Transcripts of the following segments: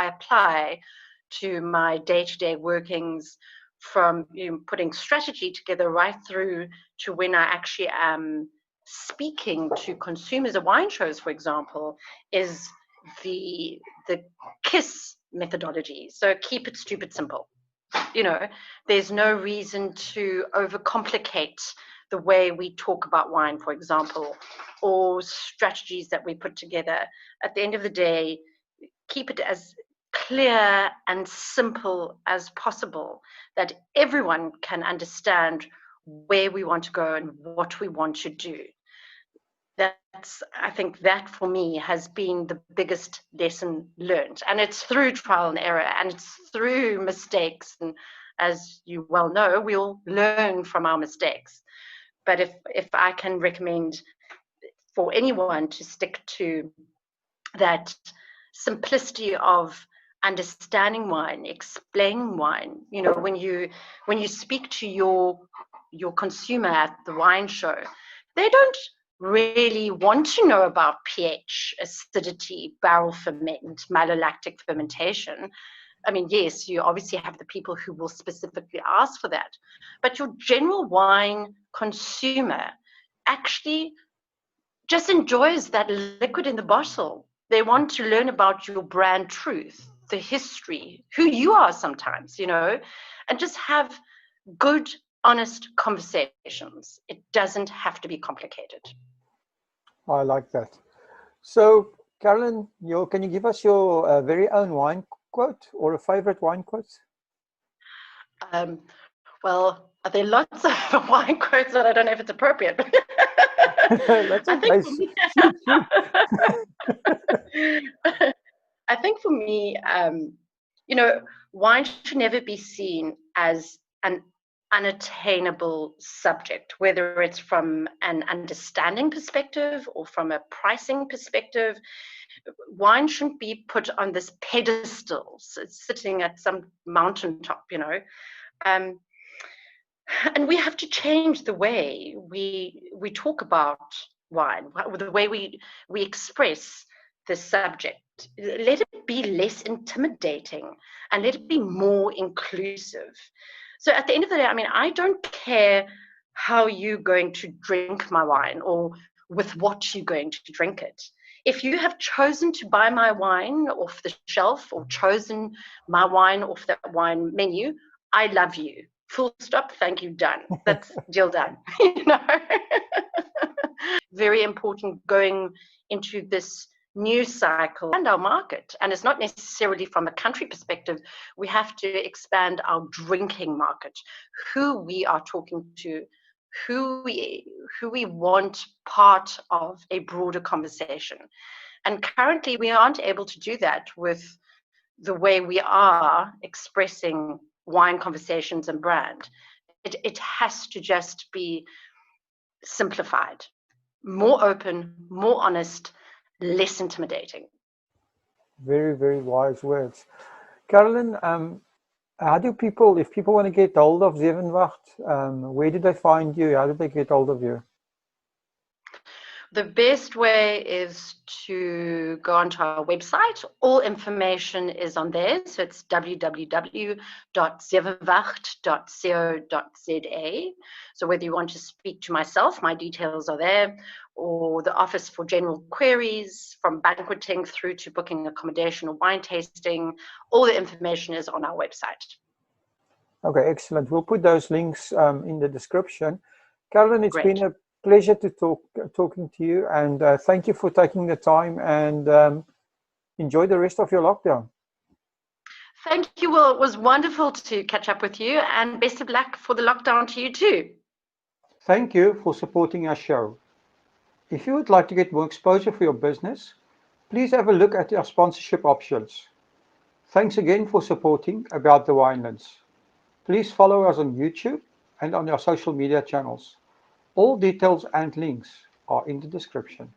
apply to my day-to-day workings, from putting strategy together right through to when I actually am speaking to consumers at wine shows, for example, is the KISS methodology. So keep it stupid simple. There's no reason to overcomplicate the way we talk about wine, for example, or strategies that we put together. At the end of the day, keep it as clear and simple as possible, that everyone can understand where we want to go and what we want to do. I think that for me has been the biggest lesson learned. And it's through trial and error, and it's through mistakes. And as you well know, we'll learn from our mistakes. But if I can recommend for anyone to stick to that simplicity of understanding wine, explaining wine, when you speak to your consumer at the wine show, they don't really want to know about pH, acidity, barrel ferment, malolactic fermentation. I mean, yes, you obviously have the people who will specifically ask for that, but your general wine consumer actually just enjoys that liquid in the bottle. They want to learn about your brand truth, the history, who you are sometimes, and just have good, honest conversations. It doesn't have to be complicated. I like that. So, Carolyn, can you give us your very own wine quote or a favorite wine quote? Well, there are lots of wine quotes that I don't know if it's appropriate. That's okay. I think for me, wine should never be seen as an unattainable subject, whether it's from an understanding perspective or from a pricing perspective. Wine shouldn't be put on this pedestal, sitting at some mountaintop, and we have to change the way we talk about wine, the way we express the subject. Let it be less intimidating and let it be more inclusive. So at the end of the day, I don't care how you're going to drink my wine or with what you're going to drink it. If you have chosen to buy my wine off the shelf or chosen my wine off that wine menu, I love you. Full stop, thank you, done. That's deal done. Very important going into this new cycle and our market. And it's not necessarily from a country perspective. We have to expand our drinking market, who we are talking to, who we want part of a broader conversation. And currently we aren't able to do that with the way we are expressing wine conversations and brand. It has to just be simplified, more open, more honest, less intimidating. Very, very wise words. Carolyn, how do people, if people want to get hold of Zevenwacht, where do they find you? How do they get hold of you? The best way is to go onto our website. All information is on there. So it's www.zevenwacht.co.za. So whether you want to speak to myself, my details are there, or the office for general queries, from banqueting through to booking accommodation or wine tasting, all the information is on our website. Okay, excellent. We'll put those links in the description. Carolyn, it's Great. been a pleasure to talking to you, and thank you for taking the time, and enjoy the rest of your lockdown. Thank you, Will. It was wonderful to catch up with you, and best of luck for the lockdown to you too. Thank you for supporting our show. If you would like to get more exposure for your business, please have a look at our sponsorship options. Thanks again for supporting About the Winelands. Please follow us on YouTube and on our social media channels. All details and links are in the description.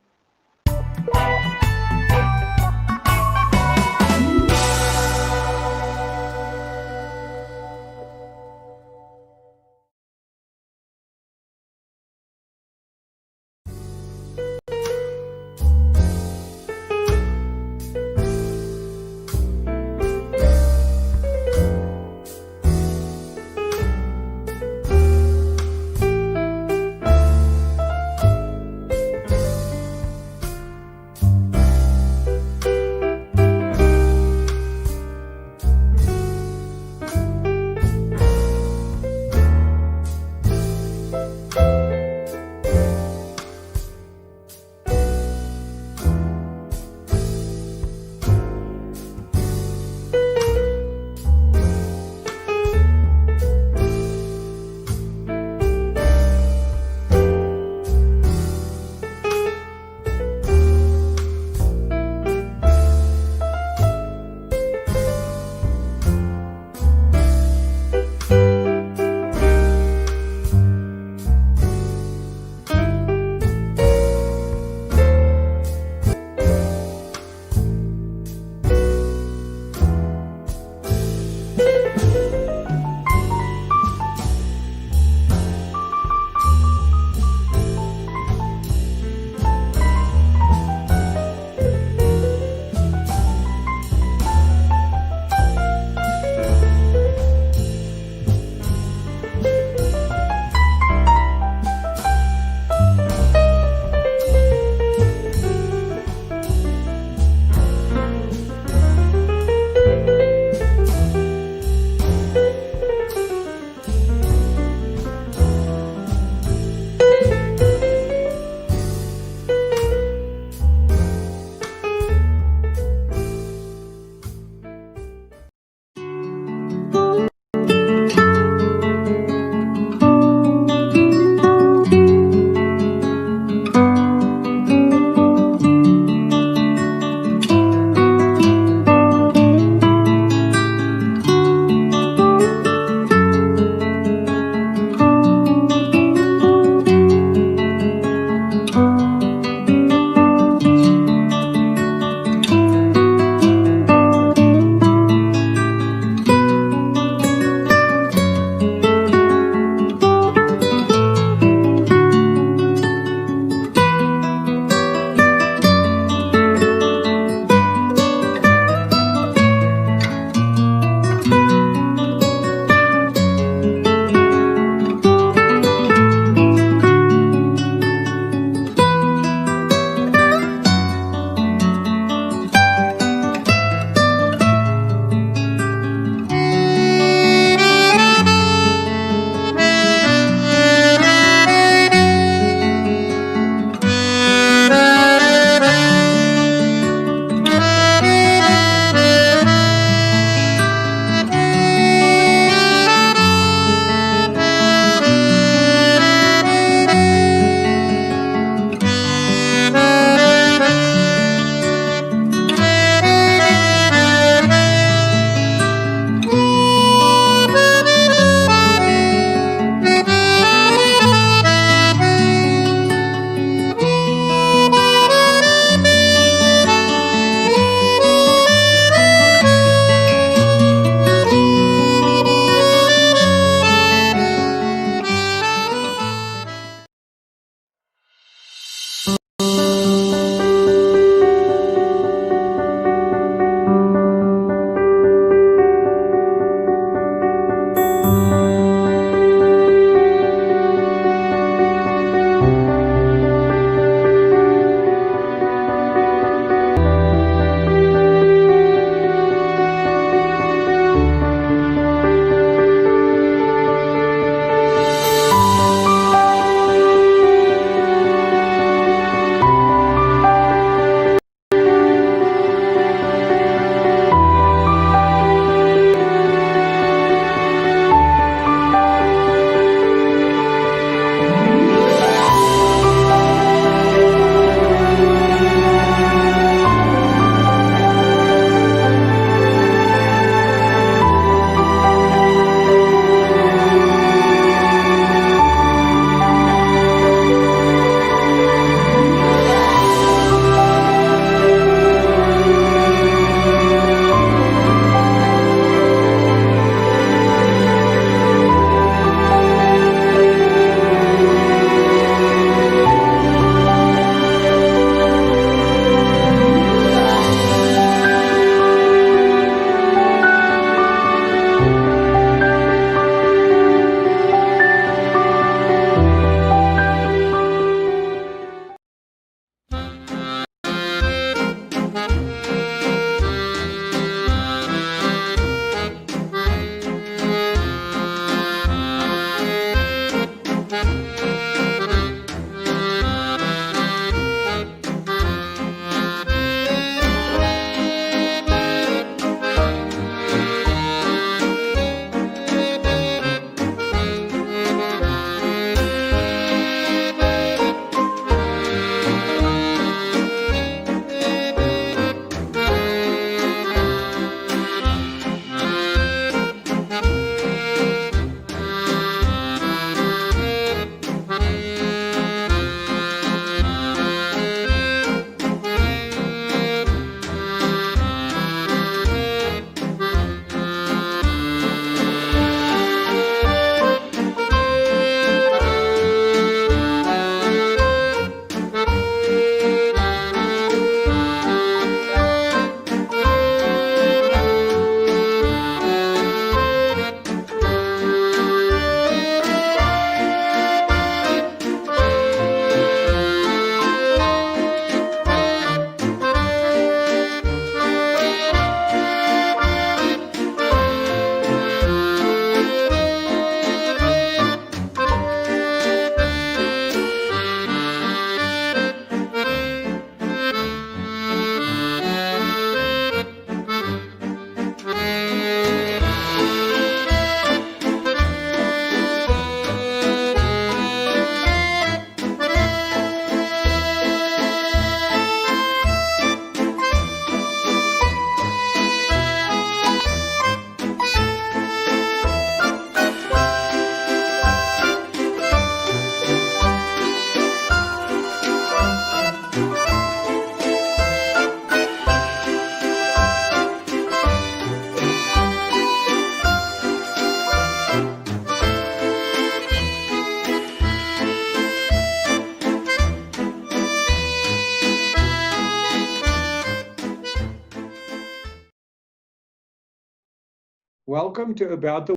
Welcome to About the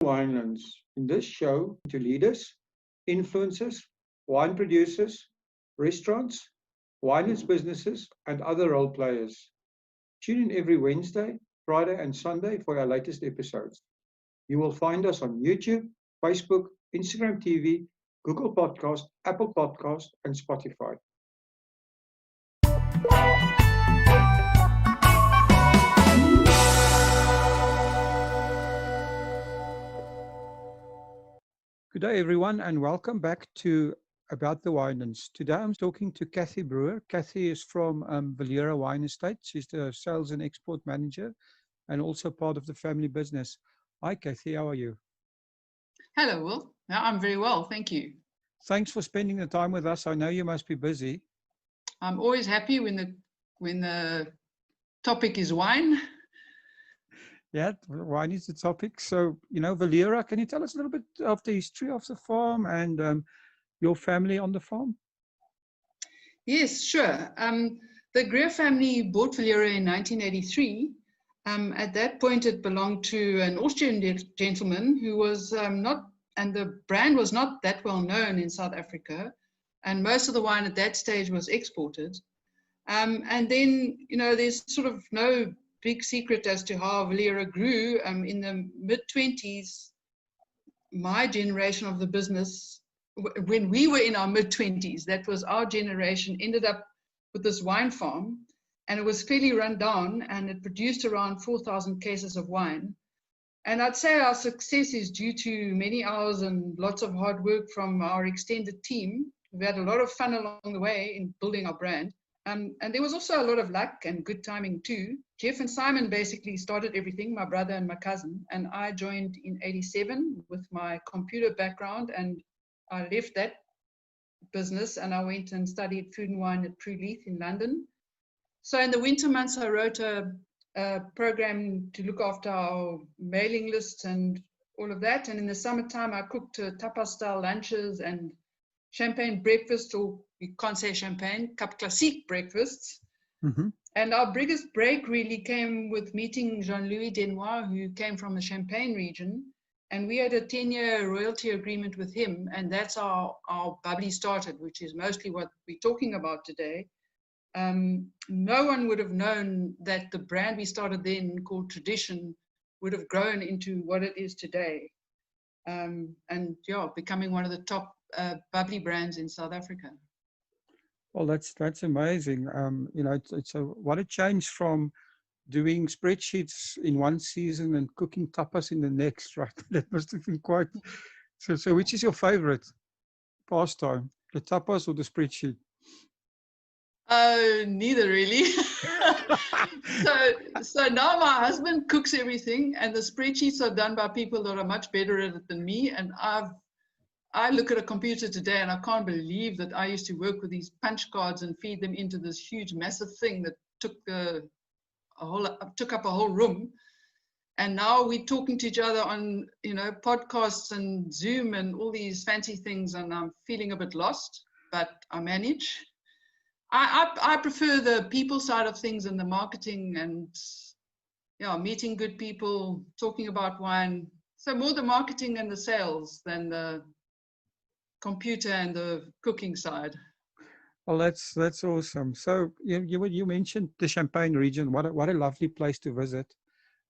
Winelands. In this show, to leaders, influencers, wine producers, restaurants, winelands businesses, and other role players. Tune in every Wednesday, Friday, and Sunday for our latest episodes. You will find us on YouTube, Facebook, Instagram TV, Google Podcast, Apple Podcast, and Spotify. Good day, everyone, and welcome back to About the Winelands. Today I'm talking to Kathy Brewer. Kathy is from Valera Wine Estate. She's the sales and export manager and also part of the family business. Hi, Kathy, how are you? Hello, Will. I'm very well, thank you. Thanks for spending the time with us. I know you must be busy. I'm always happy when the topic is wine. Yeah, wine is the topic. So, Valera, can you tell us a little bit of the history of the farm and your family on the farm? Yes, sure. The Greer family bought Valera in 1983. At that point, it belonged to an Austrian gentleman who was and the brand was not that well known in South Africa. And most of the wine at that stage was exported. And then, there's sort of no big secret as to how Valera grew. In the mid-20s, my generation of the business, when we were in our mid-20s, that was our generation, ended up with this wine farm, and it was fairly run down, and it produced around 4,000 cases of wine. And I'd say our success is due to many hours and lots of hard work from our extended team. We've had a lot of fun along the way in building our brand. And there was also a lot of luck and good timing too. Jeff and Simon basically started everything, my brother and my cousin, and I joined in '87 with my computer background, and I left that business and I went and studied food and wine at Prue Leith in London. So in the winter months, I wrote a program to look after our mailing lists and all of that. And in the summertime, I cooked tapas style lunches and champagne breakfast, or you can't say champagne, cup classique breakfasts. Mm-hmm. And our biggest break really came with meeting Jean-Louis Denois, who came from the Champagne region. And we had a 10-year royalty agreement with him. And that's how our bubbly started, which is mostly what we're talking about today. No one would have known that the brand we started then, called Tradition, would have grown into what it is today. And yeah, becoming one of the top bubbly brands in South Africa. Well, that's amazing. It's what a change from doing spreadsheets in one season and cooking tapas in the next, right? That must have been quite. So which is your favorite pastime, the tapas or the spreadsheet? Neither really. So now my husband cooks everything, and the spreadsheets are done by people that are much better at it than me. And I look at a computer today and I can't believe that I used to work with these punch cards and feed them into this huge, massive thing that took up a whole room. And now we're talking to each other on, podcasts and Zoom and all these fancy things, and I'm feeling a bit lost, but I manage. I prefer the people side of things and the marketing and meeting good people, talking about wine. So more the marketing and the sales than the computer and the cooking side. Well, that's awesome. So you mentioned the Champagne region. What a lovely place to visit,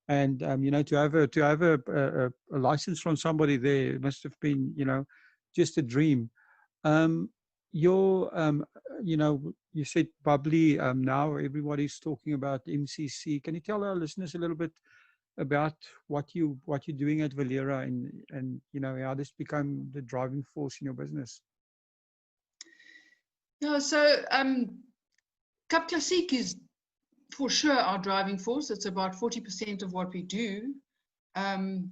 and to have a license from somebody there must have been just a dream. You said bubbly. Now everybody's talking about MCC. Can you tell our listeners a little bit about what you're doing at Valera and how this become the driving force in your business? Yeah, so Cup Classique is for sure our driving force. It's about 40% of what we do. And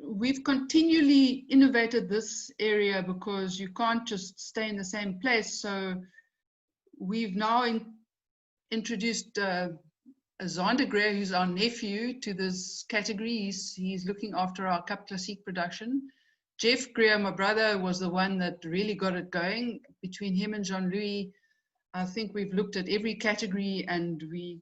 we've continually innovated this area because you can't just stay in the same place. So we've now introduced Zander Greer, who's our nephew, to this category. He's looking after our Cup Classique production. Jeff Greer, my brother, was the one that really got it going. Between him and Jean-Louis, I think we've looked at every category, and we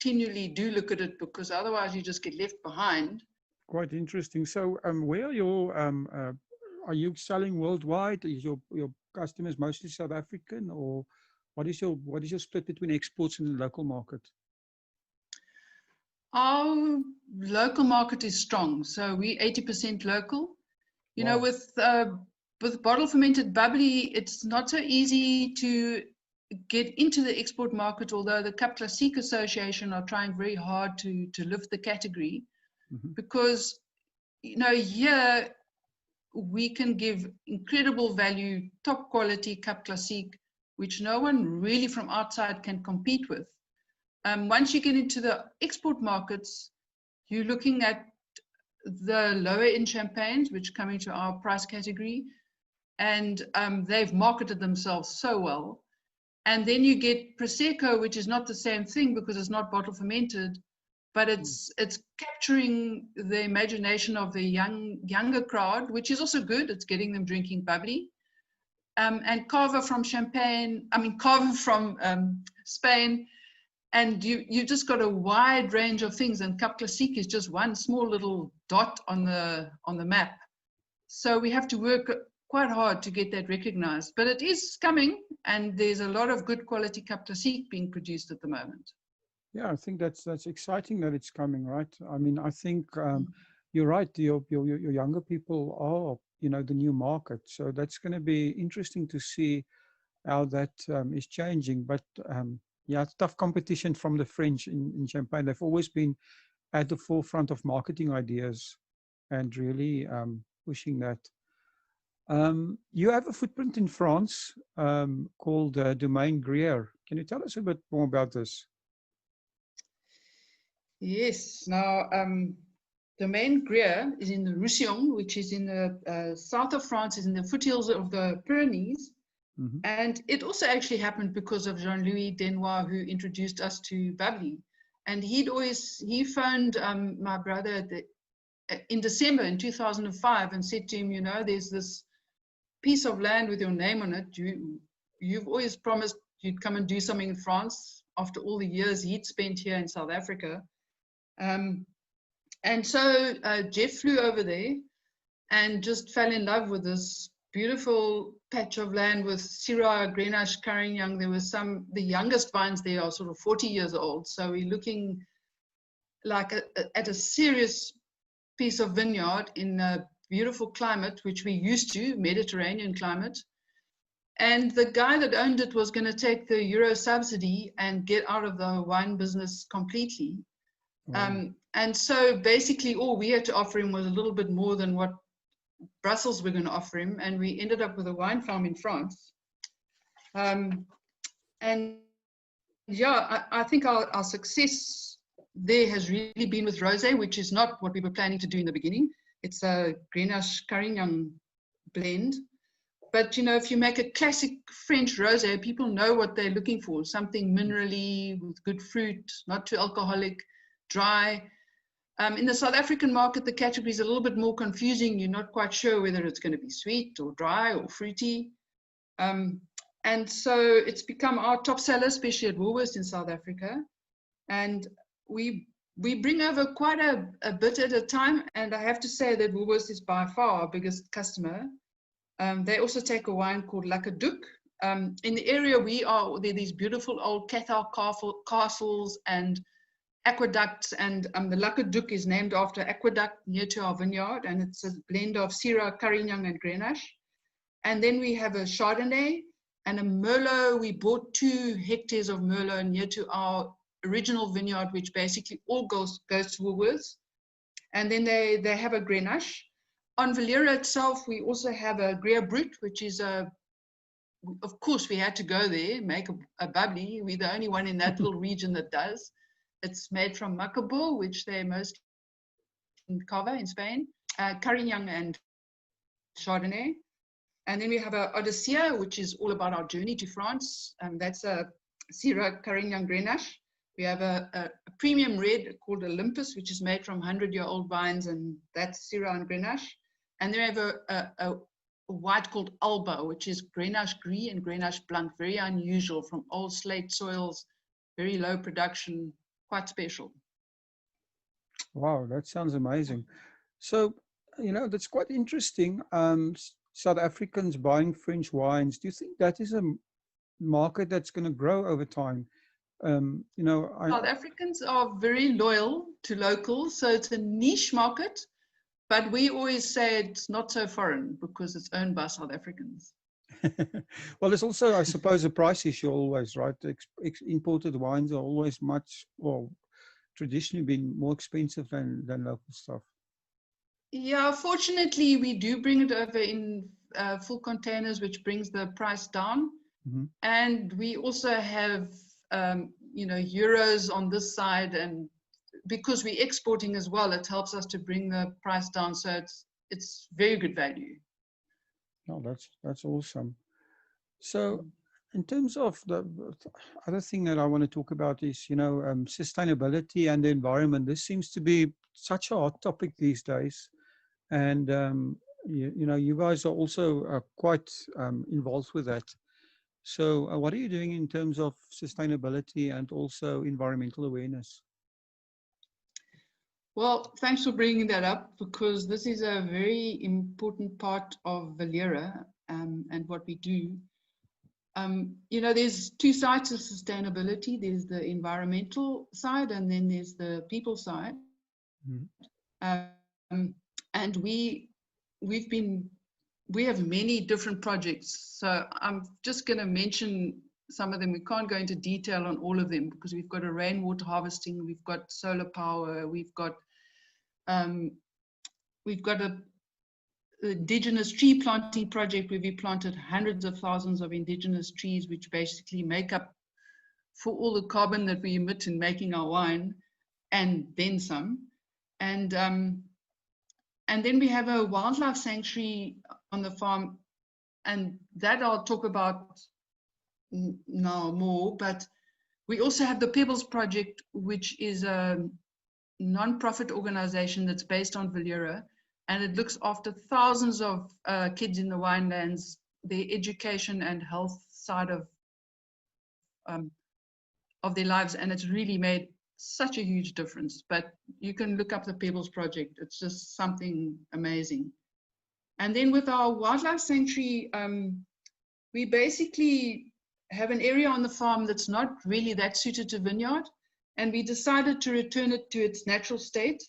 continually do look at it, because otherwise you just get left behind. Quite interesting. So, where are your are you selling worldwide? Is your customers mostly South African, or what is your split between exports and the local market? Our local market is strong, so we 80% local. You know, Wow. with bottle fermented bubbly, it's not so easy to get into the export market, although the Cup Classique Association are trying very hard to lift the category, because, you know, here we can give incredible value, top quality Cup Classique, which no one really from outside can compete with. Once you get into the export markets, you're looking at the lower end champagnes, which come into our price category, and they've marketed themselves so well. And then you get Prosecco, which is not the same thing because it's not bottle fermented, but it's capturing the imagination of the younger crowd, which is also good. It's getting them drinking bubbly. And Cava from Spain. And you just got a wide range of things, and Cup Classique is just one small little dot on the map. So we have to work quite hard to get that recognized, but it is coming, and there's a lot of good quality Cup Classique being produced at the moment. Yeah, I think that's exciting that it's coming, right? I mean, I think you're right. Your younger people are, you know, the new market, so that's going to be interesting to see how that is changing. But yeah, it's tough competition from the French in Champagne. They've always been at the forefront of marketing ideas and really pushing that. You have a footprint in France called Domaine Gruyere. Can you tell us a bit more about this? Yes. Now, Domaine Gruyere is in the Roussillon, which is in the south of France, is in the foothills of the Pyrenees. And it also actually happened because of Jean-Louis Denois, who introduced us to bubbly. And he phoned my brother in December in 2005 and said to him, you know, there's this piece of land with your name on it. You've always promised you'd come and do something in France after all the years he'd spent here in South Africa. And so Jeff flew over there and just fell in love with this beautiful patch of land with Syrah, Grenache, Carignan. There was the youngest vines there are sort of 40 years old. So we're looking like at a serious piece of vineyard in a beautiful climate, which we're used to, Mediterranean climate. And the guy that owned it was going to take the Euro subsidy and get out of the wine business completely. And so basically all we had to offer him was a little bit more than what Brussels were going to offer him, and we ended up with a wine farm in France. And yeah, I think our success there has really been with rosé, which is not what we were planning to do in the beginning. It's a Grenache Carignan blend. But you know, if you make a classic French rosé, people know what they're looking for: something minerally with good fruit, not too alcoholic, dry. In the South African market, the category is a little bit more confusing. You're not quite sure whether it's going to be sweet or dry or fruity. And so it's become our top seller, especially at Woolworths in South Africa. And we bring over quite a bit at a time. And I have to say that Woolworths is by far our biggest customer. They also take a wine called Lacaduc. In the area we are, there are these beautiful old Cathar castles and aqueducts, and the Lacaduc is named after aqueduct near to our vineyard, and it's a blend of Syrah, Carignan, and Grenache. And then we have a Chardonnay and a Merlot. We bought 2 hectares of Merlot near to our original vineyard, which basically all goes to Woolworths. And then they have a Grenache. On Villera itself, we also have a Gruyere Brut, which is of course we had to go there, make a bubbly. We're the only one in that little region that does. It's made from Macabo, which they're mostly in Cava in Spain, Carignan and Chardonnay. And then we have a Odysseia, which is all about our journey to France. That's a Syrah, Carignan, Grenache. We have a premium red called Olympus, which is made from 100-year-old vines, and that's Syrah and Grenache. And then we have a white called Alba, which is Grenache Gris and Grenache Blanc, very unusual, from old slate soils, very low production. quite special. Wow, that sounds amazing. So, that's quite interesting. South Africans buying French wines. Do you think that is a market that's going to grow over time? South Africans are very loyal to locals, so it's a niche market, but we always say it's not so foreign because it's owned by South Africans. Well, there's also, I suppose, a price issue always, right? Imported wines are always traditionally been more expensive than local stuff. Yeah, fortunately, we do bring it over in full containers, which brings the price down. Mm-hmm. And we also have, euros on this side, and because we're exporting as well, it helps us to bring the price down. So it's very good value. Oh, that's awesome. So, in terms of the other thing that I want to talk about is, sustainability and the environment. This seems to be such a hot topic these days, and you guys are also quite involved with that. So, what are you doing in terms of sustainability and also environmental awareness? Well, thanks for bringing that up, because this is a very important part of Valera and what we do. There's two sides of sustainability. There's the environmental side, and then there's the people side. Mm-hmm. And we have many different projects. So I'm just going to mention some of them. We can't go into detail on all of them because we've got a rainwater harvesting, we've got solar power, we've got a indigenous tree planting project where we planted hundreds of thousands of indigenous trees, which basically make up for all the carbon that we emit in making our wine, and then some. And then we have a wildlife sanctuary on the farm, and that I'll talk about now more. But we also have the Pebbles Project, which is a non-profit organization that's based on Valera, and it looks after thousands of kids in the winelands, their education and health side of their lives, and it's really made such a huge difference. But you can look up the Pebbles Project. It's just something amazing. And then with our wildlife sanctuary, we basically have an area on the farm that's not really that suited to vineyard, and we decided to return it to its natural state.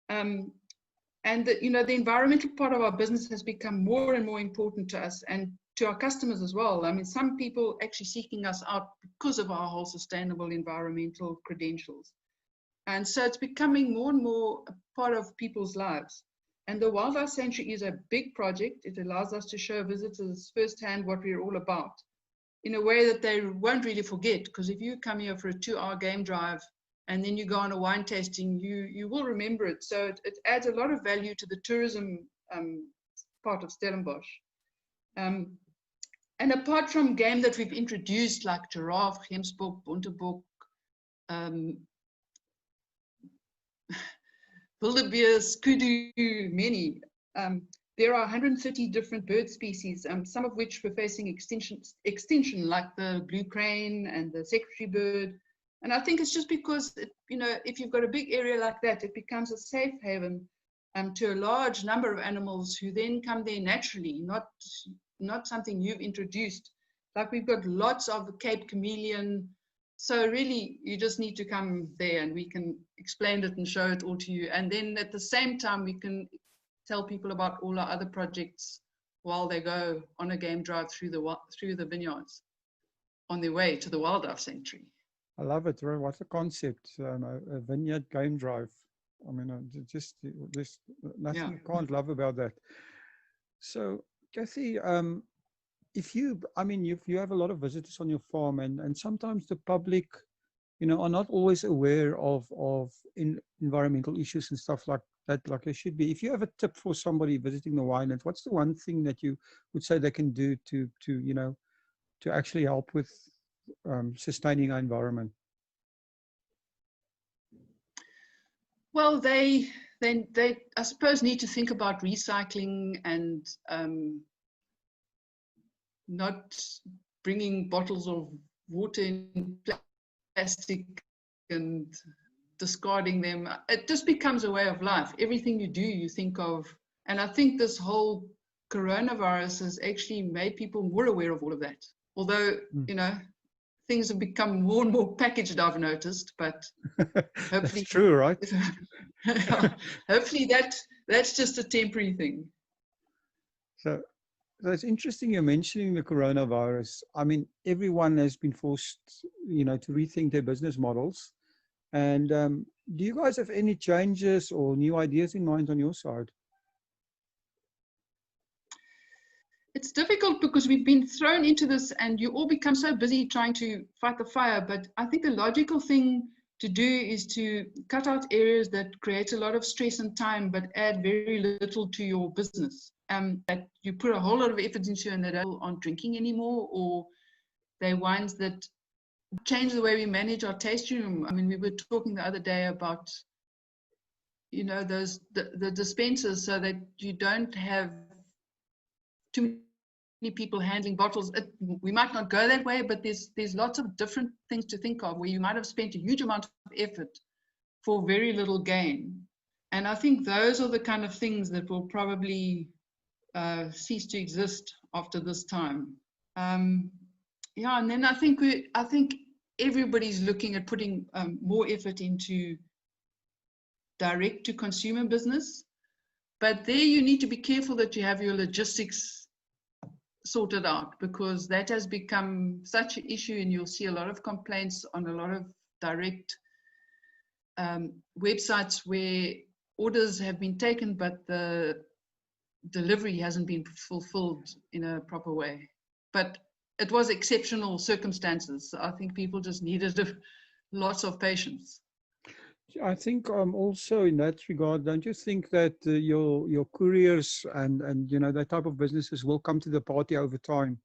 And the environmental part of our business has become more and more important to us and to our customers as well. I mean, some people actually seeking us out because of our whole sustainable environmental credentials. And so it's becoming more and more a part of people's lives. And the Wildlife Sanctuary is a big project. It allows us to show visitors firsthand what we're all about in a way that they won't really forget. Because if you come here for a 2-hour game drive and then you go on a wine tasting, you will remember it. So it adds a lot of value to the tourism part of Stellenbosch. And apart from game that we've introduced, like giraffe, gemsbok, bontebok, wildebeest, kudu, many. There are 130 different bird species, some of which were facing extinction, like the blue crane and the secretary bird. And I think it's just because, if you've got a big area like that, it becomes a safe haven to a large number of animals who then come there naturally, not something you've introduced. Like we've got lots of the Cape chameleon. So really, you just need to come there and we can explain it and show it all to you. And then at the same time, we can tell people about all our other projects while they go on a game drive through the vineyards on their way to the wildlife sanctuary. I love it. What a concept, a vineyard game drive. I mean, there's nothing you can't love about that. So, Kathy, if you have a lot of visitors on your farm, and sometimes the public, are not always aware of environmental issues and stuff like that, like they should be. If you have a tip for somebody visiting the winelands, what's the one thing that you would say they can do to actually help with sustaining our environment? Well, they I suppose need to think about recycling and not bringing bottles of water in plastic and discarding them. It just becomes a way of life. Everything you do, you think of. And I think this whole coronavirus has actually made people more aware of all of that. Although, you know, things have become more and more packaged, I've noticed, but hopefully That's true, right? hopefully that's just a temporary thing. So it's interesting you're mentioning the coronavirus. I mean, everyone has been forced, you know, to rethink their business models. And do you guys have any changes or new ideas in mind on your side? It's difficult because we've been thrown into this and you all become so busy trying to fight the fire. But I think the logical thing to do is to cut out areas that create a lot of stress and time, but add very little to your business. That you put a whole lot of effort into and that aren't drinking anymore, or they're wines that change the way we manage our tasting room. I mean, we were talking the other day about, you know, the dispensers, so that you don't have too many people handling bottles. We might not go that way, but there's lots of different things to think of where you might have spent a huge amount of effort for very little gain. And I think those are the kind of things that will probably cease to exist after this time. Yeah, and then I think everybody's looking at putting more effort into direct to consumer business, but there you need to be careful that you have your logistics sorted out, because that has become such an issue, and you'll see a lot of complaints on a lot of direct websites where orders have been taken but the delivery hasn't been fulfilled in a proper way. But it was exceptional circumstances, so I think people just needed lots of patience. I think also in that regard, don't you think that your couriers and you know, that type of businesses will come to the party over time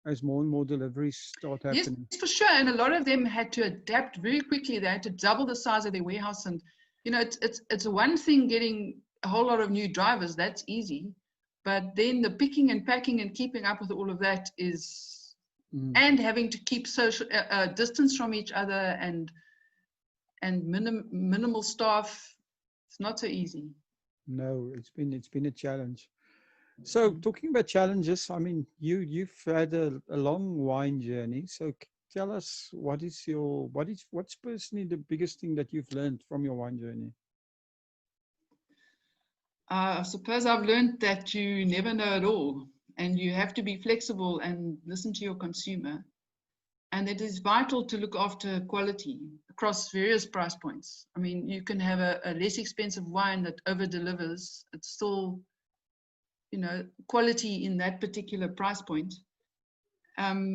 as more and more deliveries start happening? Yes, for sure. And a lot of them had to adapt very quickly. They had to double the size of their warehouse. And, you know, it's one thing getting a whole lot of new drivers. That's easy. But then the picking and packing and keeping up with all of that is, and having to keep social distance from each other and minimal staff, it's not so easy. No, it's been a challenge. So talking about challenges, I mean, you've had a long wine journey. So tell us, what's personally the biggest thing that you've learned from your wine journey? I suppose I've learned that you never know it all, and you have to be flexible and listen to your consumer. And it is vital to look after quality across various price points. I mean, you can have a less expensive wine that over delivers. It's still, you know, quality in that particular price point,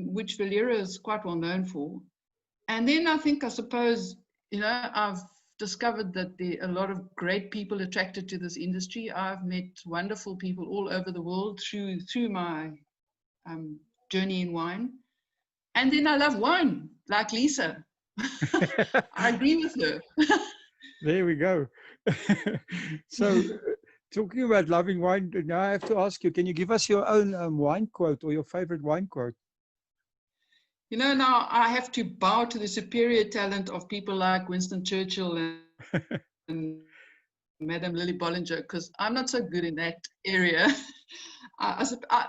which Villera is quite well known for. And then I suppose, you know, I've discovered that there are a lot of great people attracted to this industry. I've met wonderful people all over the world through my journey in wine. And then I love wine, like Lisa. I agree with her. There we go. So, talking about loving wine, now I have to ask you, can you give us your own wine quote or your favorite wine quote? You know, now I have to bow to the superior talent of people like Winston Churchill and Madame Lily Bollinger, because I'm not so good in that area.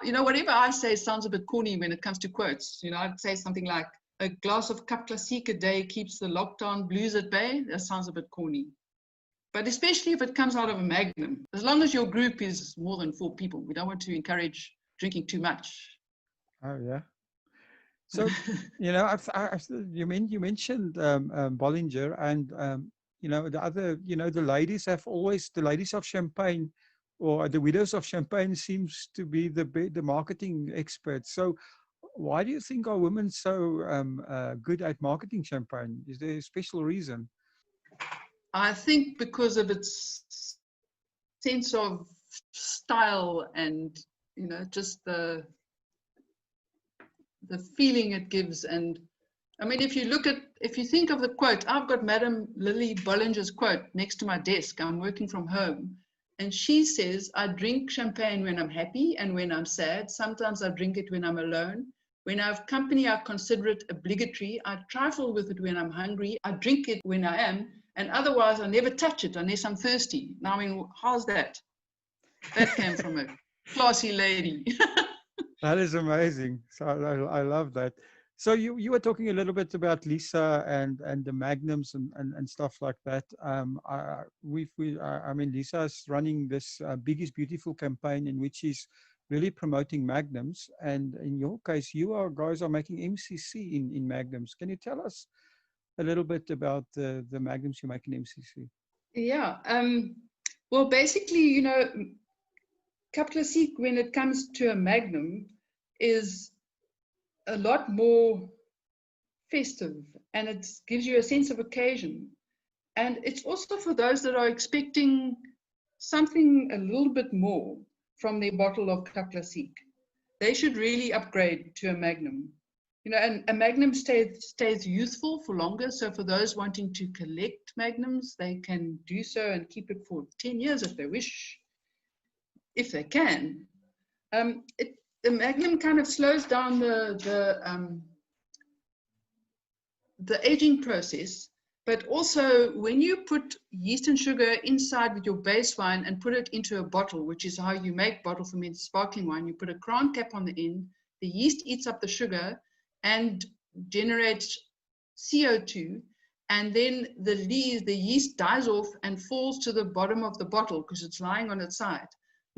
You know, whatever I say sounds a bit corny when it comes to quotes. You know, I'd say something like, a glass of Cap Classique a day keeps the lockdown blues at bay. That sounds a bit corny. But especially if it comes out of a magnum. As long as your group is more than 4 people, we don't want to encourage drinking too much. Oh, yeah. So, you know, you mentioned Bollinger, and, you know, the other, you know, the ladies of Champagne, or the widows of Champagne, seems to be the marketing experts. So why do you think are women so good at marketing champagne? Is there a special reason? I think because of its sense of style and, you know, just the feeling it gives. And I mean, if you think of the quote, I've got Madame Lily Bollinger's quote next to my desk. I'm working from home. And she says, I drink champagne when I'm happy and when I'm sad. Sometimes I drink it when I'm alone. When I have company, I consider it obligatory. I trifle with it when I'm hungry. I drink it when I am, and otherwise I never touch it unless I'm thirsty. Now, I mean, how's that? That came from a classy lady. That is amazing. So I love that. So you were talking a little bit about Lisa and the magnums and stuff like that. I mean, Lisa's running this Biggest Beautiful campaign in which she's really promoting magnums. And in your case, guys are making MCC in magnums. Can you tell us a little bit about the magnums you make in MCC? Yeah. Well, basically, you know, Cap Classique, when it comes to a magnum, is a lot more festive, and it gives you a sense of occasion. And it's also for those that are expecting something a little bit more from their bottle of Cap Classique. They should really upgrade to a magnum. You know, and a magnum stays youthful for longer. So for those wanting to collect magnums, they can do so and keep it for 10 years if they wish, if they can. The magnum kind of slows down the aging process, but also when you put yeast and sugar inside with your base wine and put it into a bottle, which is how you make bottle fermented sparkling wine, you put a crown cap on the end, the yeast eats up the sugar and generates CO2, and then the yeast dies off and falls to the bottom of the bottle because it's lying on its side.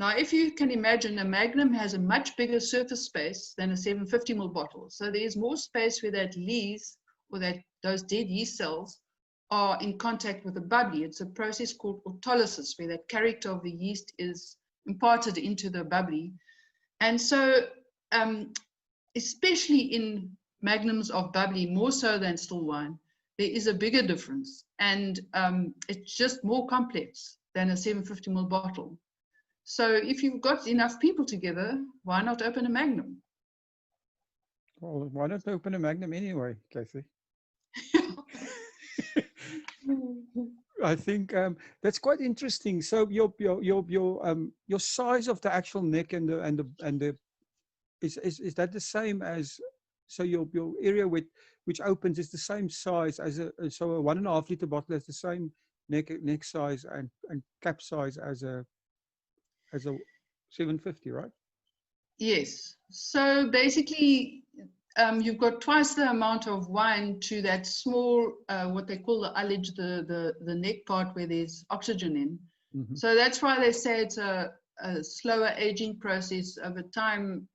Now, if you can imagine, a magnum has a much bigger surface space than a 750 ml bottle. So there's more space where that lees, or those dead yeast cells, are in contact with the bubbly. It's a process called autolysis, where that character of the yeast is imparted into the bubbly. And so, especially in magnums of bubbly, more so than still wine, there is a bigger difference. And it's just more complex than a 750 ml bottle. So if you've got enough people together, why not open a magnum? Well, why not open a magnum anyway, Kathy? I think that's quite interesting. So your size of the actual neck and the is that the same as, so your area which opens is the same size as a 1.5 liter bottle has the same neck size and cap size as a 750, right? Yes. So basically, you've got twice the amount of wine to that small, what they call the ullage, the neck part where there's oxygen in. Mm-hmm. So that's why they say it's a slower aging process over time,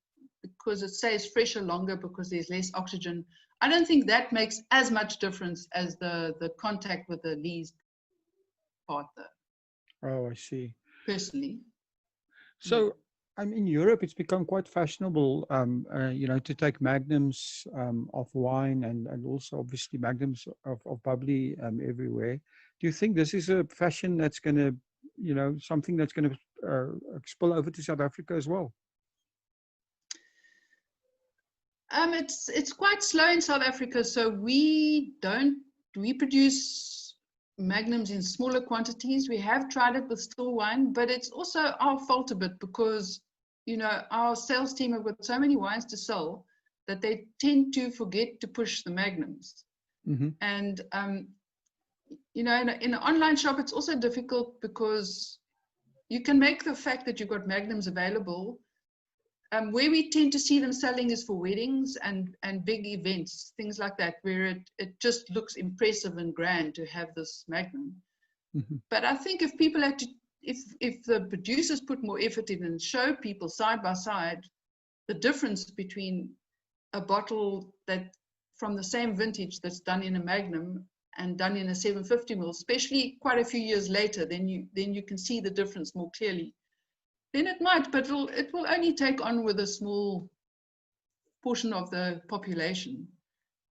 because it stays fresher longer because there's less oxygen. I don't think that makes as much difference as the contact with the lees part, though. Oh, I see. Personally. So, in Europe, it's become quite fashionable, you know, to take magnums of wine and also obviously magnums of bubbly everywhere. Do you think this is a fashion that's going to, you know, something that's going to spill over to South Africa as well? It's quite slow in South Africa, so we produce magnums in smaller quantities. We have tried it with still wine, but it's also our fault a bit because, you know, our sales team have got so many wines to sell that they tend to forget to push the magnums. Mm-hmm. And you know, in an online shop, it's also difficult because you can make the fact that you've got magnums available. Where we tend to see them selling is for weddings and big events, things like that, where it just looks impressive and grand to have this magnum. Mm-hmm. But I think if people had to, if the producers put more effort in and show people side by side the difference between a bottle that from the same vintage that's done in a magnum and done in a 750 ml, especially quite a few years later, then you can see the difference more clearly. Then it might, but it will only take on with a small portion of the population.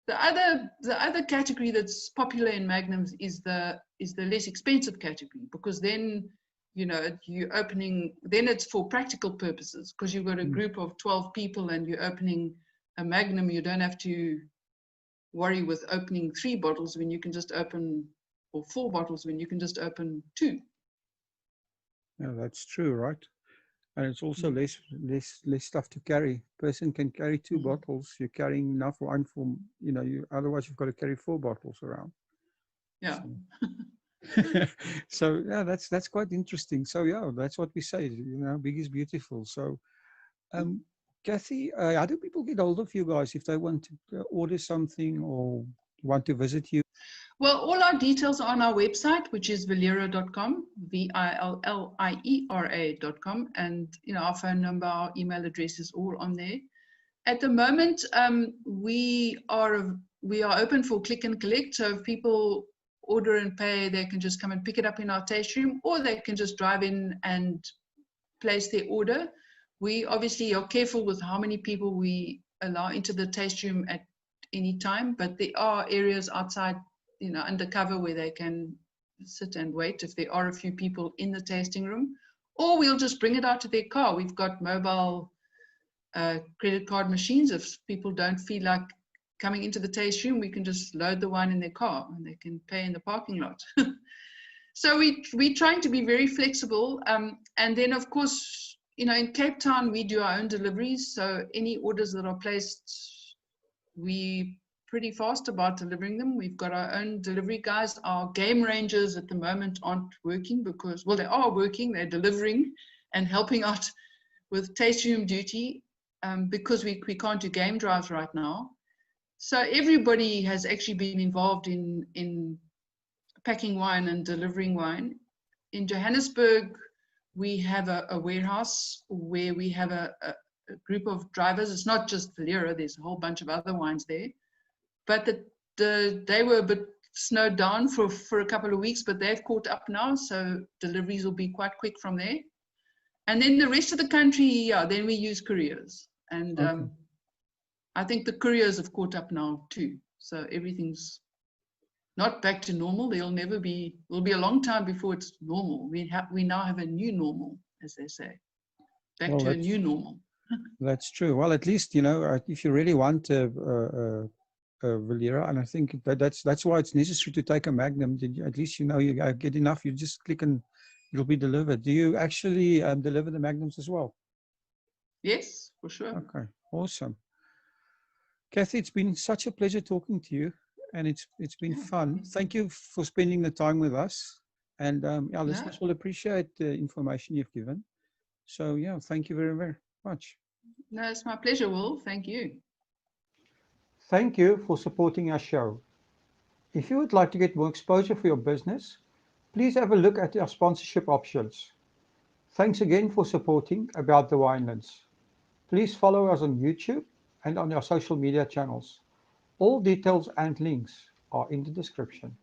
The other category that's popular in magnums is the less expensive category, because then, you know, then it's for practical purposes, because you've got a group of 12 people and you're opening a magnum. You don't have to worry with opening 3 bottles when you can just open, or 4 bottles when you can just open 2. Yeah, that's true, right? And it's also less stuff to carry. Person can carry 2 bottles. You're carrying enough wine for, otherwise you've got to carry 4 bottles around. Yeah. So yeah, that's quite interesting. So yeah, that's what we say, big is beautiful. So Kathy, how do people get hold of you guys if they want to order something or want to visit you? Well, all our details are on our website, which is villera.com, VILLIERA.com, and our phone number, our email address is all on there. At the moment, we are open for click and collect. So if people order and pay, they can just come and pick it up in our taste room, or they can just drive in and place their order. We obviously are careful with how many people we allow into the taste room at any time, but there are areas outside, undercover, where they can sit and wait if there are a few people in the tasting room, or we'll just bring it out to their car. We've got mobile credit card machines. If people don't feel like coming into the taste room, we can just load the wine in their car and they can pay in the parking lot. So we're trying to be very flexible. And then, of course, in Cape Town, we do our own deliveries. So any orders that are placed, we pretty fast about delivering them. We've got our own delivery guys. Our game rangers at the moment aren't working because, well, they are working. They're delivering and helping out with taste room duty because we can't do game drives right now. So everybody has actually been involved in packing wine and delivering wine. In Johannesburg, we have a warehouse where we have a group of drivers. It's not just Villera, there's a whole bunch of other wines there. But they were a bit snowed down for a couple of weeks, but they've caught up now, so deliveries will be quite quick from there. And then the rest of the country, then we use couriers. And I think the couriers have caught up now too. So everything's not back to normal. Will be a long time before it's normal. We now have a new normal, as they say. Back to a new normal. That's true. Well, at least, if you really want Villera, and I think that's why it's necessary to take a Magnum. At least you get enough. You just click and it'll be delivered. Do you actually deliver the Magnums as well? Yes, for sure. Okay, awesome. Kathy, it's been such a pleasure talking to you, and it's been fun. Thank you for spending the time with us, and our listeners will appreciate the information you've given. So yeah, thank you very, very much. No, it's my pleasure, Will. Thank you. Thank you for supporting our show. If you would like to get more exposure for your business, please have a look at our sponsorship options. Thanks again for supporting About the Winelands. Please follow us on YouTube and on our social media channels. All details and links are in the description.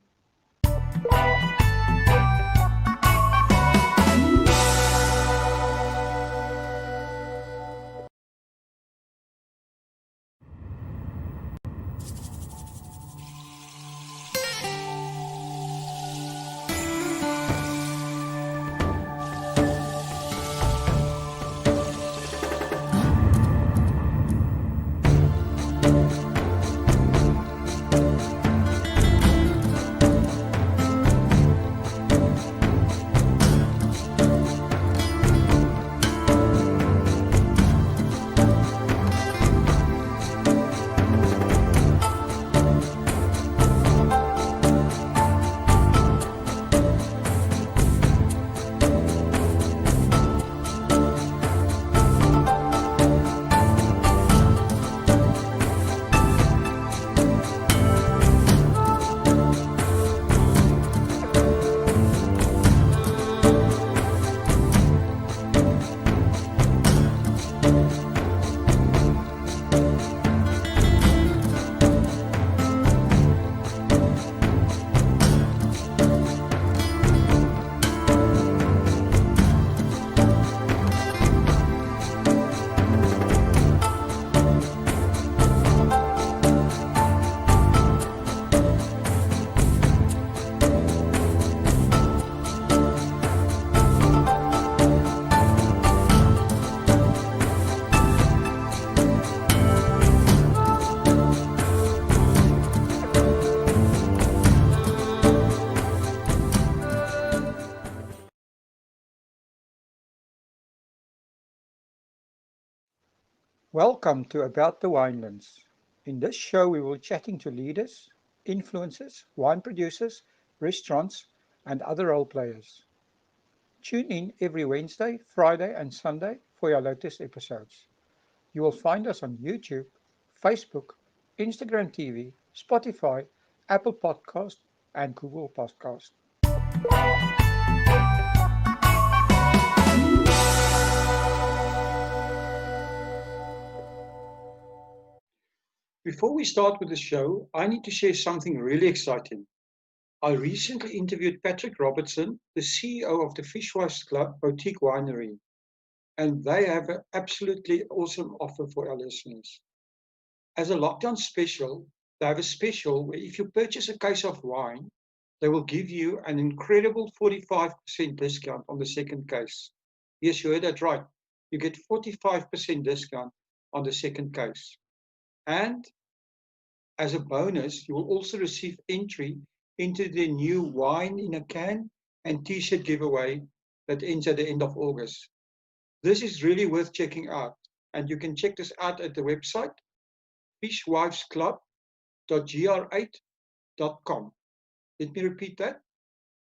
Welcome to About the Winelands. In this show, we will be chatting to leaders, influencers, wine producers, restaurants, and other role players. Tune in every Wednesday, Friday, and Sunday for our latest episodes. You will find us on YouTube, Facebook, Instagram TV, Spotify, Apple Podcast, and Google Podcast. Before we start with the show, I need to share something really exciting. I recently interviewed Patrick Robertson, the CEO of the Fishwives Club Boutique Winery, and they have an absolutely awesome offer for our listeners. As a lockdown special, they have a special where if you purchase a case of wine, they will give you an incredible 45% discount on the second case. Yes, you heard that right. You get 45% discount on the second case. And as a bonus, you will also receive entry into the new wine in a can and t-shirt giveaway that ends at the end of August. This is really worth checking out, and you can check this out at the website fishwivesclub.gr8.com. Let me repeat that,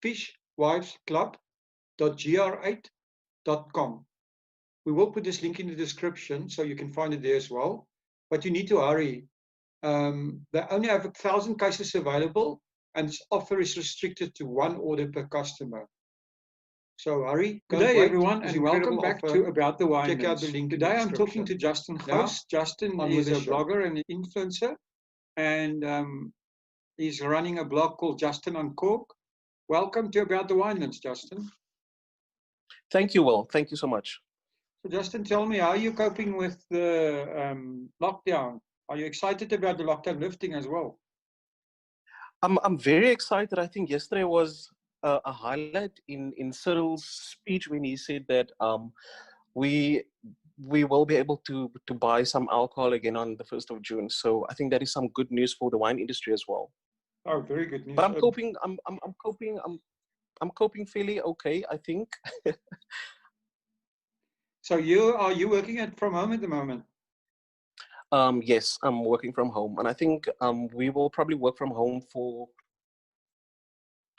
fishwivesclub.gr8.com. We will put this link in the description so you can find it there as well, but you need to hurry. They only have 1,000 cases available, and this offer is restricted to one order per customer. So hurry. Good day, everyone, and welcome back offer. to About the Winelands. Check out the link. Today I'm talking to Justin Gous. Justin is a blogger and an influencer, and he's running a blog called Justin on Cork. Welcome to About the Winelands, Justin. Thank you, Will. Thank you so much. So Justin, tell me, how are you coping with the lockdown? Are you excited about the lockdown lifting as well? I'm very excited. I think yesterday was a highlight in Cyril's speech when he said that we will be able to buy some alcohol again on the 1st of June. So I think that is some good news for the wine industry as well. Oh, very good news. But I'm coping. I'm coping fairly okay, I think. So are you working from home at the moment? Yes, I'm working from home, and I think we will probably work from home for,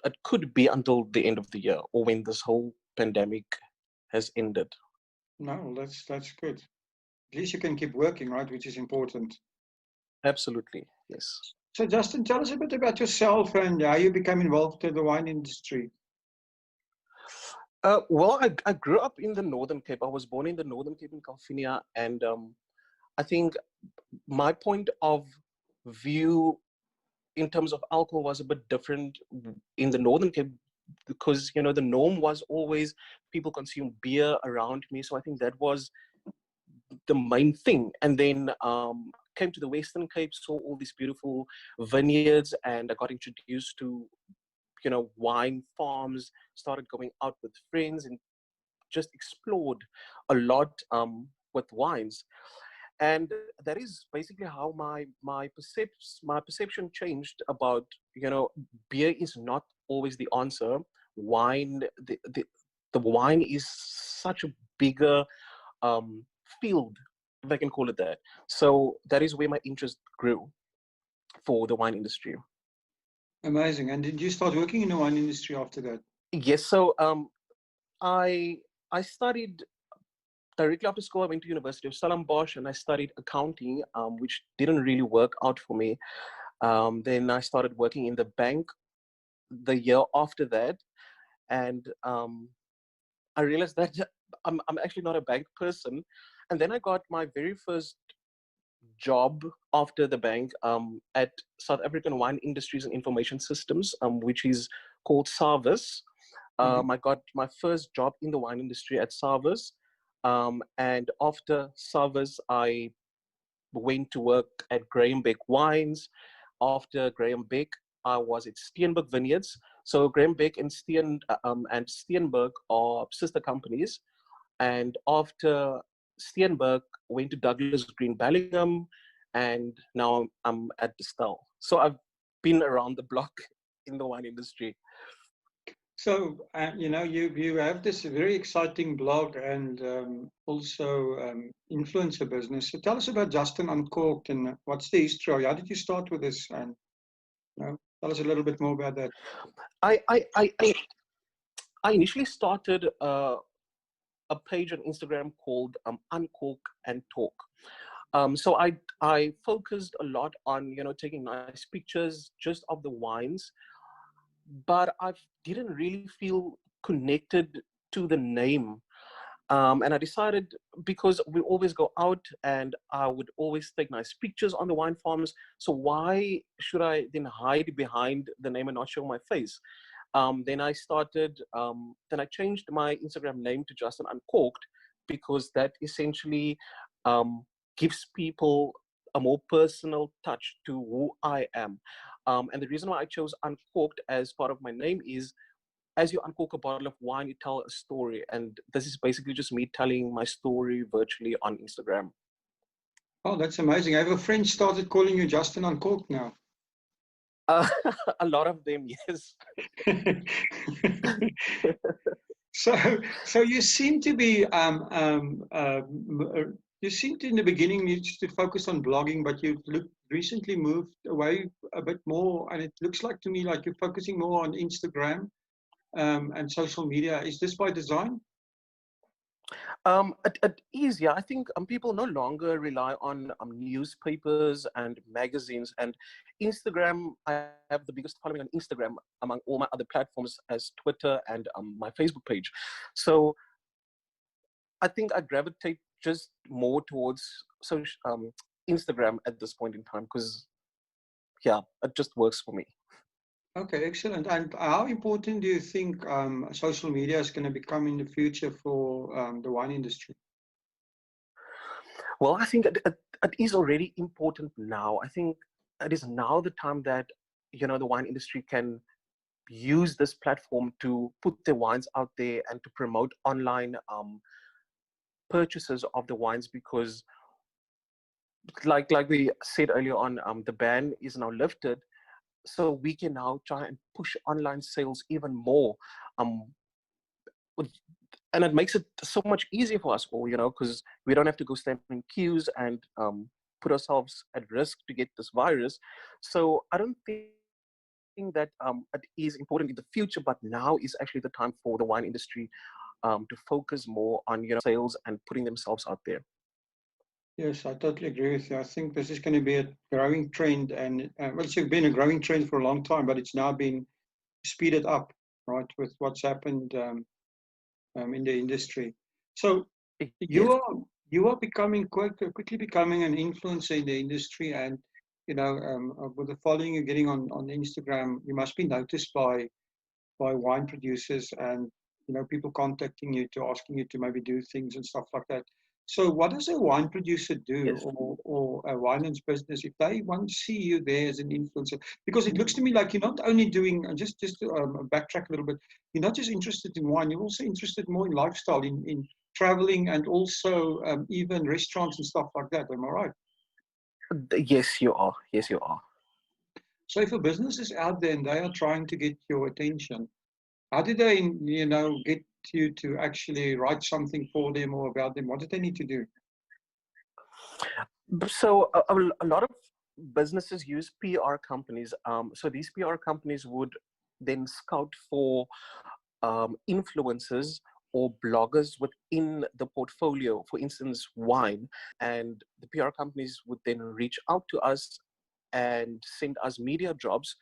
it could be until the end of the year or when this whole pandemic has ended. No, that's good. At least you can keep working, right? Which is important. Absolutely, yes. So Justin, tell us a bit about yourself and how you became involved in the wine industry. Well, I grew up in the Northern Cape. I was born in the Northern Cape in Calvinia, and I think my point of view in terms of alcohol was a bit different in the Northern Cape because, you know, the norm was always people consume beer around me. So I think that was the main thing. And then came to the Western Cape, saw all these beautiful vineyards, and I got introduced to, you know, wine farms, started going out with friends and just explored a lot with wines. And that is basically how my perception changed about, you know, beer is not always the answer. Wine, the wine is such a bigger field, if I can call it that. So that is where my interest grew for the wine industry. Amazing. And did you start working in the wine industry after that? Yes. So I studied directly after school. I went to University of Stellenbosch and I studied accounting, which didn't really work out for me. Then I started working in the bank the year after that, and I realized that I'm actually not a bank person. And then I got my very first job after the bank at South African Wine Industries and Information Systems, which is called Sarvis. I got my first job in the wine industry at Sarvis. And after Sarvis, I went to work at Graham Beck Wines. After Graham Beck, I was at Steenberg Vineyards. So Graham Beck and Steenberg are sister companies. And after Steenberg, went to Douglas Green Bellingham, and now I'm at Distell. So I've been around the block in the wine industry. So, you have this very exciting blog and also influencer business. So tell us about Justin Uncorked and what's the history? How did you start with this? And tell us a little bit more about that. I initially started a page on Instagram called Uncork and Talk. So I focused a lot on taking nice pictures just of the wines, but I didn't really feel connected to the name. And I decided, because we always go out and I would always take nice pictures on the wine farms, so why should I then hide behind the name and not show my face? Then I changed my Instagram name to Justin Uncorked, because that essentially gives people a more personal touch to who I am. And the reason why I chose Uncorked as part of my name is, as you uncork a bottle of wine, you tell a story. And this is basically just me telling my story virtually on Instagram. Oh, that's amazing. Have a friend started calling you Justin Uncorked now? A lot of them, yes. So you seem to be you seem to, in the beginning, you used to focus on blogging, but you've recently moved away a bit more, and it looks like to me like you're focusing more on Instagram and social media. Is this by design? It is, yeah. I think people no longer rely on newspapers and magazines, and Instagram. I have the biggest following on Instagram among all my other platforms, as Twitter and my Facebook page. So I think I gravitate just more towards Instagram at this point in time, because yeah, it just works for me. Okay, excellent. And how important do you think social media is going to become in the future for the wine industry? Well, I think it is already important now. I think it is now the time that the wine industry can use this platform to put their wines out there and to promote online purchases of the wines, because like we said earlier on, the ban is now lifted, so we can now try and push online sales even more, and it makes it so much easier for us all, because we don't have to go stand in queues and put ourselves at risk to get this virus. So I don't think that it is important in the future, but now is actually the time for the wine industry to focus more on sales and putting themselves out there. Yes, I totally agree with you. I think this is going to be a growing trend, and well, it's been a growing trend for a long time, but it's now been speeded up, right, with what's happened in the industry. So Yes. you are becoming quickly becoming an influencer in the industry, and with the following you're getting on Instagram, you must be noticed by wine producers and people contacting you to asking you to maybe do things and stuff like that. So what does a wine producer do, Yes. or a wine's business, if they want to see you there as an influencer? Because it looks to me like you're not only doing, just to backtrack a little bit, you're not just interested in wine, you're also interested more in lifestyle, in traveling, and also even restaurants and stuff like that. Am I right? Yes, you are. Yes, you are. So if a business is out there and they are trying to get your attention, how did they, get you to actually write something for them or about them? What did they need to do? So a lot of businesses use PR companies. So these PR companies would then scout for influencers or bloggers within the portfolio, for instance, wine. And the PR companies would then reach out to us and send us media jobs.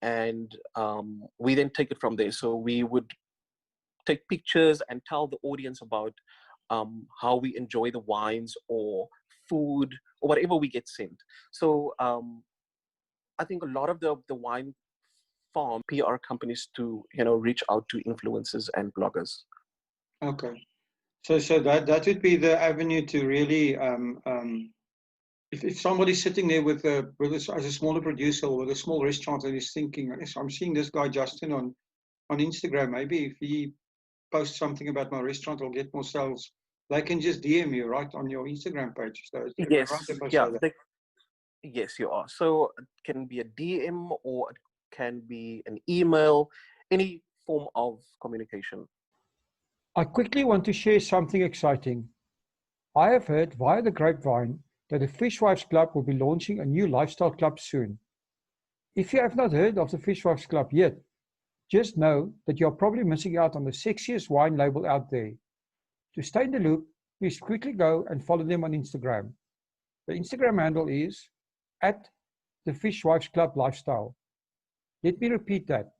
And we then take it from there. So we would take pictures and tell the audience about how we enjoy the wines or food or whatever we get sent. So I think a lot of the wine farm PR companies to reach out to influencers and bloggers. Okay, so that would be the avenue to really, if somebody's sitting there with as a smaller producer or with a small restaurant and is thinking, yes, I'm seeing this guy Justin on Instagram, maybe if he post something about my restaurant or get more sales, they can just DM you right on your Instagram page. So Yes, right, yeah, yes, you are. So it can be a DM or it can be an email, any form of communication. I quickly want to share something exciting. I have heard via the grapevine that the Fishwives Club will be launching a new lifestyle club soon. If you have not heard of the Fishwives Club yet, just know that you are probably missing out on the sexiest wine label out there. To stay in the loop, please quickly go and follow them on Instagram. The Instagram handle is at the Fishwives Club Lifestyle. Let me repeat that,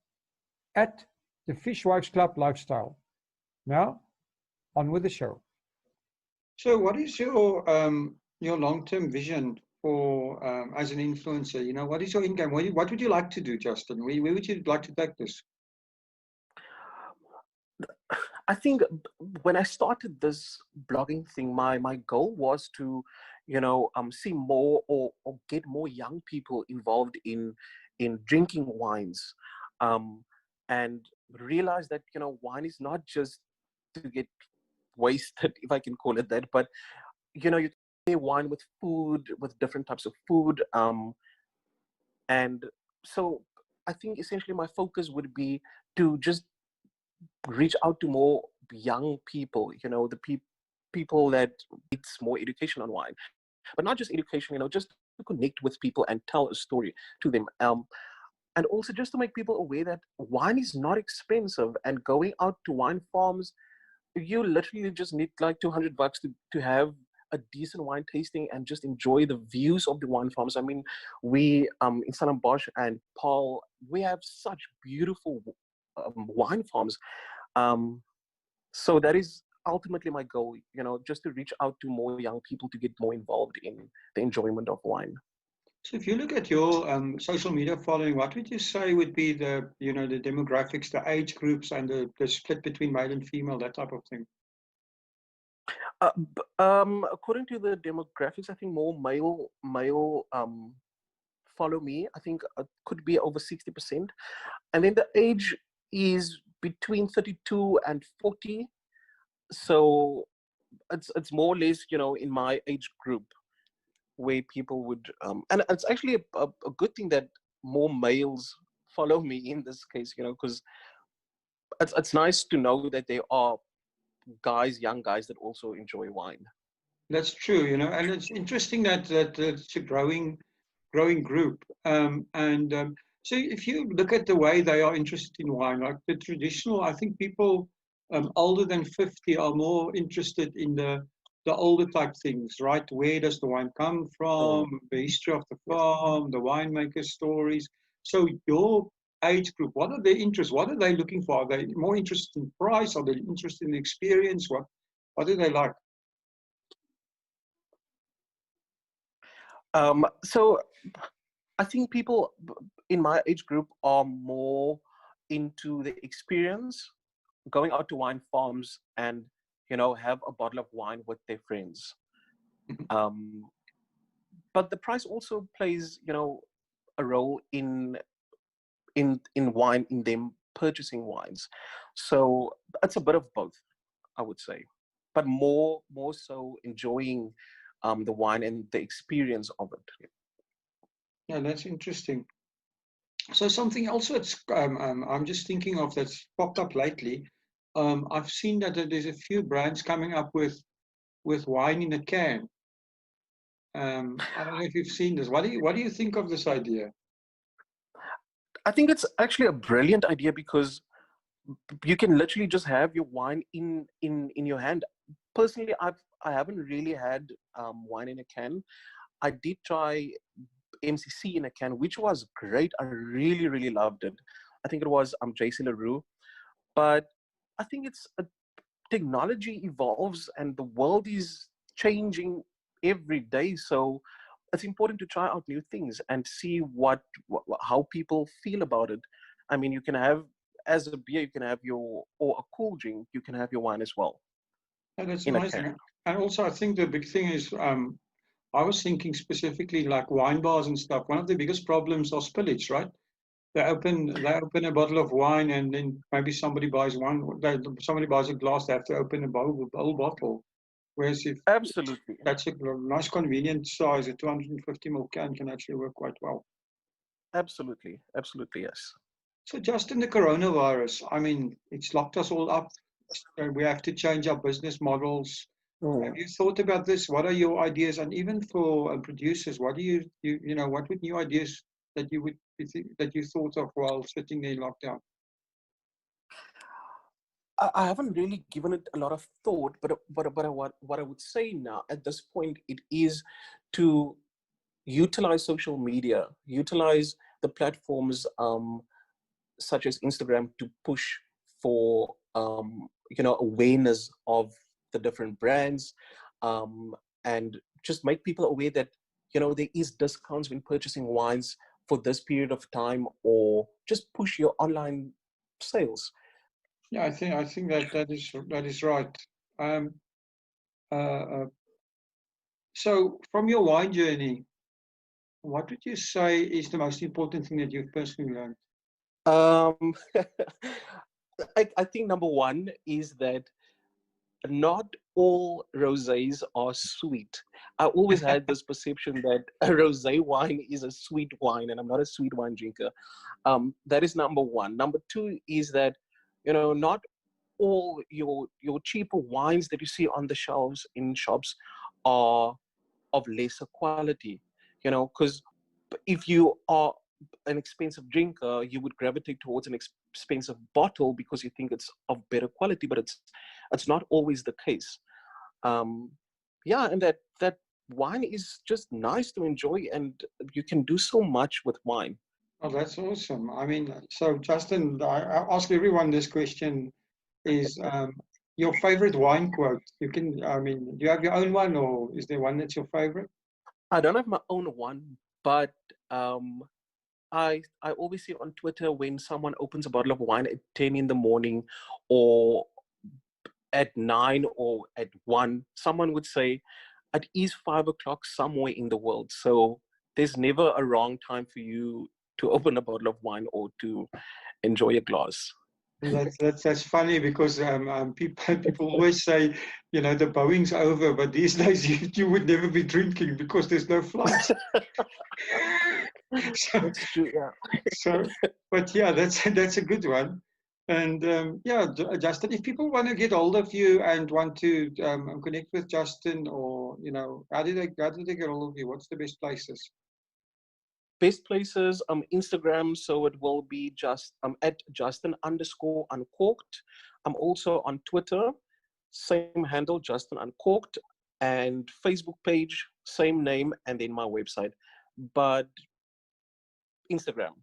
at the Fishwives Club Lifestyle. Now, on with the show. So, what is your long-term vision for as an influencer? You know, what is your income? What would you like to do, Justin? Where would you like to take this? I think when I started this blogging thing, my goal was to, see more or get more young people involved in drinking wines, and realize that wine is not just to get wasted, if I can call it that, but you can pair wine with food, with different types of food, and so I think essentially my focus would be to just reach out to more young people, the people that needs more education on wine, but not just education, just to connect with people and tell a story to them. And also just to make people aware that wine is not expensive, and going out to wine farms, you literally just need like $200 to have a decent wine tasting and just enjoy the views of the wine farms. I mean, we in Stellenbosch and Paul, we have such beautiful wine farms. So that is ultimately my goal, just to reach out to more young people to get more involved in the enjoyment of wine. So, if you look at your social media following, what would you say would be the the demographics, the age groups, and the split between male and female, that type of thing? According to the demographics, I think more male follow me. I think it could be over 60%, and then the age is between 32 and 40. So it's more or less in my age group where people would and it's actually a good thing that more males follow me in this case, because it's nice to know that there are young guys that also enjoy wine. That's true, and it's interesting that it's a growing group. So if you look at the way they are interested in wine, like the traditional, I think people older than 50 are more interested in the older type things, right? Where does the wine come from? The history of the farm, the winemaker stories. So your age group, what are their interests? What are they looking for? Are they more interested in price? Are they interested in experience? What do they like? So I think people in my age group are more into the experience, going out to wine farms and have a bottle of wine with their friends. But the price also plays a role in wine, in them purchasing wines. So it's a bit of both, I would say, but more so enjoying the wine and the experience of it. Yeah, that's interesting. So something else that's I'm just thinking of that's popped up lately. I've seen that there's a few brands coming up with wine in a can. I don't know if you've seen this. What do you think of this idea? I think it's actually a brilliant idea, because you can literally just have your wine in your hand. Personally, I haven't really had wine in a can. I did try MCC in a can, which was great. I really loved it. I think it was JC LaRue. But I think it's technology evolves and the world is changing every day. So it's important to try out new things and see how people feel about it. I mean, you can have, as a beer, you can have or a cool drink, you can have your wine as well. And that's in a amazing. can. And also, I think the big thing is, I was thinking specifically like wine bars and stuff. One of the biggest problems are spillage, right? They open a bottle of wine, and then maybe somebody buys somebody buys a glass. They have to open a whole bottle. Whereas if Absolutely. that's a nice convenient size, a 250 ml can actually work quite well. Absolutely, yes. So just in the coronavirus, I mean, it's locked us all up. We have to change our business models. Have you thought about this? What are your ideas? And even for producers, what do you know, what would new ideas that you would that you thought of while sitting there in lockdown? I haven't really given it a lot of thought, but what I would say now at this point, it is to utilize social media, utilize the platforms such as Instagram to push for awareness of the different brands, and just make people aware that there is discounts when purchasing wines for this period of time, or just push your online sales. Yeah, I think that is right. Um, uh, so from your wine journey, what would you say is the most important thing that you've personally learned? Um, I think number one is that not all rosés are sweet. I always had this perception that a rosé wine is a sweet wine, and I'm not a sweet wine drinker. That is number one. Number two is that, not all your cheaper wines that you see on the shelves in shops are of lesser quality. Because if you are an expensive drinker, you would gravitate towards an expensive bottle because you think it's of better quality, but it's not always the case. Yeah, and that wine is just nice to enjoy, and you can do so much with wine. Oh, that's awesome. I mean, so Justin, I ask everyone this question is your favorite wine quote. You can, I mean, do you have your own one, or is there one that's your favorite? I don't have my own one, but I always see on Twitter when someone opens a bottle of wine at 10 in the morning, or at 9 or at 1, someone would say, it is 5 o'clock somewhere in the world. So there's never a wrong time for you to open a bottle of wine or to enjoy a glass. That's funny because people always say, you know, the Boeing's over, but these days you would never be drinking because there's no flights. So, That's true, yeah. so, but yeah, that's a good one. And yeah, Justin, if people want to get hold of you and want to connect with Justin, or you know, how do they get hold of you? What's the best places? Best places, Instagram, so it will be just at Justin_uncorked. I'm also on Twitter, same handle, Justin Uncorked, and Facebook page, same name, and then my website. But Instagram,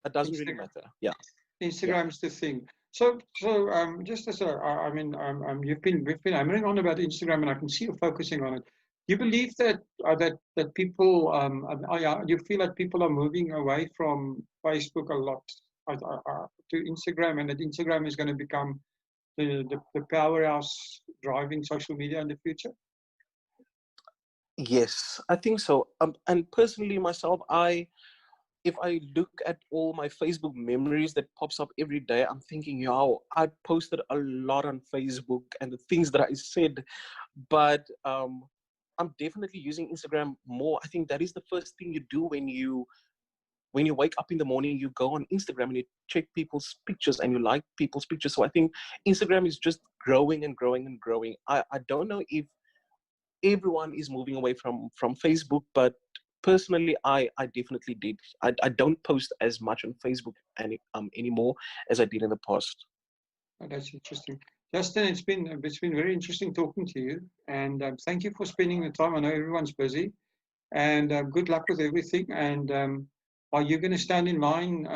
it doesn't really matter. Yeah. Instagram is the thing. So just as I mean, we've been hammering on about Instagram, and I can see you focusing on it. Do you believe that that people, you feel that people are moving away from Facebook a lot to Instagram, and that Instagram is going to become the powerhouse driving social media in the future? Yes, I think so. And personally, myself, if I look at all my Facebook memories that pops up every day, I'm thinking, yo, I posted a lot on Facebook and the things that I said, but I'm definitely using Instagram more. I think that is the first thing you do when you wake up in the morning. You go on Instagram and you check people's pictures and you like people's pictures. So I think Instagram is just growing and growing and growing. I don't know if everyone is moving away from Facebook, but personally, I definitely did. I don't post as much on Facebook anymore as I did in the past. Oh, that's interesting. Justin, it's been very interesting talking to you, and thank you for spending the time. I know everyone's busy, and good luck with everything. And are you going to stand in line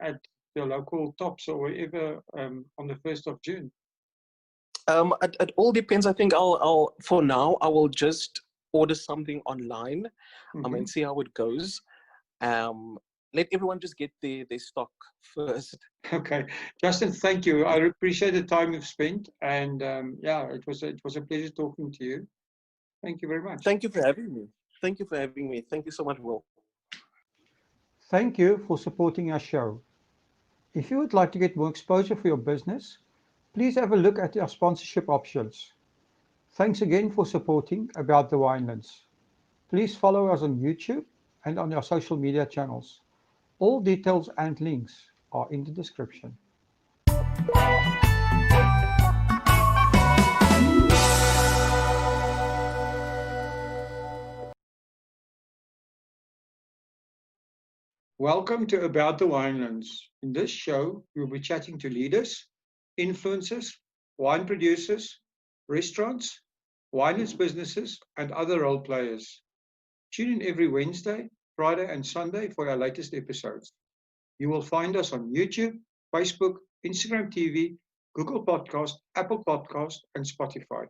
at the local Tops or wherever on the 1st of June? It all depends. I think I'll for now I will just order something online, and see how it goes. Let everyone just get their stock first. Okay, Justin, thank you. I appreciate the time you've spent, and yeah, it was a pleasure talking to you. Thank you very much. Thank you for having me. Thank you for having me. Thank you so much, Will. Thank you for supporting our show. If you would like to get more exposure for your business, please have a look at our sponsorship options. Thanks again for supporting About the Winelands. Please follow us on YouTube and on our social media channels. All details and links are in the description. Welcome to About the Winelands. In this show, we'll be chatting to leaders, influencers, wine producers, restaurants, winelands businesses, and other role players. Tune in every Wednesday, Friday, and Sunday for our latest episodes. You will find us on YouTube, Facebook, Instagram TV, Google Podcast, Apple Podcast, and Spotify.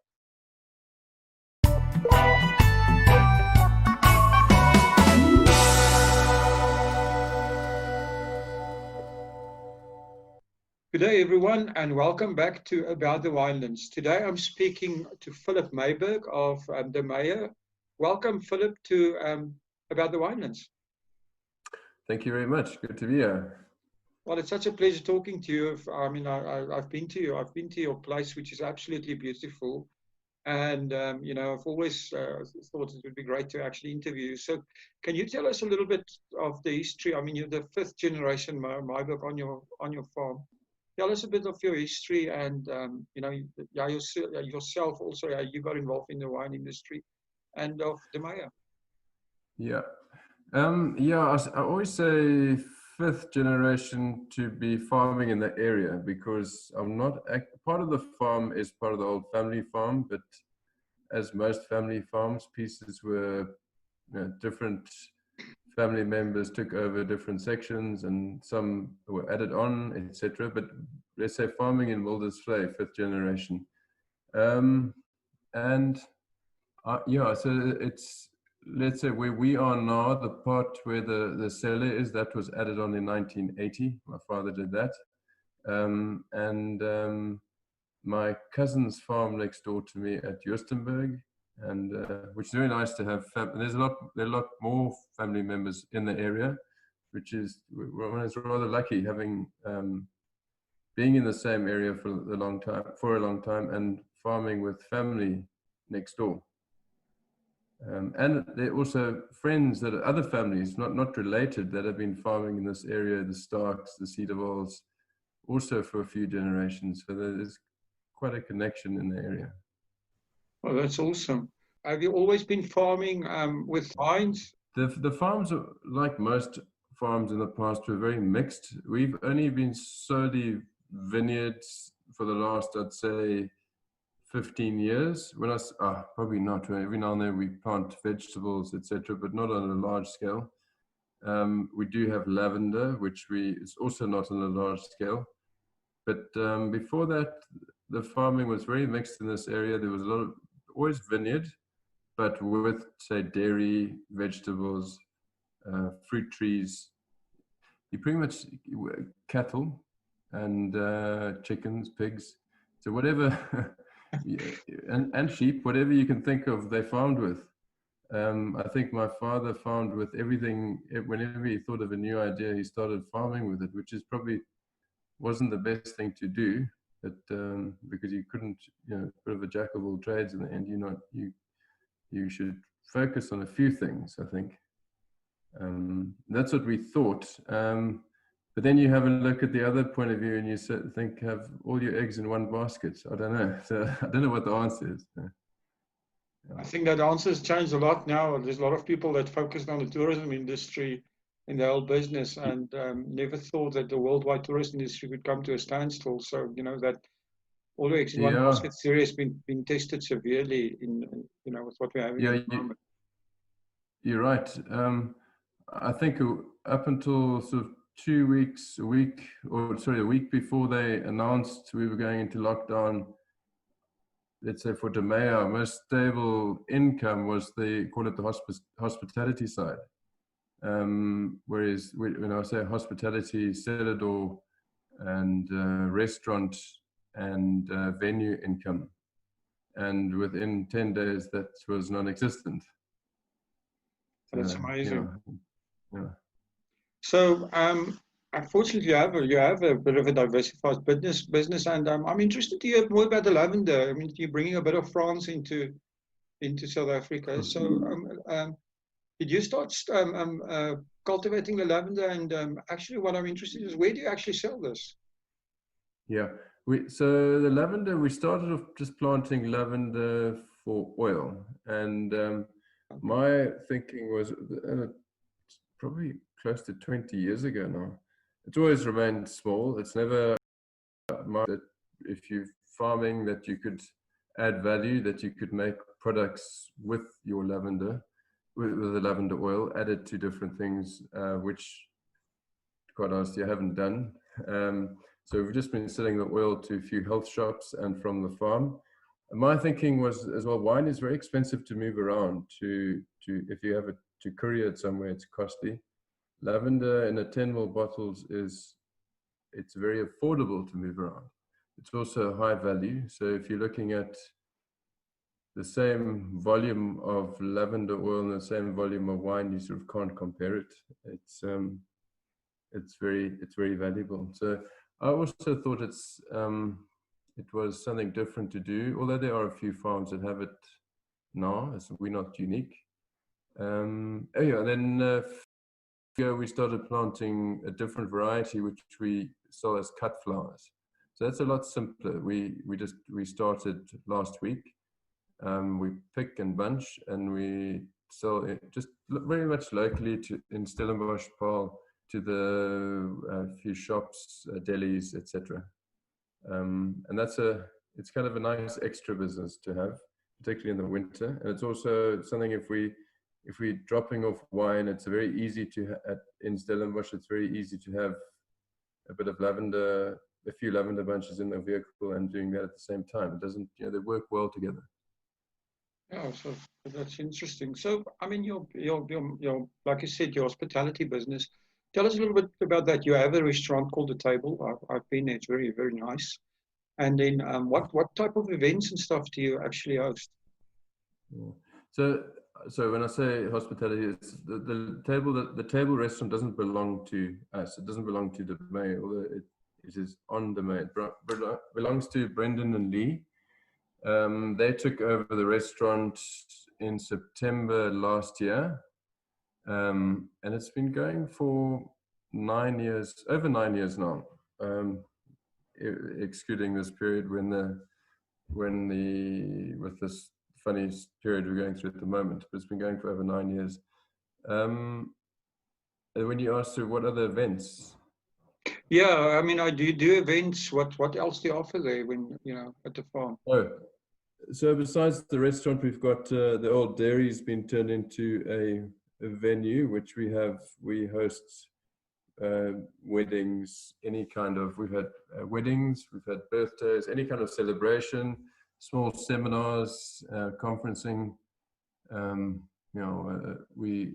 Good day, everyone, and welcome back to About the Winelands. Today, I'm speaking to Philip Mayberg of De Meyer. Welcome, Philip, to About the Winelands. Thank you very much. Good to be here. Well, it's such a pleasure talking to you. I mean, I've been to you. I've been to your place, which is absolutely beautiful. And, you know, I've always thought it would be great to actually interview you. So can you tell us a little bit of the history? I mean, you're the fifth generation Mayberg on your farm. Tell us a bit of your history and, you know, yourself also, how you got involved in the wine industry and of De Meyer. Yeah. I always say fifth generation to be farming in the area because I'm not, part of the farm is part of the old family farm, but as most family farms, pieces were, you know, different family members took over different sections and some were added on, etc. But let's say farming in Wildersvlei, fifth generation. So it's, let's say where we are now, the part where the cellar is, that was added on in 1980. My father did that. My cousin's farm next door to me at Justenburg, and which is very nice to have. There are a lot more family members in the area, which is, one is rather lucky having being in the same area for a long time, and farming with family next door. And there are also friends that are other families, not related, that have been farming in this area, the Starks, the Cedarwalls, also for a few generations. So there's quite a connection in the area. Oh, that's awesome. Have you always been farming with vines? The farms, are, like most farms in the past, were very mixed. We've only been solely vineyards for the last, I'd say, 15 years. When probably not. Every now and then we plant vegetables, etc., but not on a large scale. We do have lavender, which is also not on a large scale. But before that, the farming was very mixed in this area. There was always vineyard, but with, say, dairy, vegetables, fruit trees. You pretty much cattle and chickens, pigs. So whatever, and sheep, whatever you can think of, they farmed with. I think my father farmed with everything. Whenever he thought of a new idea, he started farming with it, which is probably wasn't the best thing to do, but because you couldn't, you know, bit of a jack of all trades in the end. You should focus on a few things, I think. That's what we thought. But then you have a look at the other point of view and you think, have all your eggs in one basket. I don't know. So I don't know what the answer is. I think that answer has changed a lot now. There's a lot of people that focused on the tourism industry in the whole business and never thought that the worldwide tourist industry would come to a standstill. So, you know, that all the eggs in one basket theory has been tested severely in, you know, with what we're having at the moment. You're right. I think up until sort of a week before they announced we were going into lockdown, let's say for De Meyer, our most stable income was call it the hospitality side. Whereas when I say hospitality, cellar door and restaurant and venue income, and within 10 days that was non-existent. That's amazing. Yeah. So unfortunately, you have a bit of a diversified business, and I'm interested to hear more about the lavender. I mean, you're bringing a bit of France into South Africa. So did you start cultivating the lavender? And actually, what I'm interested in is, where do you actually sell this? Yeah, so the lavender, we started off just planting lavender for oil, and my thinking was probably close to 20 years ago now. It's always remained small. It's never that if you're farming, that you could add value, that you could make products with your lavender, with the lavender oil, added to different things, which quite honestly I haven't done. So we've just been selling the oil to a few health shops and from the farm. And my thinking was as well, wine is very expensive to move around. If you have to courier it somewhere, it's costly. Lavender in a 10 ml bottles it's very affordable to move around. It's also high value. So if you're looking at the same volume of lavender oil and the same volume of wine, you sort of can't compare it. It's very valuable. So I also thought it was something different to do, although there are a few farms that have it now, as we're not unique. Then we started planting a different variety, which we sell as cut flowers. So that's a lot simpler. We started last week. We pick and bunch, and we sell it just very much locally in Stellenbosch, Paarl, to the few shops, delis, etc. And it's kind of a nice extra business to have, particularly in the winter. And it's also something, if we're dropping off wine, it's very easy in Stellenbosch, it's very easy to have a bit of lavender, a few lavender bunches in the vehicle and doing that at the same time. It doesn't, they work well together. Yeah, so that's interesting. So, I mean, your like you said, your hospitality business. Tell us a little bit about that. You have a restaurant called The Table. I've been there. It's very, very nice. And then, what type of events and stuff do you actually host? So when I say hospitality, it's the table restaurant doesn't belong to us. It doesn't belong to the May, although it is on the May. It belongs to Brendan and Lee. They took over the restaurant in September last year, and it's been going for 9 years, over 9 years now, excluding this period with this funny period we're going through at the moment. But it's been going for over 9 years. And when you ask what other events? Yeah, I mean, I do events. What else do you offer there when at the farm? Oh, so besides the restaurant, we've got the old dairy's been turned into a venue, which we host weddings, any kind of, we've had weddings, we've had birthdays, any kind of celebration, small seminars, conferencing, we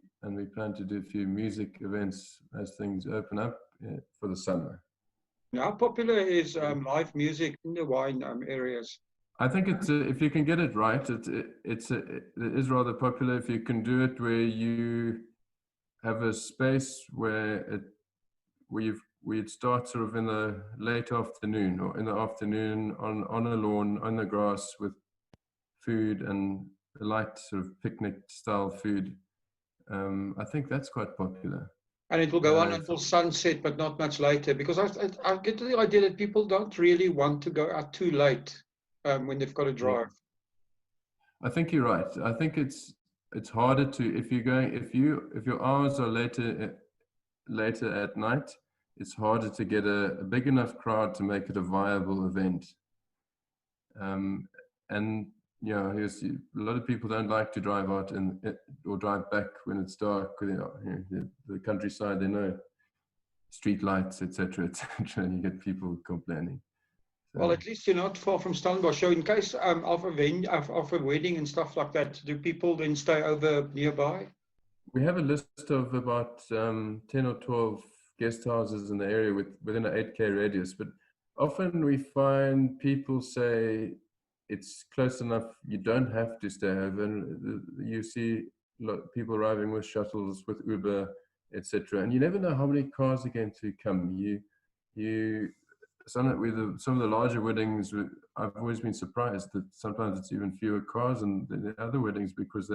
plan to do a few music events as things open up for the summer. How popular is live music in the wine areas? I think it's if you can get it right, it is rather popular. If you can do it where you have a space where we'd start sort of in the late afternoon or in the afternoon on a lawn on the grass with food and a light sort of picnic style food. I think that's quite popular. And it will go on until sunset, but not much later, because I get the idea that people don't really want to go out too late when they've got to drive. I think you're right. I think it's harder to if your hours are later at night, it's harder to get a big enough crowd to make it a viable event. And a lot of people don't like to drive out or drive back when it's dark. The countryside, they know street lights, etc., and you get people complaining. So. Well, at least you're not far from Stellenbosch. So, in case of a wedding and stuff like that, do people then stay over nearby? We have a list of about 10 or 12 guest houses in the area within an 8K radius, but often we find people say it's close enough, you don't have to stay over. And you see people arriving with shuttles, with Uber, etc. And you never know how many cars are going to come. Some of the larger weddings, I've always been surprised that sometimes it's even fewer cars than the other weddings, because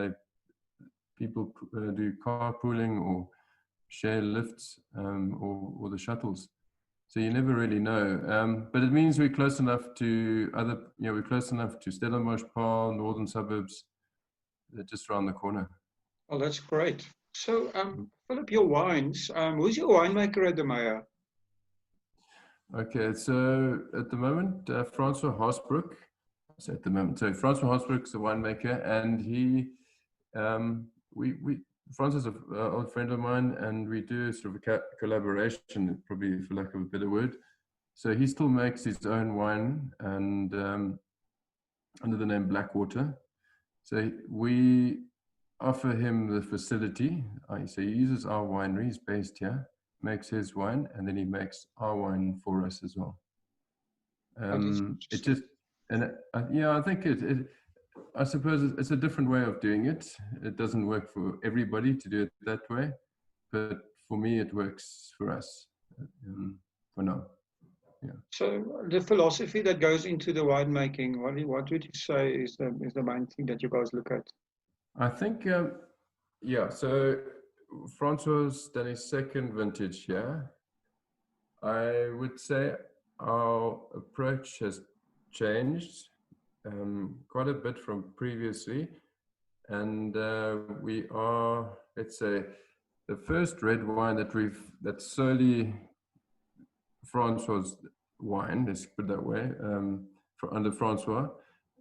people do carpooling or share lifts, or the shuttles. So you never really know. But it means we're close enough to we're close enough to Stellenbosch, Paarl, northern suburbs. They're just around the corner. Oh, that's great. So, Philip, your wines, who's your winemaker at the Meyer? Okay, so at the moment, Francois Haasbroek. So at the moment, so Francois Haasbroek is a winemaker, and he, Francois is an old friend of mine, and we do sort of a collaboration, probably for lack of a better word. So he still makes his own wine, and under the name Blackwater. So we offer him the facility. So he uses our winery, he's based here, makes his wine, and then he makes our wine for us as well. It just, and I think I suppose it's a different way of doing it. It doesn't work for everybody to do it that way, but for me, it works for us for now. Yeah. So the philosophy that goes into the winemaking, what would you say is the main thing that you guys look at? I think, so Francois done his second vintage here. I would say our approach has changed quite a bit from previously. And we are, let's say, the first red wine that's solely Francois' wine, let's put it that way, under Francois,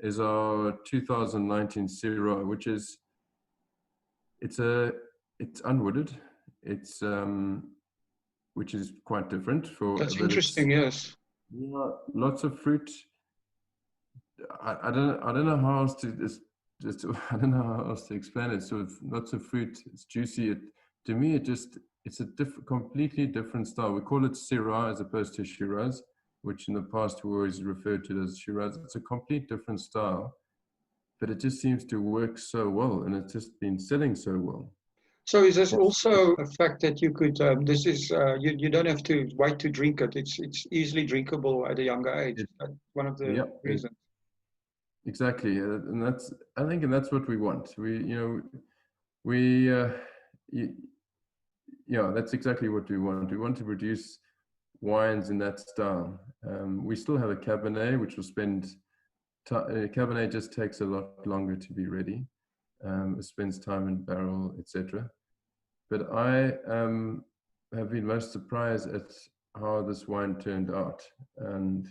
is our 2019 Syrah, which is, it's unwooded. It's which is quite different. That's interesting, yes. Yeah, lots of fruit. I don't know how else to I don't know how else to explain it. Sort of lots of fruit. It's juicy. To me, it's a completely different style. We call it Syrah as opposed to Shiraz, which in the past we always referred to it as Shiraz. It's a complete different style, but it just seems to work so well, and it's just been selling so well. So is this also a fact that you could, you don't have to wait to drink it. It's easily drinkable at a younger age. That's one of the reasons. Exactly, and that's what we want. That's exactly what we want. We want to produce wines in that style. We still have a Cabernet, which will spend. Cabernet just takes a lot longer to be ready. It spends time in barrel, etc. But I have been most surprised at how this wine turned out, and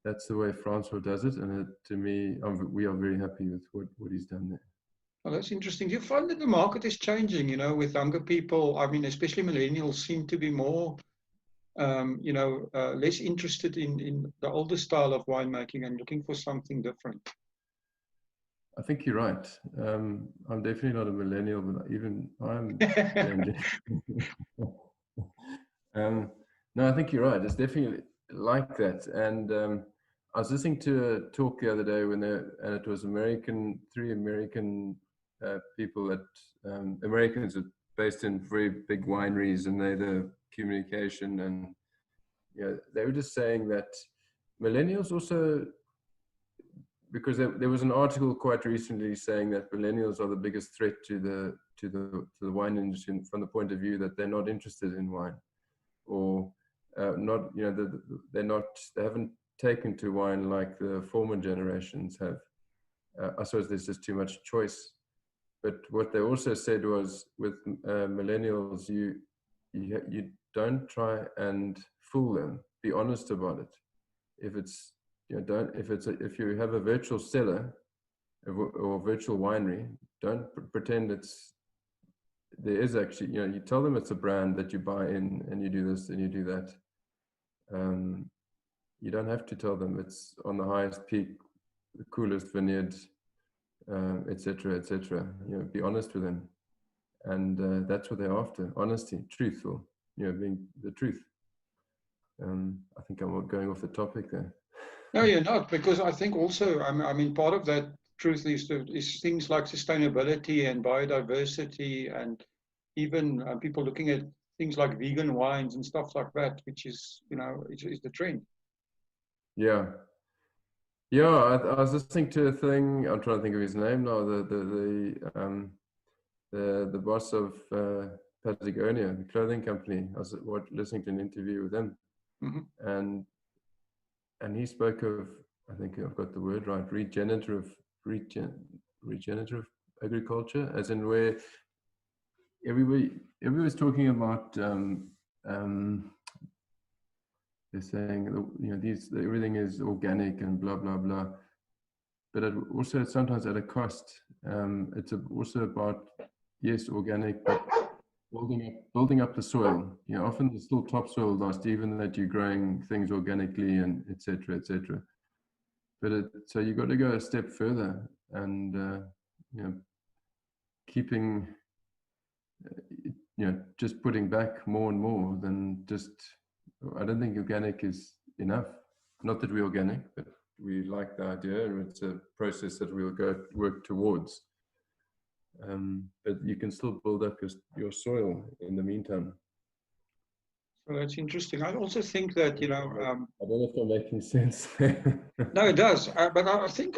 that's the way Francois does it. And to me, we are very happy with what he's done there. Well, that's interesting. Do you find that the market is changing? With younger people, I mean, especially millennials, seem to be more, less interested in the older style of winemaking and looking for something different. I think you're right. I'm definitely not a millennial, but even I'm changing. No, I think you're right. It's definitely like that. And I was listening to a talk the other day and it was three American people Americans are based in very big wineries, and they're the communication, and they were just saying that millennials also, because there was an article quite recently saying that millennials are the biggest threat to the wine industry from the point of view that they're not interested in wine, or not, they haven't taken to wine like the former generations have. I suppose there's just too much choice. But what they also said was, with millennials, you don't try and fool them. Be honest about it. If you have a virtual cellar or virtual winery, don't pretend there is actually, you tell them it's a brand that you buy in, and you do this and you do that. You don't have to tell them it's on the highest peak, the coolest vineyard, etc., etc. Be honest with them, and that's what they're after: honesty, truthful. Being the truth. I think I'm going off the topic there. No, you're not, because I think also, I mean, part of that truth is things like sustainability and biodiversity, and even people looking at things like vegan wines and stuff like that, which is, is the trend. Yeah. I was listening to a thing. I'm trying to think of his name now. the boss of Patagonia, the clothing company. I was listening to an interview with him, and he spoke of, I think I've got the word right, regenerative agriculture, as in where everybody was talking about they're saying, you know, everything is organic and blah blah blah, but it also sometimes at a cost. It's also about, yes, organic, but building up the soil. You know, often there's still topsoil dust, even that you're growing things organically and etc. etc. But so you got to go a step further, and you know, keeping you know, just putting back more and more than just. I don't think organic is enough. Not that we're organic, but we like the idea, and it's a process that we'll work towards. But you can still build up your soil in the meantime. So that's interesting. I also think that, you know, I don't know if I'm making sense. no, it does. But I think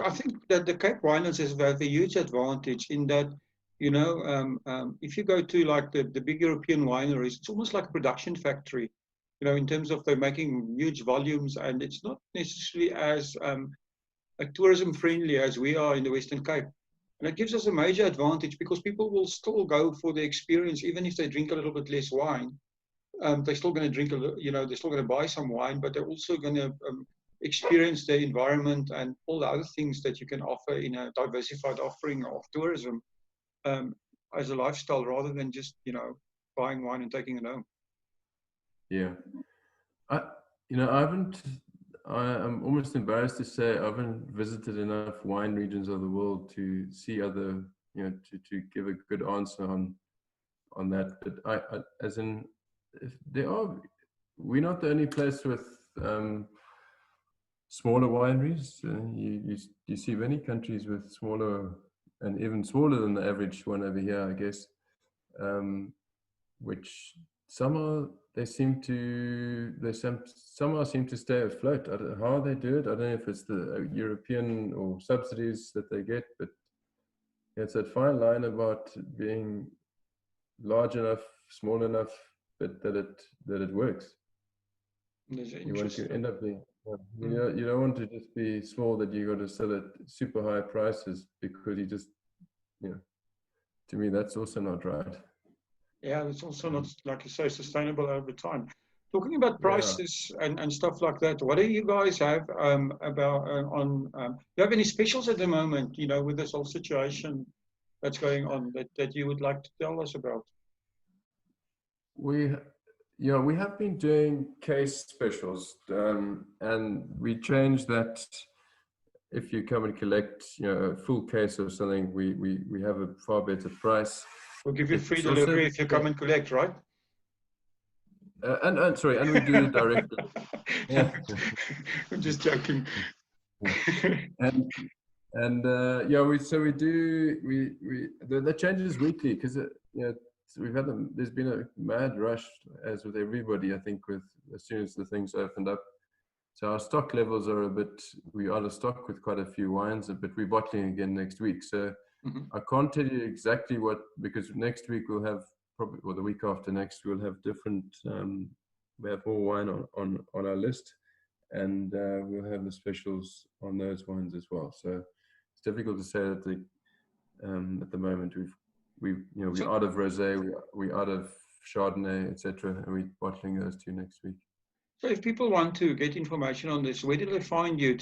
that the Cape Winelands have a huge advantage in that, you know, if you go to like the big European wineries, it's almost like a production factory, you know, in terms of they're making huge volumes, and it's not necessarily as tourism friendly as we are in the Western Cape. And it gives us a major advantage because people will still go for the experience, even if they drink a little bit less wine. They're still going to drink, you know, they're still going to buy some wine, but they're also going to experience the environment and all the other things that you can offer in a diversified offering of tourism as a lifestyle, rather than just, you know, buying wine and taking it home. Yeah, I'm almost embarrassed to say I haven't visited enough wine regions of the world to see other, you know, to give a good answer on that. But as in, we're not the only place with smaller wineries. You see many countries with smaller, and even smaller than the average one over here, I guess. Which somehow seem to stay afloat. I don't know how they do it. I don't know if it's the European or subsidies that they get, but it's that fine line about being large enough, small enough, but that it works. You want to end up being, you don't want to just be small that you got to sell at super high prices, because you just, you know, to me that's also not right. Yeah, it's also not, like you say, sustainable over time. Talking about prices and stuff like that, what do you guys have about do you have any specials at the moment, you know, with this whole situation that's going on that you would like to tell us about? We have been doing case specials, and we changed that. If you come and collect, you know, a full case of something, we have a far better price. We'll give you free delivery if you come and collect, right? And we do it directly. Yeah. I'm just joking. and that changes weekly, because you know, there's been a mad rush, as with everybody, I think, as soon as the things opened up. So our stock levels are we're out of stock with quite a few wines, but we're bottling again next week. So I can't tell you exactly what, because next week we'll have probably, or the week after next, we'll have different, we have more wine on our list, and we'll have the specials on those wines as well. So it's difficult to say that at the moment we're out of rosé, we're out of Chardonnay, etc., and we're bottling those two next week. So if people want to get information on this, where do they find you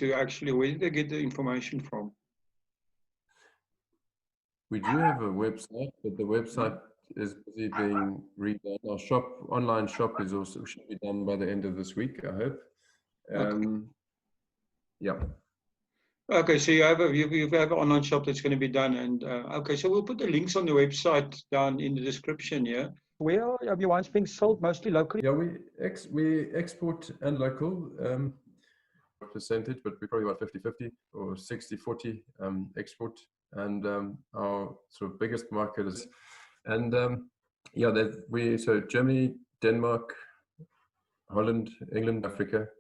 where did they get the information from? We do have a website, but the website is busy being redone. Our online shop should be done by the end of this week, I hope. Yeah. Okay, so you have an online shop that's going to be done, and okay, so we'll put the links on the website down in the description here. Where are your wines being sold? Mostly locally? Yeah, we export and local percentage, but we're probably about 50-50 or 60-40 export, and our sort of biggest market is, and so Germany, Denmark, Holland, England, Africa.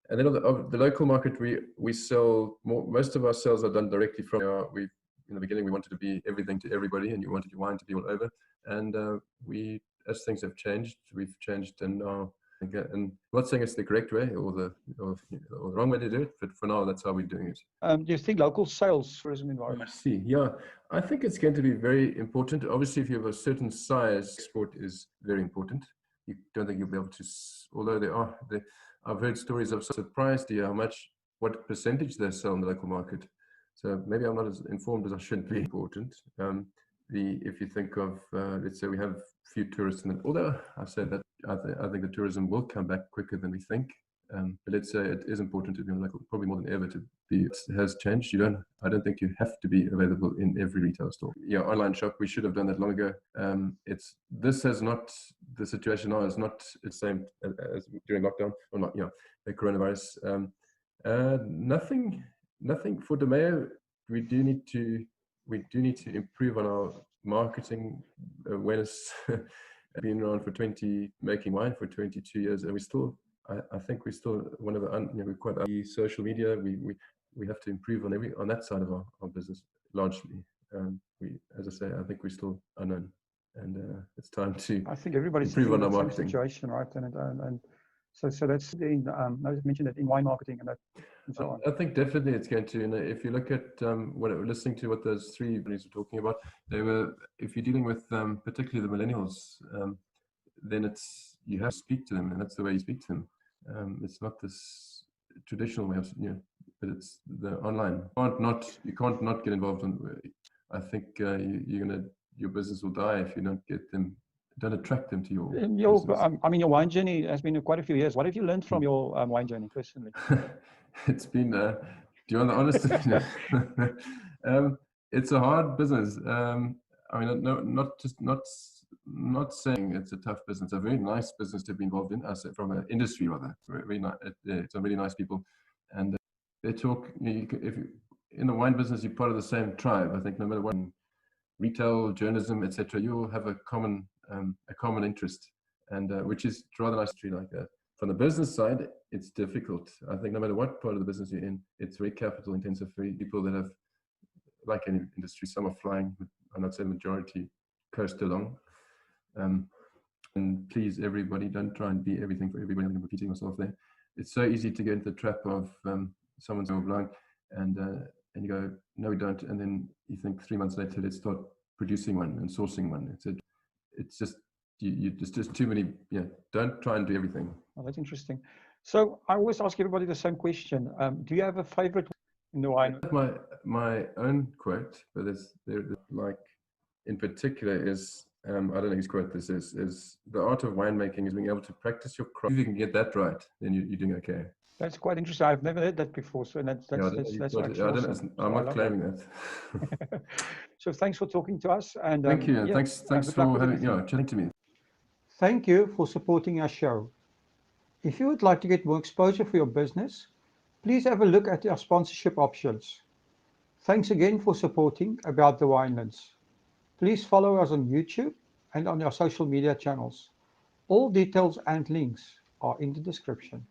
And then of the local market, we sell more. Most of our sales are done directly from. in the beginning we wanted to be everything to everybody, and you wanted your wine to be all over. And as things have changed, we've changed, and now. And I'm not saying it's the correct way or the wrong way to do it, but for now, that's how we're doing it. Do you think local sales tourism environment? I see. Yeah, I think it's going to be very important. Obviously, if you have a certain size, export is very important. You don't think you'll be able to, although I've heard stories of surprised you what percentage they sell in the local market. So maybe I'm not as informed as I should be. Important. If you think of, let's say we have few tourists, although I say that I think the tourism will come back quicker than we think. But let's say it is important to be local, probably more than ever to be. It has changed. I don't think you have to be available in every retail store. Yeah, online shop. We should have done that long ago. The situation now is not the same as during lockdown or not. Yeah, the coronavirus. Nothing for DeMeo. We do need to improve on our marketing awareness. I've been around making wine for 22 years, and I think we're still one of we're quite social media. We have to improve on that side of our business largely. As I say, I think we're still unknown, and it's time to. I think everybody's improve on our in the same marketing situation, right? And so that's I mentioned that in wine marketing and that. And so on. I think definitely it's going to. And if you look at listening to what those three companies were talking about, if you're dealing with particularly the millennials, then you have to speak to them, and that's the way you speak to them. It's not this traditional way of, but it's the online. You can't not get involved I think your business will die if you don't attract them to your business. Your wine journey has been quite a few years. What have you learned from your wine journey personally? It's been, do you want the honest opinion? It's a hard business. Not saying it's a tough business. It's a very nice business to be involved in, from an industry rather. Very nice. It's a really nice people, and they talk. In the wine business, you're part of the same tribe. I think no matter what, retail, journalism, etc., you'll have a common interest, and which is rather nice to treat like that. From the business side, it's difficult. I think no matter what part of the business you're in, it's very capital intensive for people that have, like any industry, some are flying, I'm not saying majority, coast along. And please, everybody, don't try and be everything for everybody. I'm repeating myself there. It's so easy to get into the trap of someone's overblowing, and you go, no, we don't. And then you think 3 months later, let's start producing one and sourcing one. It's just too many. Yeah, don't try and do everything. Oh, that's interesting. So I always ask everybody the same question. Do you have a favorite in the wine? My own quote, but in particular is, I don't know whose quote this is the art of winemaking is being able to practice your craft. If you can get that right, then you're doing okay. That's quite interesting. I've never heard that before. So that's awesome. I'm not claiming that. So thanks for talking to us. And thank you. And thanks for chatting to me. Thank you for supporting our show. If you would like to get more exposure for your business, please have a look at our sponsorship options. Thanks again for supporting About the Winelands. Please follow us on YouTube and on our social media channels. All details and links are in the description.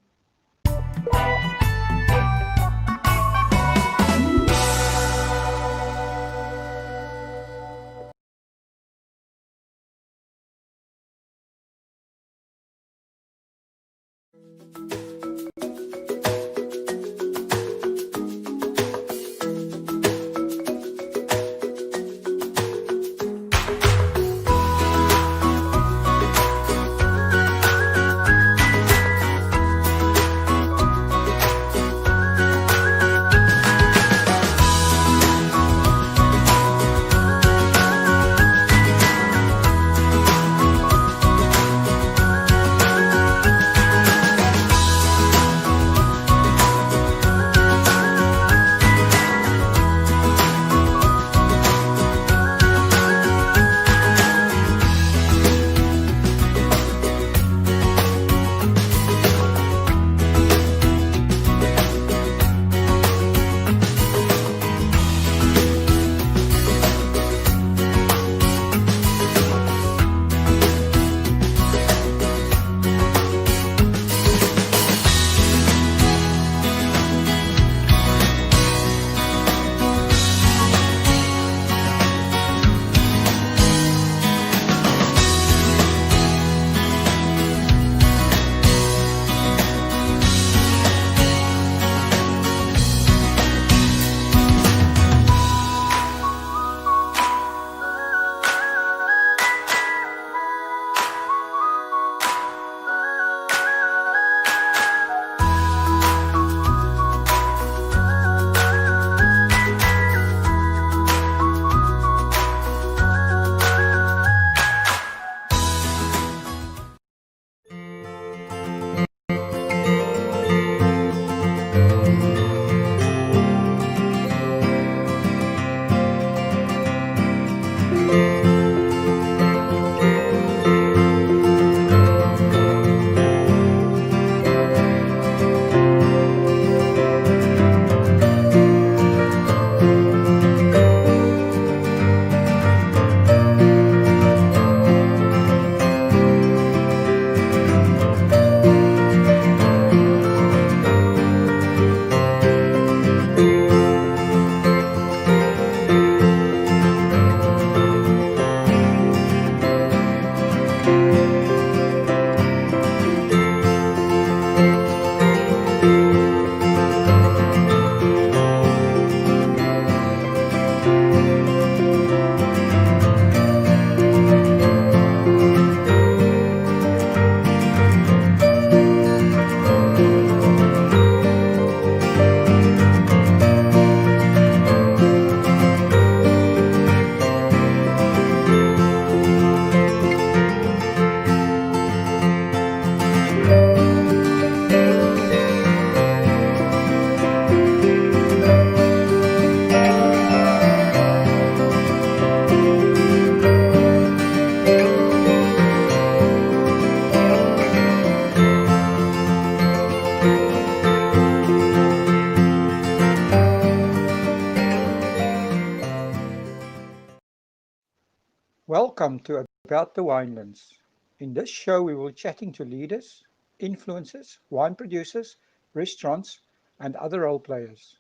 Welcome to About the Winelands. In this show, we will be chatting to leaders, influencers, wine producers, restaurants, and other role players.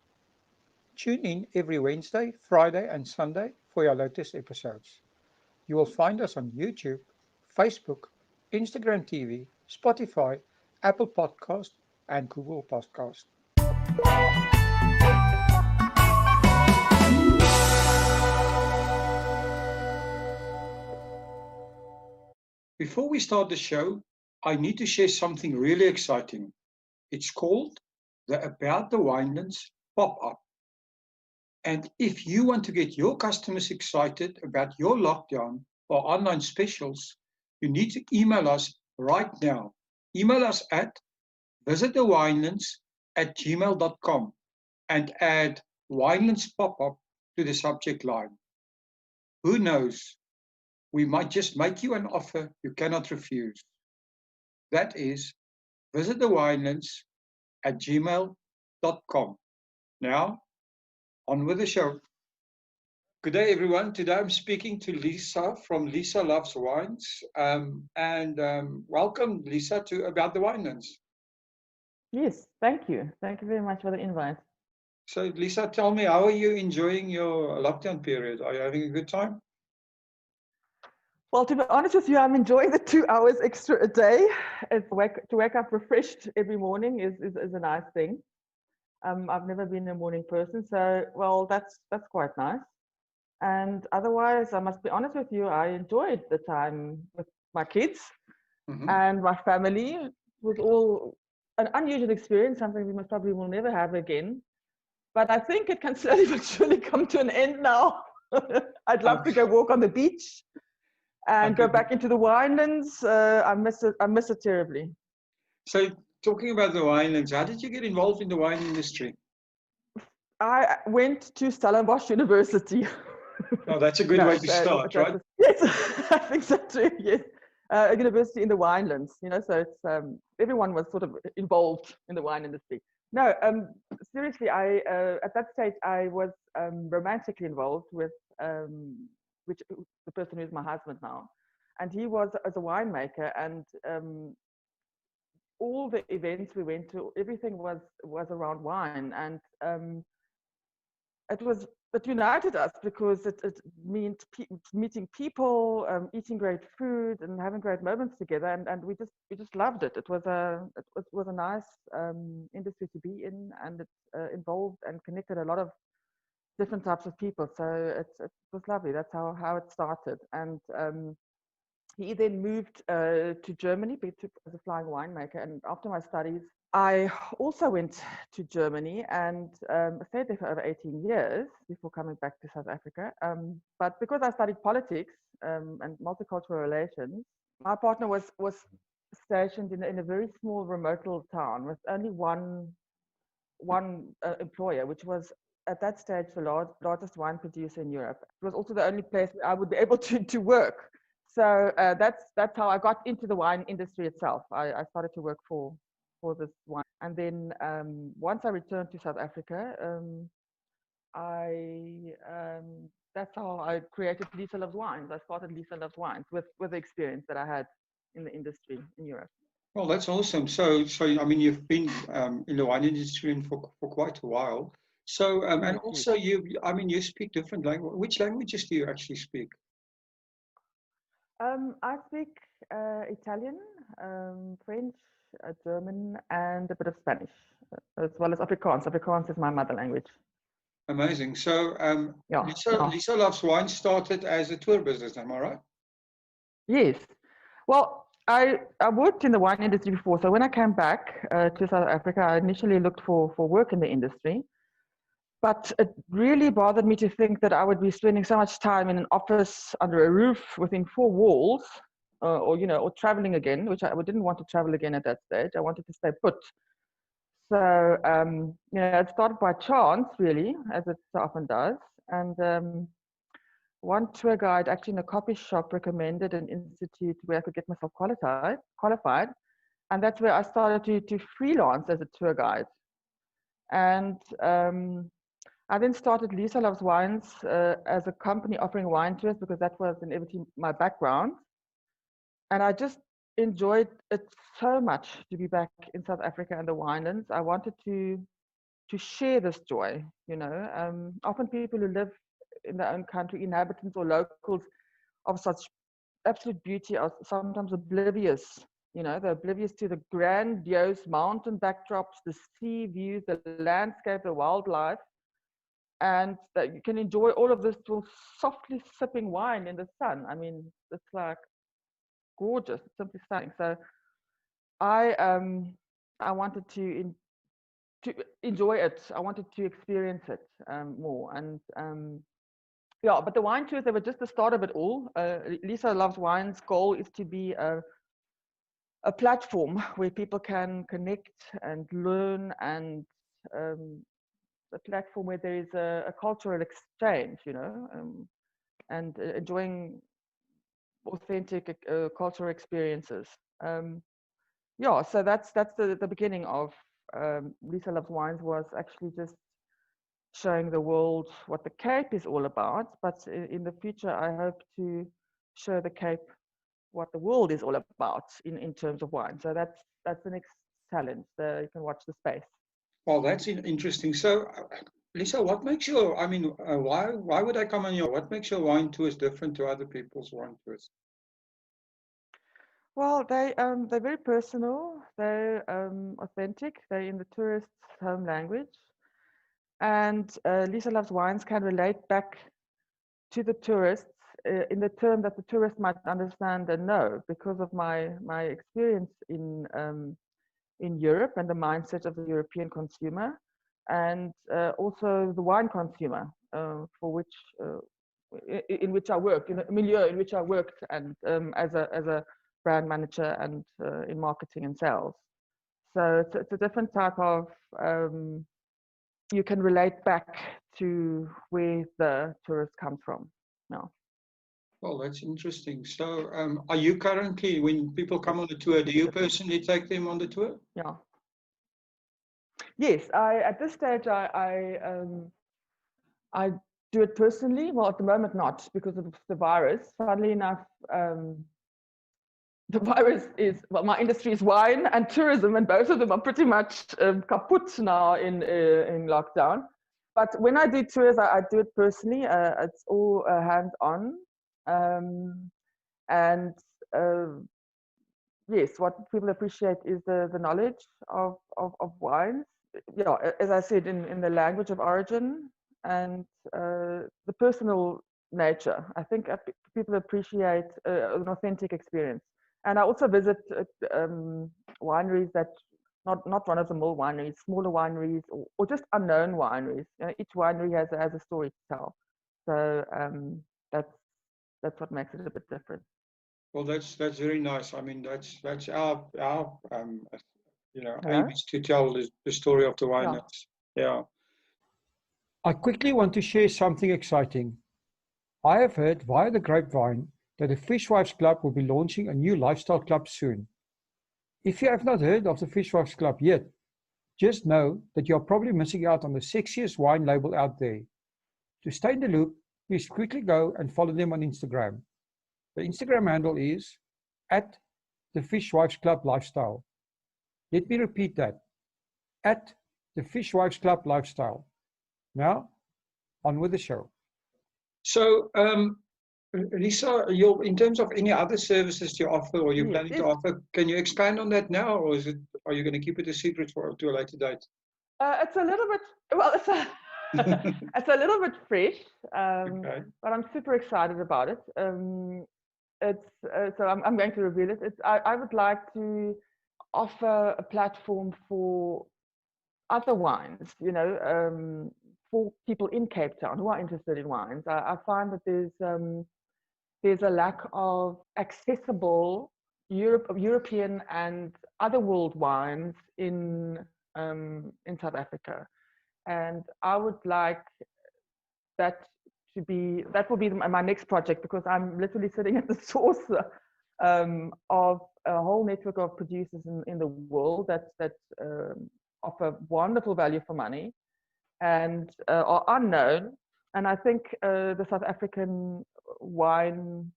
Tune in every Wednesday, Friday, and Sunday for your latest episodes. You will find us on YouTube, Facebook, Instagram TV, Spotify, Apple Podcast, and Google Podcast. Before we start the show, I need to share something really exciting. It's called the About the Winelands pop-up. And if you want to get your customers excited about your lockdown or online specials, you need to email us right now. Email us at visitthewinelands@gmail.com and add Winelands pop-up to the subject line. Who knows? We might just make you an offer you cannot refuse. That is visitthewinelands@gmail.com. Now, on with the show. Good day, everyone. Today I'm speaking to Lisa from Lisa Loves Wines. Welcome, Lisa, to About the Winelands. Yes, thank you. Thank you very much for the invite. So, Lisa, tell me, how are you enjoying your lockdown period? Are you having a good time? Well, to be honest with you, I'm enjoying the 2 hours extra a day. To wake up refreshed every morning is a nice thing. I've never been a morning person, so well, that's quite nice. And otherwise, I must be honest with you, I enjoyed the time with my kids and my family. It was all an unusual experience, something we most probably will never have again. But I think it can slowly but surely come to an end now. I'd love to go walk on the beach and go back into the winelands. I miss it terribly. So, talking about the winelands, how did you get involved in the wine industry? I went to Stellenbosch University. Oh, that's a good way to start, right? Yes, I think so too. Yes, a university in the winelands. So it's everyone was sort of involved in the wine industry. No, seriously, I at that stage I was romantically involved with the person who's my husband now, and he was as a winemaker, and all the events we went to, everything was around wine, and it united us because it meant meeting people, eating great food, and having great moments together, and we just loved it. It was a nice industry to be in, and it involved and connected a lot of different types of people. So it was lovely. That's how it started. And he then moved to Germany as a flying winemaker. And after my studies, I also went to Germany and stayed there for over 18 years before coming back to South Africa. But because I studied politics and multicultural relations, my partner was stationed in a very small remote little town with only one employer, which was at that stage the largest wine producer in Europe. It was also the only place where I would be able to work. So that's how I got into the wine industry itself. I started to work for this wine, and then once I returned to South Africa, that's how I created Lisa Loves Wines. I started Lisa Loves Wines with the experience that I had in the industry in Europe. Well, that's awesome. So I mean, you've been in the wine industry for quite a while. So and also you speak different languages. Which languages do you actually speak? I speak Italian, French, German, and a bit of Spanish, as well as Afrikaans. Afrikaans is my mother language. Amazing. So Lisa Loves Wine started as a tour business, am I right? Yes. Well, I worked in the wine industry before. So when I came back to South Africa, I initially looked for work in the industry. But it really bothered me to think that I would be spending so much time in an office under a roof within four walls, or traveling again, which I didn't want to travel again at that stage. I wanted to stay put. So, it started by chance, really, as it so often does. And one tour guide actually in a coffee shop recommended an institute where I could get myself qualified. And that's where I started to freelance as a tour guide. And I then started Lisa Loves Wines as a company offering wine tours because that was inevitably my background. And I just enjoyed it so much to be back in South Africa and the winelands. I wanted to share this joy, you know. Often people who live in their own country, inhabitants or locals of such absolute beauty, are sometimes oblivious. You know, they're oblivious to the grandiose mountain backdrops, the sea views, the landscape, the wildlife, and that you can enjoy all of this while softly sipping wine in the sun. I mean, it's like gorgeous, it's simply stunning. So I wanted to enjoy it. I wanted to experience it more. And yeah, but the wine tours, they were just the start of it all. Lisa Loves Wine's goal is to be a platform where people can connect and learn, and a platform where there is a cultural exchange, you know, and enjoying authentic cultural experiences. Yeah, so that's the beginning of Lisa Loves Wines, was actually just showing the world what the Cape is all about. But in the future, I hope to show the Cape what the world is all about in terms of wine. So that's the next challenge. You can watch the space. Well, that's interesting. So, Lisa, what makes your, I mean, why would I come on your, what makes your wine tours different to other people's wine tours? Well, they're very personal. They're authentic. They're in the tourist's home language. And Lisa Loves Wines can relate back to the tourists in the term that the tourist might understand and know, because of my experience in Europe and the mindset of the European consumer, and also the wine consumer, for which in which I worked, in a milieu in which I worked, and as a brand manager and in marketing and sales. So it's a different type of you can relate back to where the tourist comes from now. Well, that's interesting. So, are you currently, when people come on the tour, do you personally take them on the tour? Yeah. Yes, at this stage I do it personally. Well, at the moment not, because of the virus. Funnily enough, the virus is, well, my industry is wine and tourism, and both of them are pretty much kaput now in lockdown. But when I do tours, I do it personally. It's all hands-on. And yes, what people appreciate is the knowledge of wines. Yeah, as I said, in the language of origin, and the personal nature. I think people appreciate an authentic experience. And I also visit wineries that not run-of-the-mill wineries, smaller wineries, or just unknown wineries. You know, each winery has a story to tell. So that's what makes it a bit different. Well, that's very nice. I mean, that's our you know, Hello? aim is to tell the story of the wine. Yeah. I quickly want to share something exciting. I have heard via the grapevine that the Fishwives Club will be launching a new lifestyle club soon. If you have not heard of the Fishwives Club yet, just know that you are probably missing out on the sexiest wine label out there. To stay in the loop, please quickly go and follow them on Instagram. The Instagram handle is @the Fishwives Club Lifestyle. Let me repeat that, @the Fishwives Club Lifestyle. Now, on with the show. So, Lisa, in terms of any other services you offer or you're planning to offer, can you expand on that now, or are you going to keep it a secret to a later date? It's a little bit, well, it's a little bit fresh, Okay. but I'm super excited about it. So I'm going to reveal it. I would like to offer a platform for other wines, you know, for people in Cape Town who are interested in wines. I find that there's a lack of accessible European and other world wines in South Africa, and I would like that will be my next project, because I'm literally sitting at the source of a whole network of producers in the world that offer wonderful value for money, and are unknown. And I think the South African wine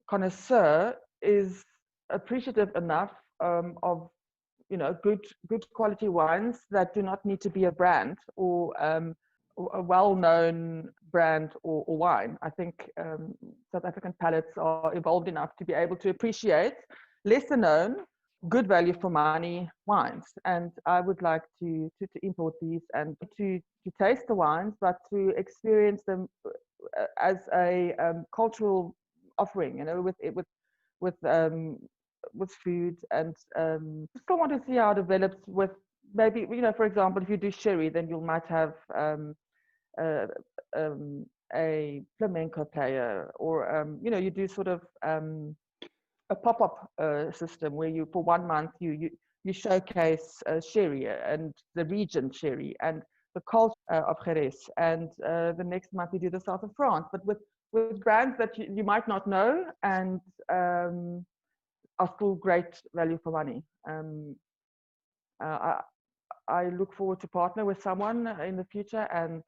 connoisseur is appreciative enough of good quality wines that do not need to be a brand or a well-known brand or wine. I think South African palates are evolved enough to be able to appreciate lesser known, good value for money wines. And I would like to import these and to taste the wines, but to experience them as a cultural offering, with food, and still want to see how it develops with maybe, for example, if you do sherry, then you might have a flamenco player, or you do sort of a pop-up system where you, for 1 month, you showcase sherry and the region sherry and the culture of Jerez, and the next month you do the south of France, but with brands that you might not know, and are still great value for money. I look forward to partner with someone in the future and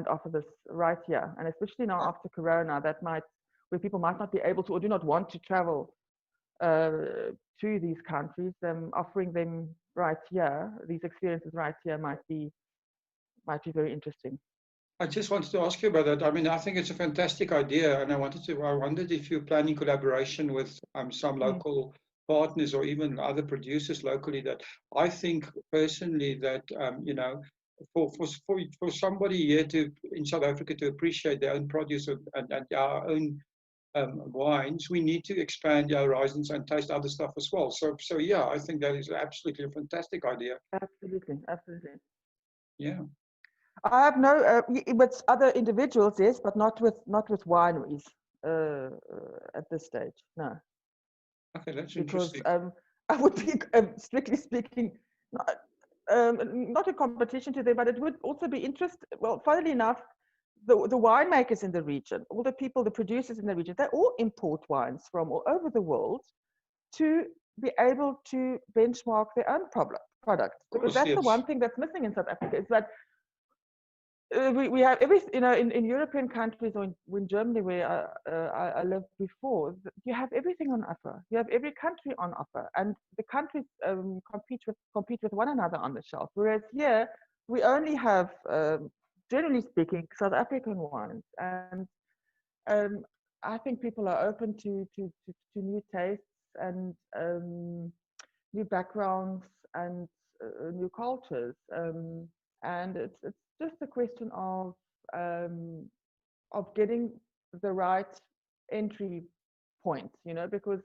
offer this right here, and especially now after Corona, where people might not be able to or do not want to travel to these countries, offering them right here, these experiences right here might be very interesting. I just wanted to ask you about that. I mean, I think it's a fantastic idea, and I wondered if you're planning collaboration with some local partners or even other producers locally. That I think personally that for somebody here in South Africa to appreciate their own produce and our own wines, we need to expand our horizons and taste other stuff as well. So yeah, I think that is absolutely a fantastic idea. Absolutely. Yeah. I have no with other individuals, yes, but not with wineries at this stage. No. Okay, that's because interesting. I would be strictly speaking not a competition to them, but it would also be interest. Well, funnily enough, the winemakers in the region, all the people, the producers in the region, they all import wines from all over the world to be able to benchmark their own product. Because that's the one thing that's missing in South Africa, is that we have in European countries, or in Germany, where I lived before, you have everything on offer. You have every country on offer, and the countries compete with one another on the shelf. Whereas here, we only have, generally speaking, South African wines, and I think people are open to new tastes and new backgrounds and new cultures. And it's just a question of getting the right entry point, because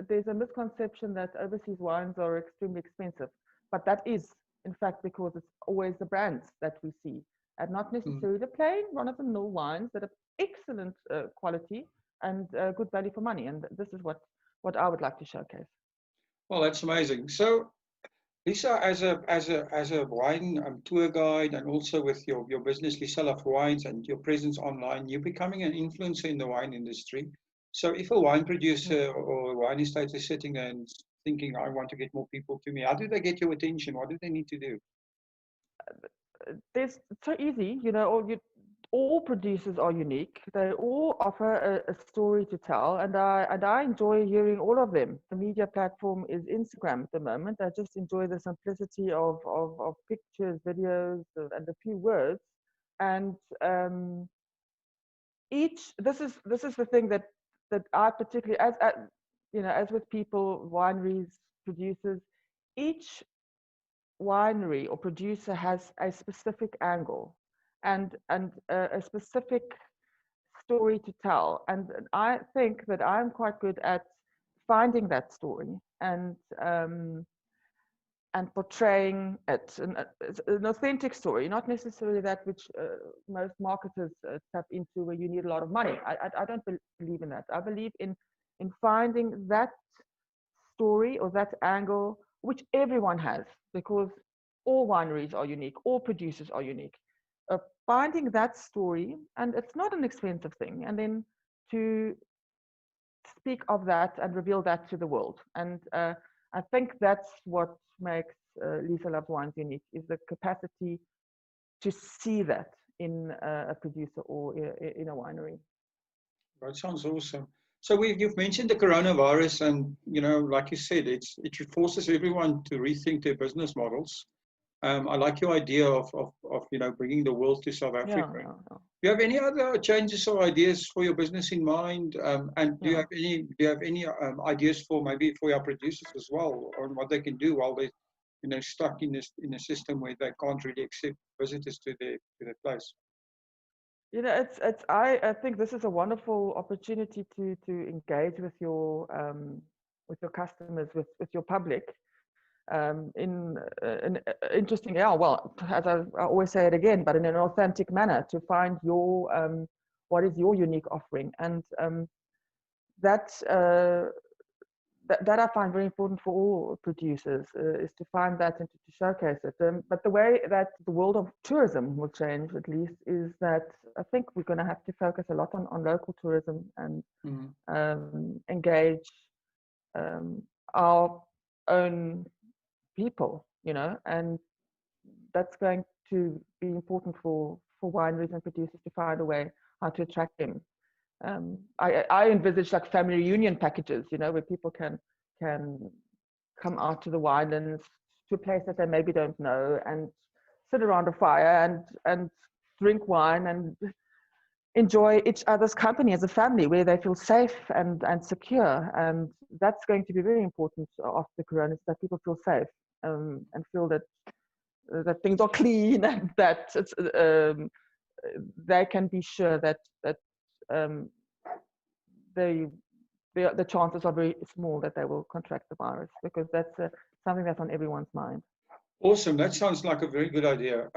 there's a misconception that overseas wines are extremely expensive, but that is in fact because it's always the brands that we see, and not necessarily the plain run-of-the-mill wines that are excellent quality and good value for money. And this is what I would like to showcase. Well, that's amazing. So Lisa, as a wine tour guide, and also with your business, Lisa Love Wines, and your presence online, you're becoming an influencer in the wine industry. So if a wine producer or a wine estate is sitting there and thinking, I want to get more people to me, how do they get your attention? What do they need to do? It's so easy, all producers are unique. They all offer a story to tell, and I enjoy hearing all of them. The media platform is Instagram at the moment. I just enjoy the simplicity of pictures, videos, and a few words. And this is the thing that I particularly, as with people, wineries, producers, each winery or producer has a specific angle and a specific story to tell, and I think that I'm quite good at finding that story and portraying it, an authentic story, not necessarily that which most marketers tap into, where you need a lot of money. I don't believe in that. I believe in finding that story or that angle which everyone has, because all wineries are unique, all producers are unique. Finding that story, and it's not an expensive thing, and then to speak of that and reveal that to the world. And I think that's what makes Lisa Loves Wine's unique is the capacity to see that in a producer or in a winery. That sounds awesome. So you've mentioned the coronavirus, and like you said, it forces everyone to rethink their business models. I like your idea of bringing the world to South Africa. Yeah. Do you have any other changes or ideas for your business in mind? And do you have any ideas for your producers as well, on what they can do while they're stuck in a system where they can't really accept visitors to their place? I think this is a wonderful opportunity to engage with your customers, with your public, in an interesting, well, as I always say it again, but in an authentic manner, to find your what is your unique offering, and that I find very important for all producers, is to find that and to showcase it. But the way that the world of tourism will change, at least, is that I think we're going to have to focus a lot on local tourism and engage our own people, and that's going to be important for wineries and producers to find a way how to attract them. I envisage like family reunion packages, where people can come out to the winelands, to a place that they maybe don't know, and sit around a fire and drink wine and enjoy each other's company as a family, where they feel safe and secure. And that's going to be very important after the corona, that people feel safe and feel that things are clean, and that they can be sure that the chances are very small that they will contract the virus, because that's something that's on everyone's mind. Awesome. That sounds like a very good idea.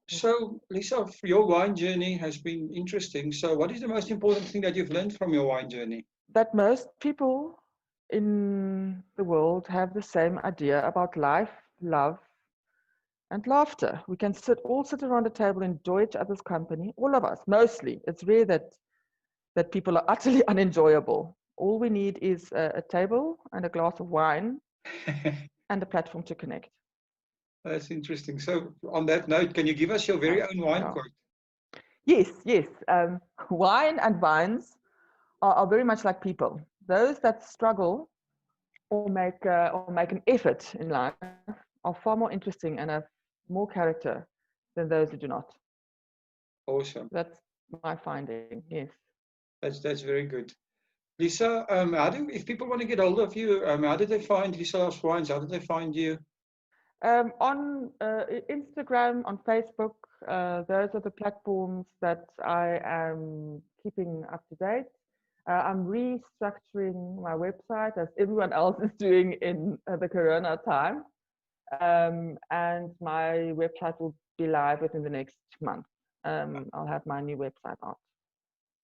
So, Lisa, your wine journey has been interesting. So what is the most important thing that you've learned from your wine journey? That most people in the world have the same idea about life, love, and laughter. We can all sit around a table, enjoy each other's company, all of us, mostly. It's rare that people are utterly unenjoyable. All we need is a table and a glass of wine and a platform to connect. That's interesting. So on that note, can you give us your very own wine quote? Yes. Wine and vines are very much like people. Those that struggle or make an effort in life are far more interesting and have more character than those who do not. Awesome. That's my finding. Yes. That's very good. Lisa, if people want to get hold of you, how do they find Lisa Loves Wines? How do they find you? On Instagram, on Facebook, those are the platforms that I am keeping up to date. I'm restructuring my website, as everyone else is doing in the corona time. And my website will be live within the next month. I'll have my new website out.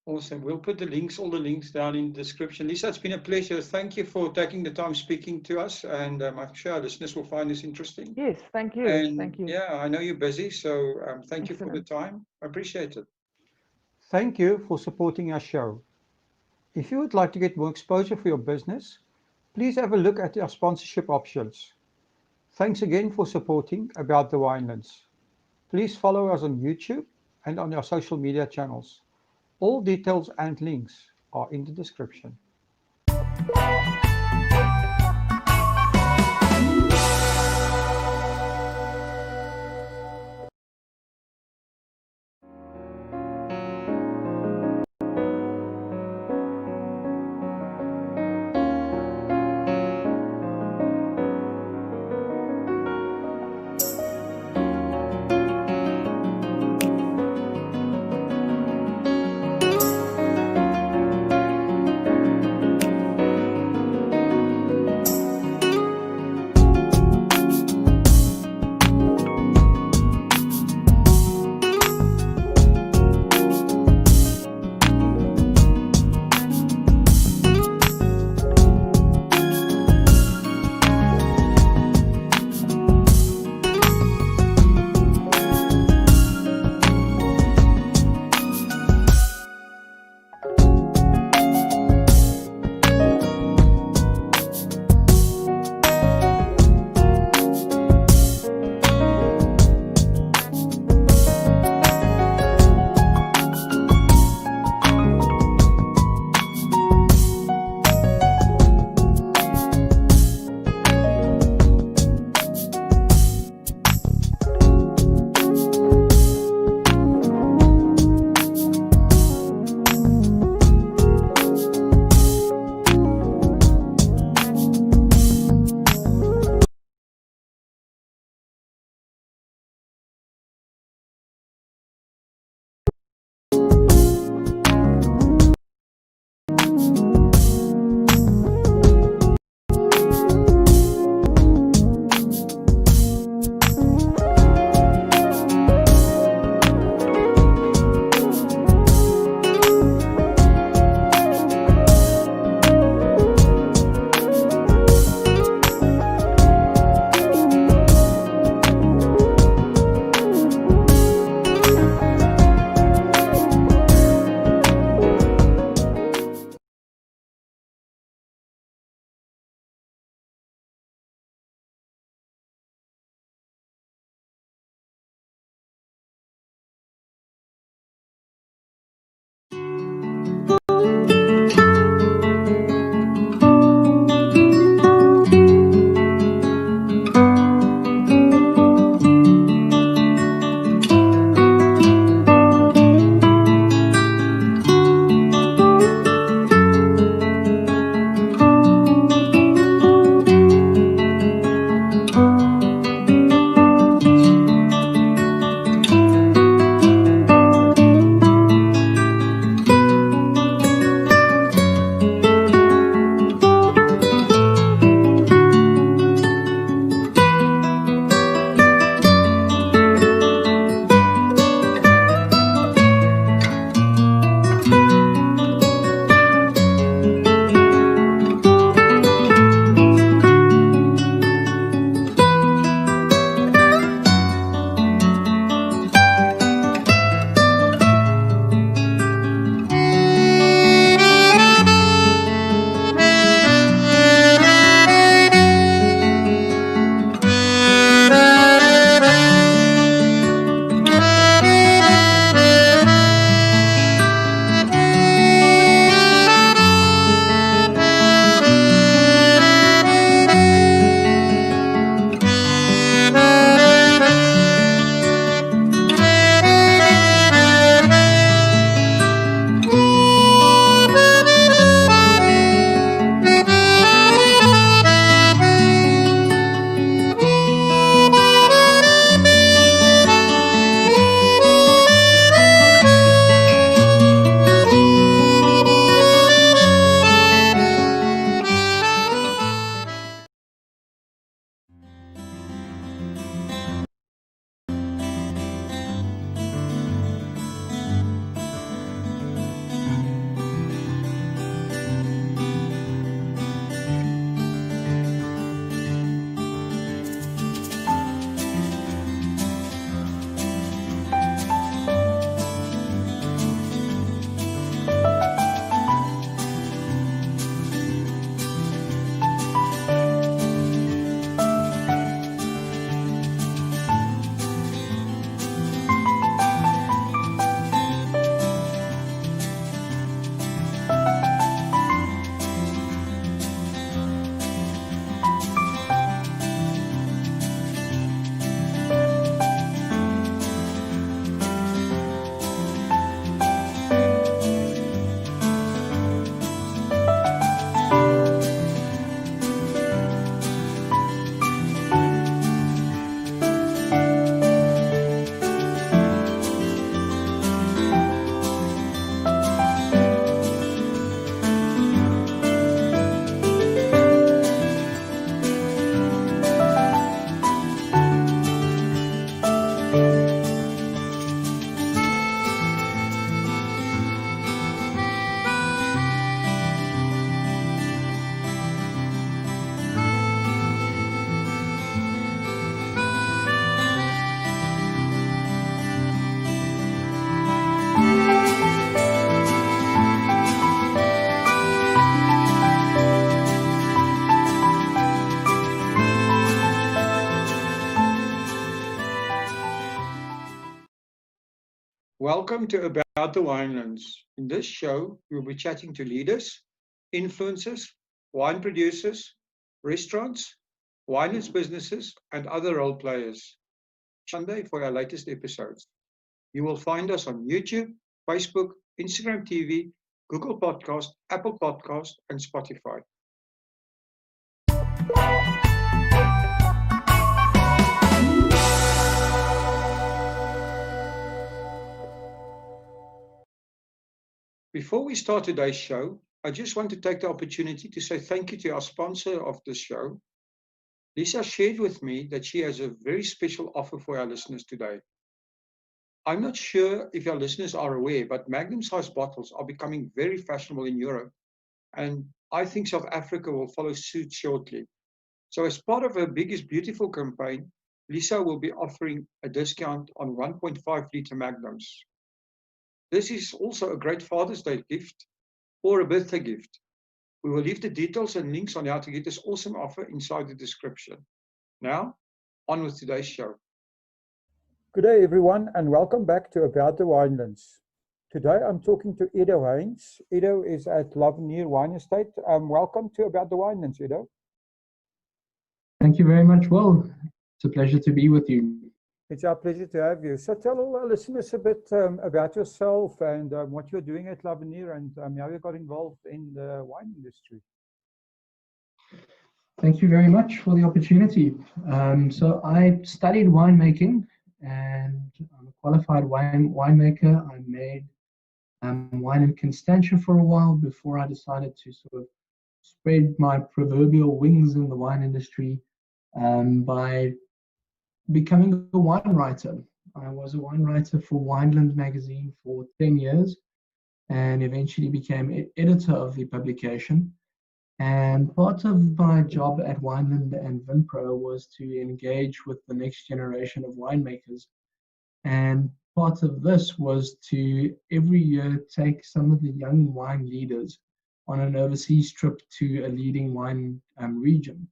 Awesome. We'll put all the links down in the description. Lisa, it's been a pleasure. Thank you for taking the time speaking to us, and I'm sure our listeners will find this interesting. Yes, thank you. And thank you. Yeah, I know you're busy, so thank you for the Excellent. time. I appreciate it. Thank you for supporting our show. If you would like to get more exposure for your business, please have a look at our sponsorship options. Thanks again for supporting About the Winelands. Please follow us on YouTube and on our social media channels. All details and links are in the description. Welcome to About the Winelands. In this show, we'll be chatting to leaders, influencers, wine producers, restaurants, winelands businesses, and other role players. Sunday for our latest episodes. You will find us on YouTube, Facebook, Instagram TV, Google Podcast, Apple Podcast, and Spotify. Before we start today's show, I just want to take the opportunity to say thank you to our sponsor of this show. Lisa shared with me that she has a very special offer for our listeners today. I'm not sure if our listeners are aware, but magnum-sized bottles are becoming very fashionable in Europe, and I think South Africa will follow suit shortly. So as part of her Biggest Beautiful campaign, Lisa will be offering a discount on 1.5-litre magnums. This is also a great Father's Day gift or a birthday gift. We will leave the details and links on how to get this awesome offer inside the description. Now, on with today's show. Good day, everyone, and welcome back to About the Winelands. Today, I'm talking to Edo Haynes. Edo is at Lavenier Wine Estate. Welcome to About the Winelands, Edo. Thank you very much, Will. It's a pleasure to be with you. It's our pleasure to have you. So tell all our listeners a bit about yourself and what you're doing at Lavenier and how you got involved in the wine industry. Thank you very much for the opportunity. So I studied winemaking and I'm a qualified winemaker. I made wine in Constantia for a while before I decided to sort of spread my proverbial wings in the wine industry by becoming a wine writer. I was a wine writer for Wineland magazine for 10 years and eventually became editor of the publication. And part of my job at Wineland and Vinpro was to engage with the next generation of winemakers. And part of this was to every year take some of the young wine leaders on an overseas trip to a leading wine region.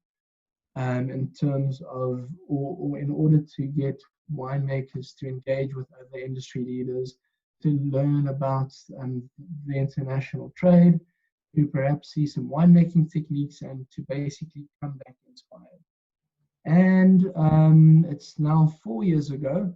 In terms of, or in order to get winemakers to engage with other industry leaders, to learn about the international trade, to perhaps see some winemaking techniques, and to basically come back inspired. And it's now 4 years ago,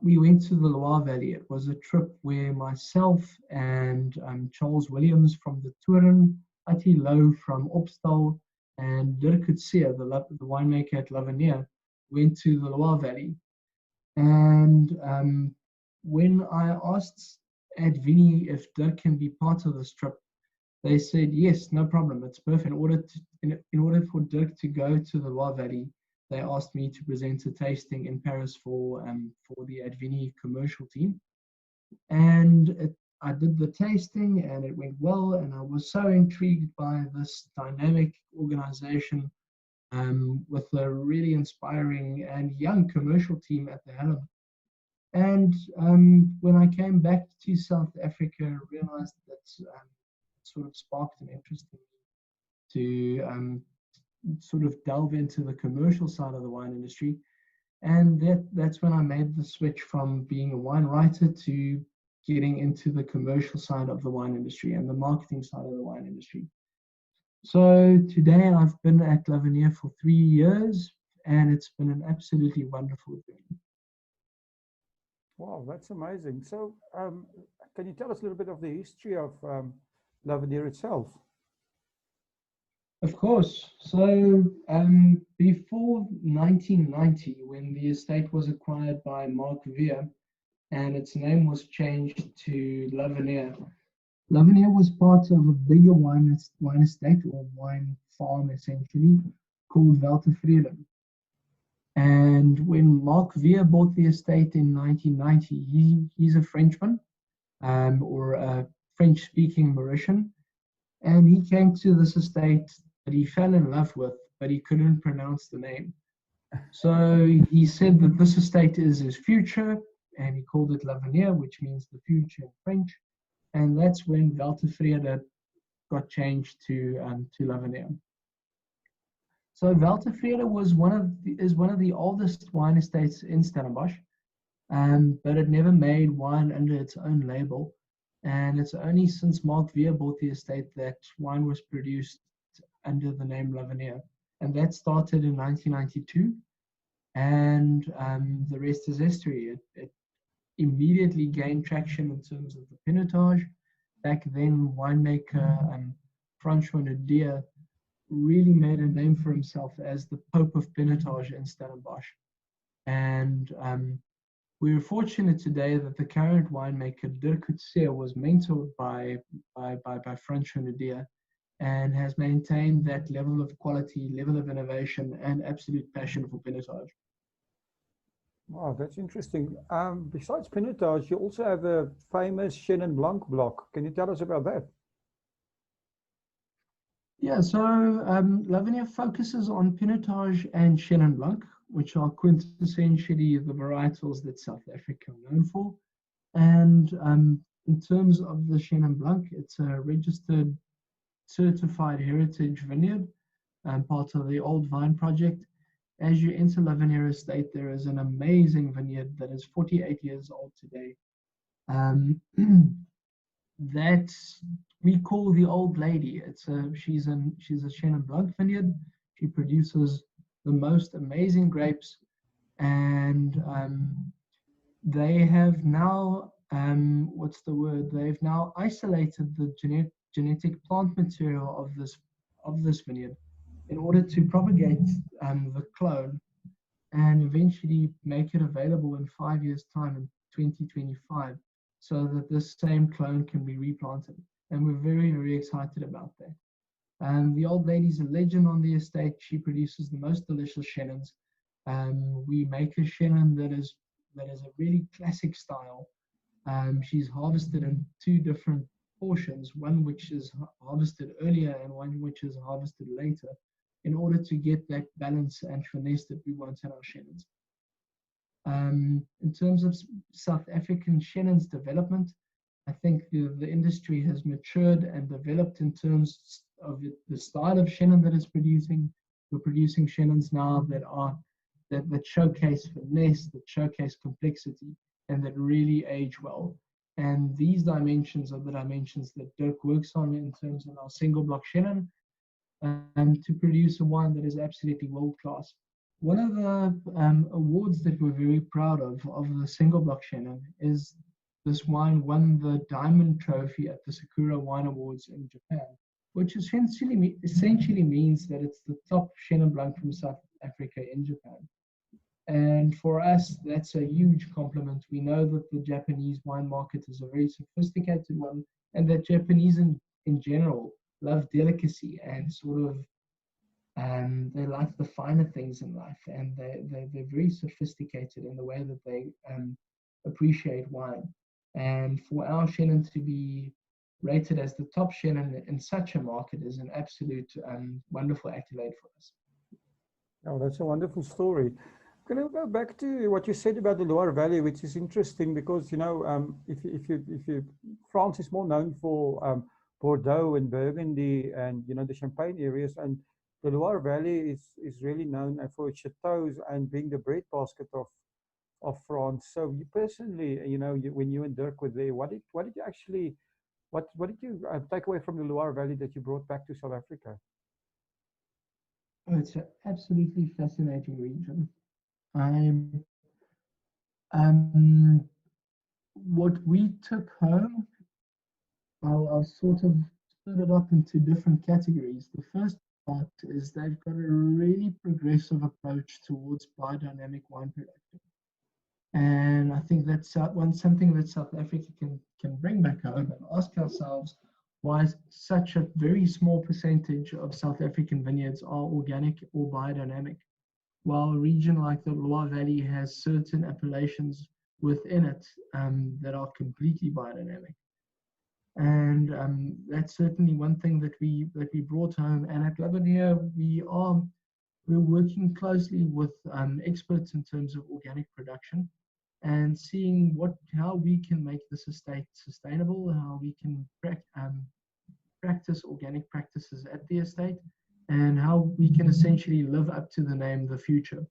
we went to the Loire Valley. It was a trip where myself and Charles Williams from the Toeren, Ati Lowe from Opstal, and Dirk Coetzee, the winemaker at Lavenier, went to the Loire Valley. And when I asked at Vinnie if Dirk can be part of this trip, they said, yes, no problem, it's perfect. In order for Dirk to go to the Loire Valley, they asked me to present a tasting in Paris for the Advini commercial team. And I did the tasting and it went well, and I was so intrigued by this dynamic organization with a really inspiring and young commercial team at the helm. And when I came back to South Africa, I realized that sort of sparked an interest in me to sort of delve into the commercial side of the wine industry. And that's when I made the switch from being a wine writer to getting into the commercial side of the wine industry and the marketing side of the wine industry. So today I've been at Lavenier for 3 years, and it's been an absolutely wonderful journey. Wow, that's amazing. So can you tell us a little bit of the history of Lavenier itself? Of course. So before 1990, when the estate was acquired by Mark Veer, and its name was changed to Lavenier. Lavenier was part of a bigger wine estate or wine farm, essentially, called Weltevreden. And when Mark Veer bought the estate in 1990, he's a Frenchman or a French-speaking Mauritian, and he came to this estate that he fell in love with, but he couldn't pronounce the name. So he said that this estate is his future, and he called it Lavenier, which means the future in French. And that's when Weltevreden got changed to Lavenier. So Weltevreden is one of the oldest wine estates in Stellenbosch. but it never made wine under its own label. And it's only since Mark Veer bought the estate that wine was produced under the name Lavanier. And that started in 1992. And the rest is history. It immediately gained traction in terms of the pinotage. Back then, winemaker Francois Nadia really made a name for himself as the Pope of Pinotage in Stellenbosch. And we're fortunate today that the current winemaker Dirk Coetzee was mentored by Francois Nadia and has maintained that level of quality, level of innovation, and absolute passion for pinotage. Wow, that's interesting. Besides pinotage, you also have a famous Chenin Blanc block. Can you tell us about that? Yeah, so Lavanier focuses on pinotage and Chenin Blanc, which are quintessentially the varietals that South Africa are known for. And in terms of the Chenin Blanc, it's a registered, certified heritage vineyard, part of the Old Vine Project. As you enter Lavanier Estate, there is an amazing vineyard that is 48 years old today. That we call the Old Lady. She's a Chenin Blanc vineyard. She produces the most amazing grapes, and they have now they've now isolated the genetic plant material of this vineyard in order to propagate the clone and eventually make it available in 5 years' time in 2025, so that this same clone can be replanted. And we're very, very excited about that. The Old Lady's a legend on the estate. She produces the most delicious Chenins. We make a Chenin that is a really classic style. She's harvested in 2 different portions, one which is harvested earlier and one which is harvested later, in order to get that balance and finesse that we want in our Chenins. In terms of South African Chenin's development, I think the industry has matured and developed in terms of the style of Chenin that it's producing. We're producing Chenins now that showcase finesse, that showcase complexity, and that really age well. And these dimensions are the dimensions that Dirk works on in terms of our single block Chenin, to produce a wine that is absolutely world class. One of the awards that we're very proud of the single block Chenin is this wine won the Diamond Trophy at the Sakura Wine Awards in Japan, which essentially means that it's the top Chenin Blanc from South Africa in Japan. And for us, that's a huge compliment. We know that the Japanese wine market is a very sophisticated one, and that Japanese in general love delicacy and sort of they like the finer things in life, and they're very sophisticated in the way that they appreciate wine. And for our Chenin to be rated as the top Chenin in such a market is an absolute wonderful accolade for us. Oh, that's a wonderful story. Can I go back to what you said about the Loire Valley, which is interesting because, you know, France is more known for Bordeaux and Burgundy and, you know, the Champagne areas, and the Loire Valley is really known for its chateaus and being the breadbasket of France. So you personally, you know, when you and Dirk were there, what did you actually, what did you take away from the Loire Valley that you brought back to South Africa? Oh, it's an absolutely fascinating region. What we took home, I'll sort of split it up into different categories. The first part is they've got a really progressive approach towards biodynamic wine production. And I think that's something that South Africa can bring back home and ask ourselves why such a very small percentage of South African vineyards are organic or biodynamic, while a region like the Loire Valley has certain appellations within it that are completely biodynamic. And that's certainly one thing that we brought home. And at Lavanier, we're working closely with experts in terms of organic production and seeing how we can make this estate sustainable, how we can practice organic practices at the estate, and how we can essentially live up to the name The Future.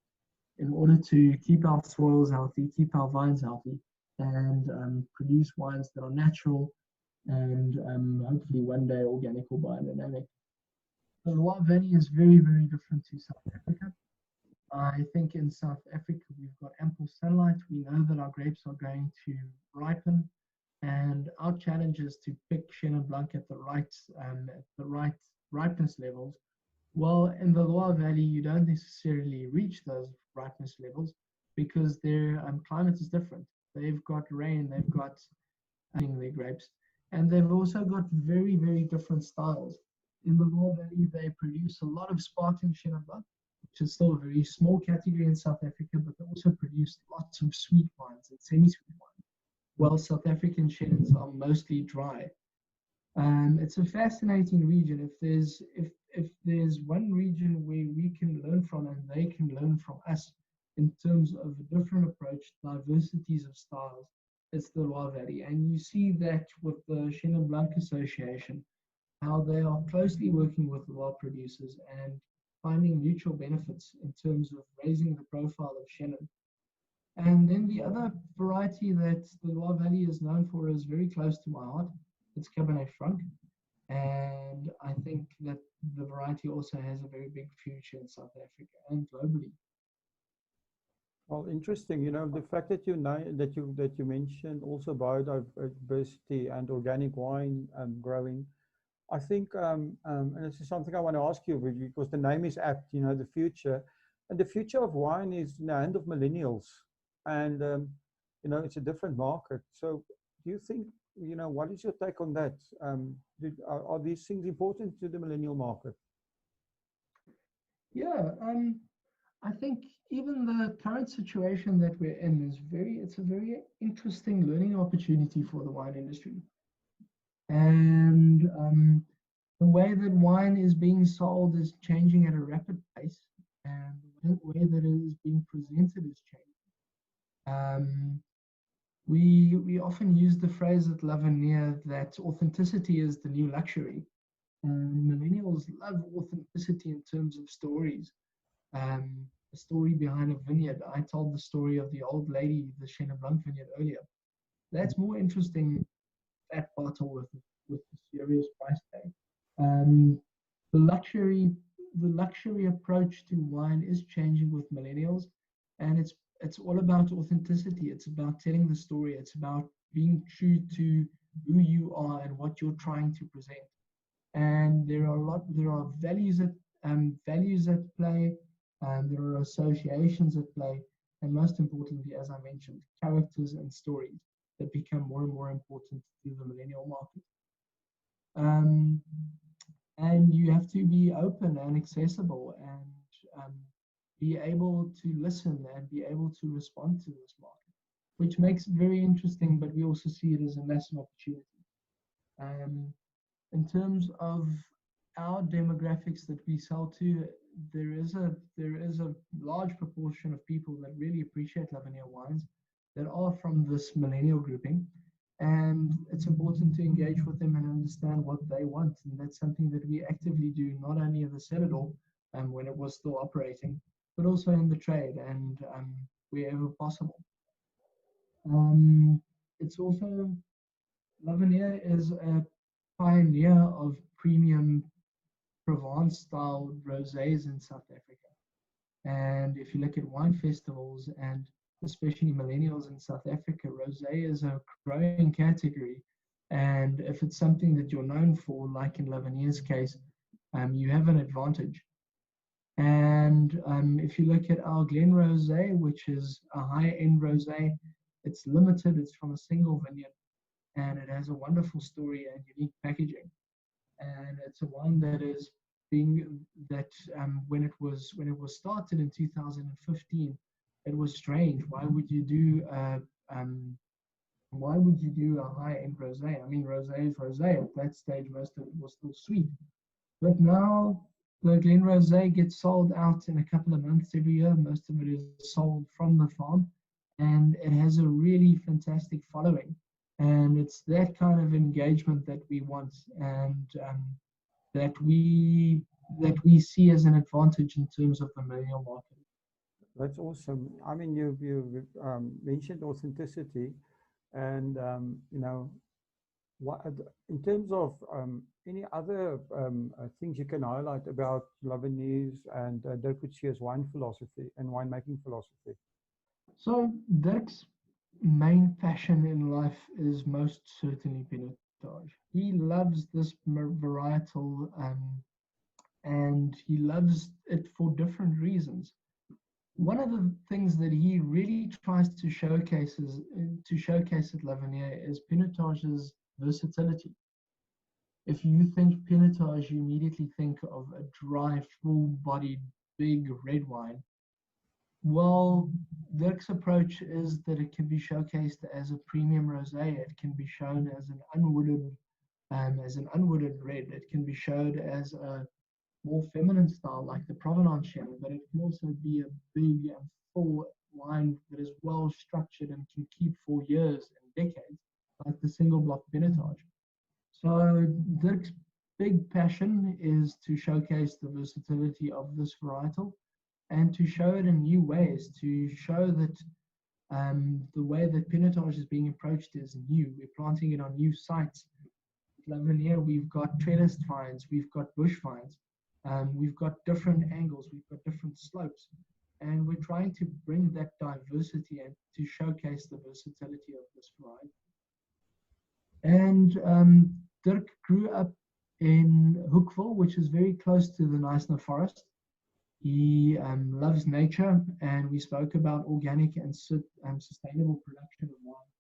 in order to keep our soils healthy, keep our vines healthy, and produce wines that are natural and hopefully one day organic or biodynamic. The Loire Valley is very, very different to South Africa. I think in South Africa we've got ample sunlight. We know that our grapes are going to ripen, and our challenge is to pick Chenin Blanc at the right ripeness levels. Well, in the Loire Valley, you don't necessarily reach those ripeness levels because their climate is different. They've got rain, they've got their grapes, and they've also got very, very different styles. In the Loire Valley, they produce a lot of sparkling Chenin Blanc, which is still a very small category in South Africa, but they also produce lots of sweet wines and semi-sweet wines, while South African Chenins are mostly dry. It's a fascinating region. If there's one region where we can learn from and they can learn from us in terms of a different approach, diversities of styles, it's the Loire Valley. And you see that with the Chenin Blanc Association, how they are closely working with Loire producers and finding mutual benefits in terms of raising the profile of Chenin. And then the other variety that the Loire Valley is known for is very close to my heart. It's Cabernet Franc. And I think that the variety also has a very big future in South Africa and globally. Well, interesting. You know, the fact that you mentioned also biodiversity and organic wine growing. I think, and this is something I want to ask you because the name is apt. You know, the future, and the future of wine is in the hand of millennials, and you know, it's a different market. So, do you think? You know, what is your take on that? Are these things important to the millennial market? Yeah, I think even the current situation that we're in is it's a very interesting learning opportunity for the wine industry. And the way that wine is being sold is changing at a rapid pace, and the way that it is being presented is changing. We often use the phrase at Lavinier that authenticity is the new luxury. And millennials love authenticity in terms of stories. A story behind a vineyard. I told the story of the old lady, the Chenin Blanc vineyard earlier. That's more interesting, that bottle with the serious price tag. The luxury approach to wine is changing with millennials, and it's all about authenticity. It's about telling the story. It's about being true to who you are and what you're trying to present. And there are values at play, and there are associations at play, and most importantly, as I mentioned, characters and stories that become more and more important to the millennial market. And you have to be open and accessible and be able to listen and be able to respond to this market, which makes it very interesting, but we also see it as a massive opportunity. In terms of our demographics that we sell to, there is a large proportion of people that really appreciate Lavinier wines that are from this millennial grouping, and it's important to engage with them and understand what they want, and that's something that we actively do not only in the Citadel when it was still operating, but also in the trade and wherever possible. It's also, Lavinier is a pioneer of premium Provence-style rosés in South Africa. And if you look at wine festivals, and especially millennials in South Africa, rosé is a growing category. And if it's something that you're known for, like in Lavinier's case, you have an advantage. And if you look at our Glen Rosé, which is a high-end rosé, it's limited, it's from a single vineyard, and it has a wonderful story and unique packaging. And it's a wine that is when it was started in 2015, it was strange. Why would you do a high-end rosé? I mean, rosé is rosé. At that stage, most of it was still sweet. But now the Glen Rosé gets sold out in a couple of months every year. Most of it is sold from the farm, and it has a really fantastic following. And it's that kind of engagement that we want, and that we see as an advantage in terms of the millennial market. That's awesome. I mean, you mentioned authenticity, and you know, what in terms of any other things you can highlight about Lebanese and Dirk Coetzee's wine philosophy and winemaking philosophy? So Dirk's main passion in life is most certainly pinotage. He loves this varietal, and he loves it for different reasons. One of the things that he really tries to showcase at Lavanier is pinotage's versatility. If you think pinotage, you immediately think of a dry, full-bodied, big red wine. Well, Dirk's approach is that it can be showcased as a premium rosé. It can be shown as an unwooded red. It can be showed as a more feminine style, like the Provenance Chenin, but it can also be a big and full wine that is well structured and can keep for years and decades, like the single block pinotage. So Dirk's big passion is to showcase the versatility of this varietal and to show it in new ways, to show that the way that pinotage is being approached is new. We're planting it on new sites. At Lavanier, we've got trellised vines, we've got bush vines, we've got different angles, we've got different slopes, and we're trying to bring that diversity and to showcase the versatility of this variety. And Dirk grew up in Hoekville, which is very close to the Knysna Forest. He loves nature, and we spoke about organic and sustainable production of wine.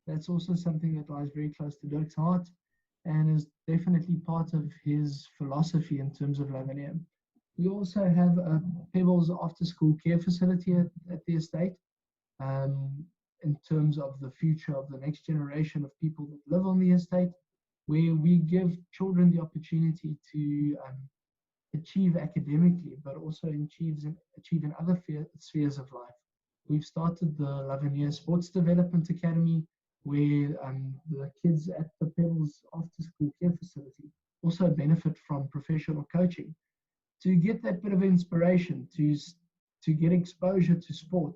That's also something that lies very close to Dirk's heart and is definitely part of his philosophy in terms of Lavanier. We also have a Pebbles after-school care facility at the estate in terms of the future of the next generation of people that live on the estate, where we give children the opportunity to achieve academically, but also achieve in other spheres of life. We've started the Lavanier Sports Development Academy, where the kids at the Pebbles After School Care Facility also benefit from professional coaching to get that bit of inspiration, to get exposure to sport,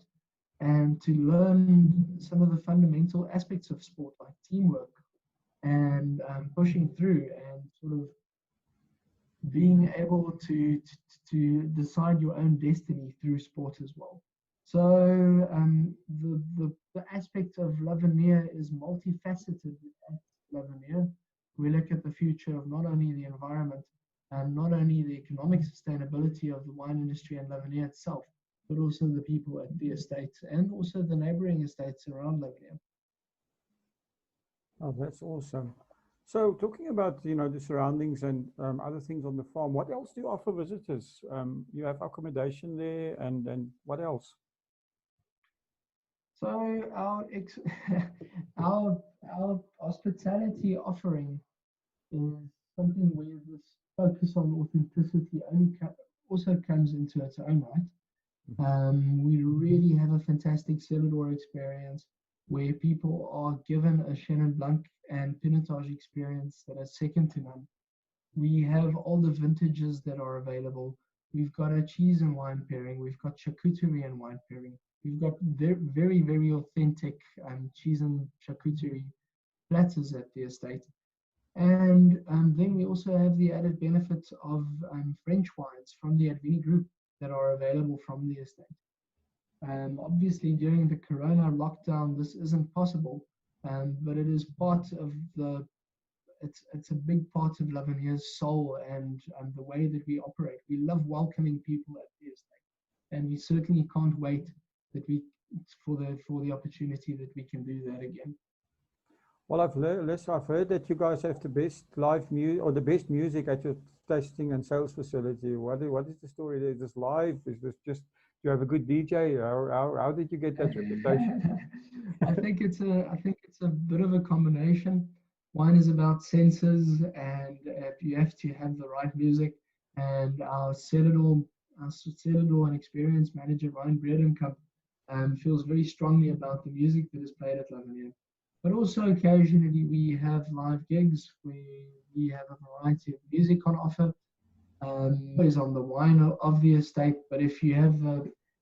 and to learn some of the fundamental aspects of sport, like teamwork and pushing through and sort of being able to decide your own destiny through sport as well. So the aspect of Lavanier is multifaceted at Lavanier. We look at the future of not only the environment and not only the economic sustainability of the wine industry and Lavanier itself, but also the people at the estate and also the neighboring estates around Lavanier. Oh, that's awesome. So talking about, you know, the surroundings and other things on the farm, what else do you offer visitors? You have accommodation there, and what else? So our hospitality offering is something where this focus on authenticity also comes into its own right. We really have a fantastic cellar door experience where people are given a Chenin Blanc and pinotage experience that is second to none. We have all the vintages that are available. We've got a cheese and wine pairing. We've got charcuterie and wine pairing. We've got very, very authentic cheese and charcuterie platters at the estate. And then we also have the added benefits of French wines from the Advini group that are available from the estate. Obviously, during the Corona lockdown, this isn't possible, but it is part of it's a big part of Lavanier's soul and the way that we operate. We love welcoming people at the estate, and we certainly can't wait for the opportunity that we can do that again. Well, I've heard that you guys have the best live music or the best music at your tasting and sales facility. What is the story there? Is this live? Is this just, do you have a good DJ? How did you get that reputation? I think it's a bit of a combination. Wine is about senses, and you have to have the right music. And our cellar door and experience manager, Ryan Breedenkamp, feels very strongly about the music that is played at Lavanier. But also occasionally we have live gigs where we have a variety of music on offer. Is on the wine of the estate, but if you have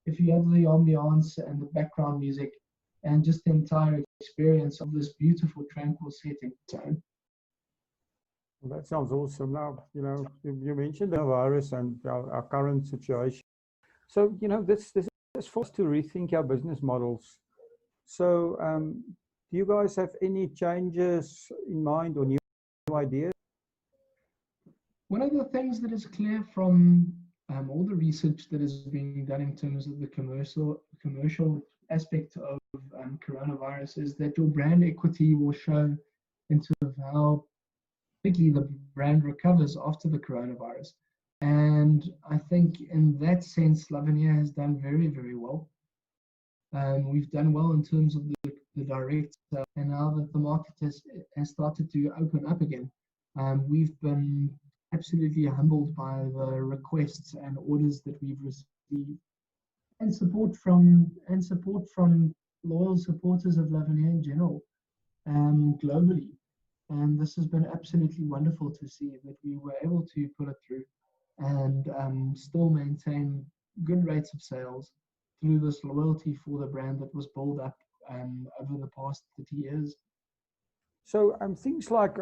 if you have the ambiance and the background music and just the entire experience of this beautiful, tranquil setting. So, well, that sounds awesome. Now, you mentioned the virus and our current situation. So, this is forced us to rethink our business models. So, do you guys have any changes in mind or new ideas? one of the things that is clear from all the research that is being done in terms of the commercial aspect of coronavirus is that your brand equity will show in terms of how quickly the brand recovers after the coronavirus. And I think in that sense, Lavinia has done very, very well. We've done well in terms of the direct sale, and now that the market has started to open up again, we've been absolutely humbled by the requests and orders that we've received, and support from loyal supporters of Lavinia in general, globally. And this has been absolutely wonderful to see that we were able to pull it through and still maintain good rates of sales through this loyalty for the brand that was built up over the past 30 years. So things like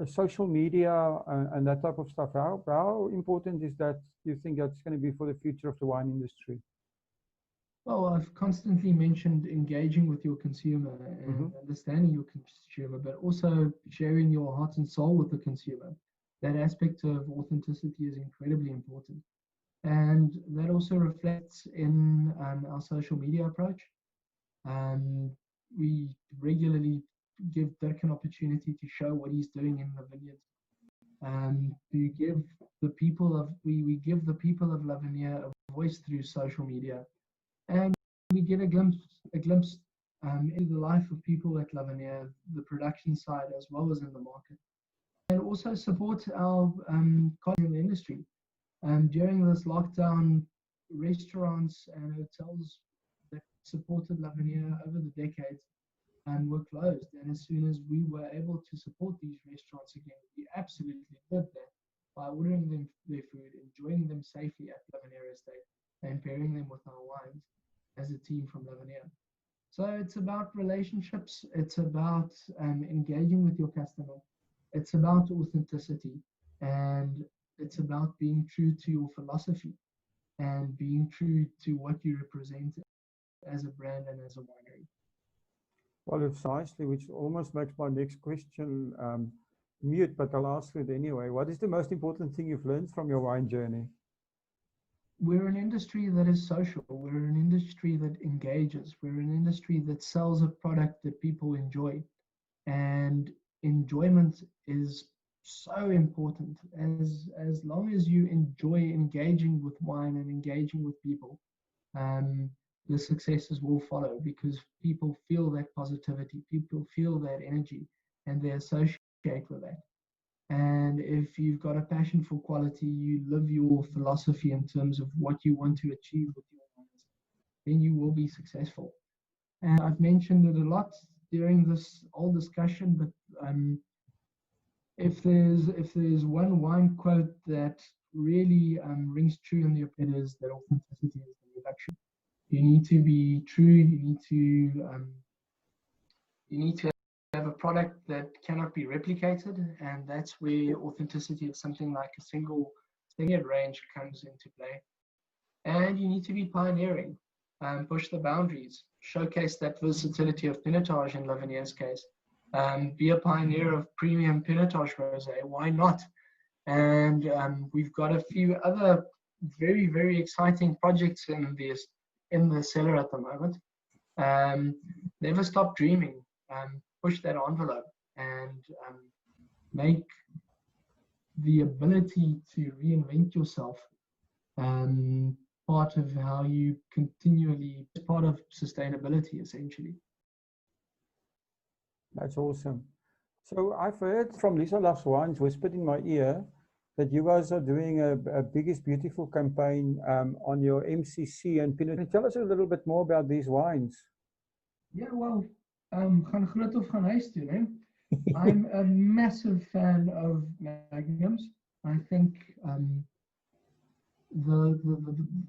social media and that type of stuff, how important is that, you think, that's going to be for the future of the wine industry? Well, I've constantly mentioned engaging with your consumer and understanding your consumer, but also sharing your heart and soul with the consumer. That aspect of authenticity is incredibly important. And that also reflects in our social media approach. We regularly give Dirk an opportunity to show what he's doing in the vineyard. To give the people of we give the people of Lavinia a voice through social media, and we get a glimpse into the life of people at Lavinia, the production side as well as in the market, and also support our colleagues in the industry. During this lockdown, restaurants and hotels that supported Lavinia over the decades were closed. And as soon as we were able to support these restaurants again, we absolutely did that by ordering them their food, enjoying them safely at Lavinia Estate, and pairing them with our wines as a team from Lavinia. So it's about relationships, it's about engaging with your customer, it's about authenticity, and it's about being true to your philosophy and being true to what you represent as a brand and as a winery. Well, it's nicely, which almost makes my next question mute, but I'll ask it anyway. What is the most important thing you've learned from your wine journey? We're an industry that is social. We're an industry that engages. We're an industry that sells a product that people enjoy. And enjoyment is so important. As long as you enjoy engaging with wine and engaging with people, the successes will follow, because people feel that positivity, people feel that energy, and they associate with that. And if you've got a passion for quality, you live your philosophy in terms of what you want to achieve with your wines, then you will be successful. And I've mentioned it a lot during this whole discussion, but if there's one wine quote that really rings true in the opinion, it is that authenticity is the reduction. You need to be true. You need to have a product that cannot be replicated, and that's where authenticity of something like a single range comes into play. And you need to be pioneering, push the boundaries, showcase that versatility of pinotage in Lavinia's case. Be a pioneer of premium pinotage rosé. Why not? And we've got a few other very, very exciting projects in the cellar at the moment. Never stop dreaming. Push that envelope and make the ability to reinvent yourself part of how you continually, part of sustainability, essentially. That's awesome. So I've heard from Lisa Loves Wines whispered in my ear that you guys are doing a Biggest Beautiful campaign on your MCC and Pinot. Can you tell us a little bit more about these wines? Yeah, well, gaan groot of gaan huis toe, né? I'm a massive fan of Magnums. I think the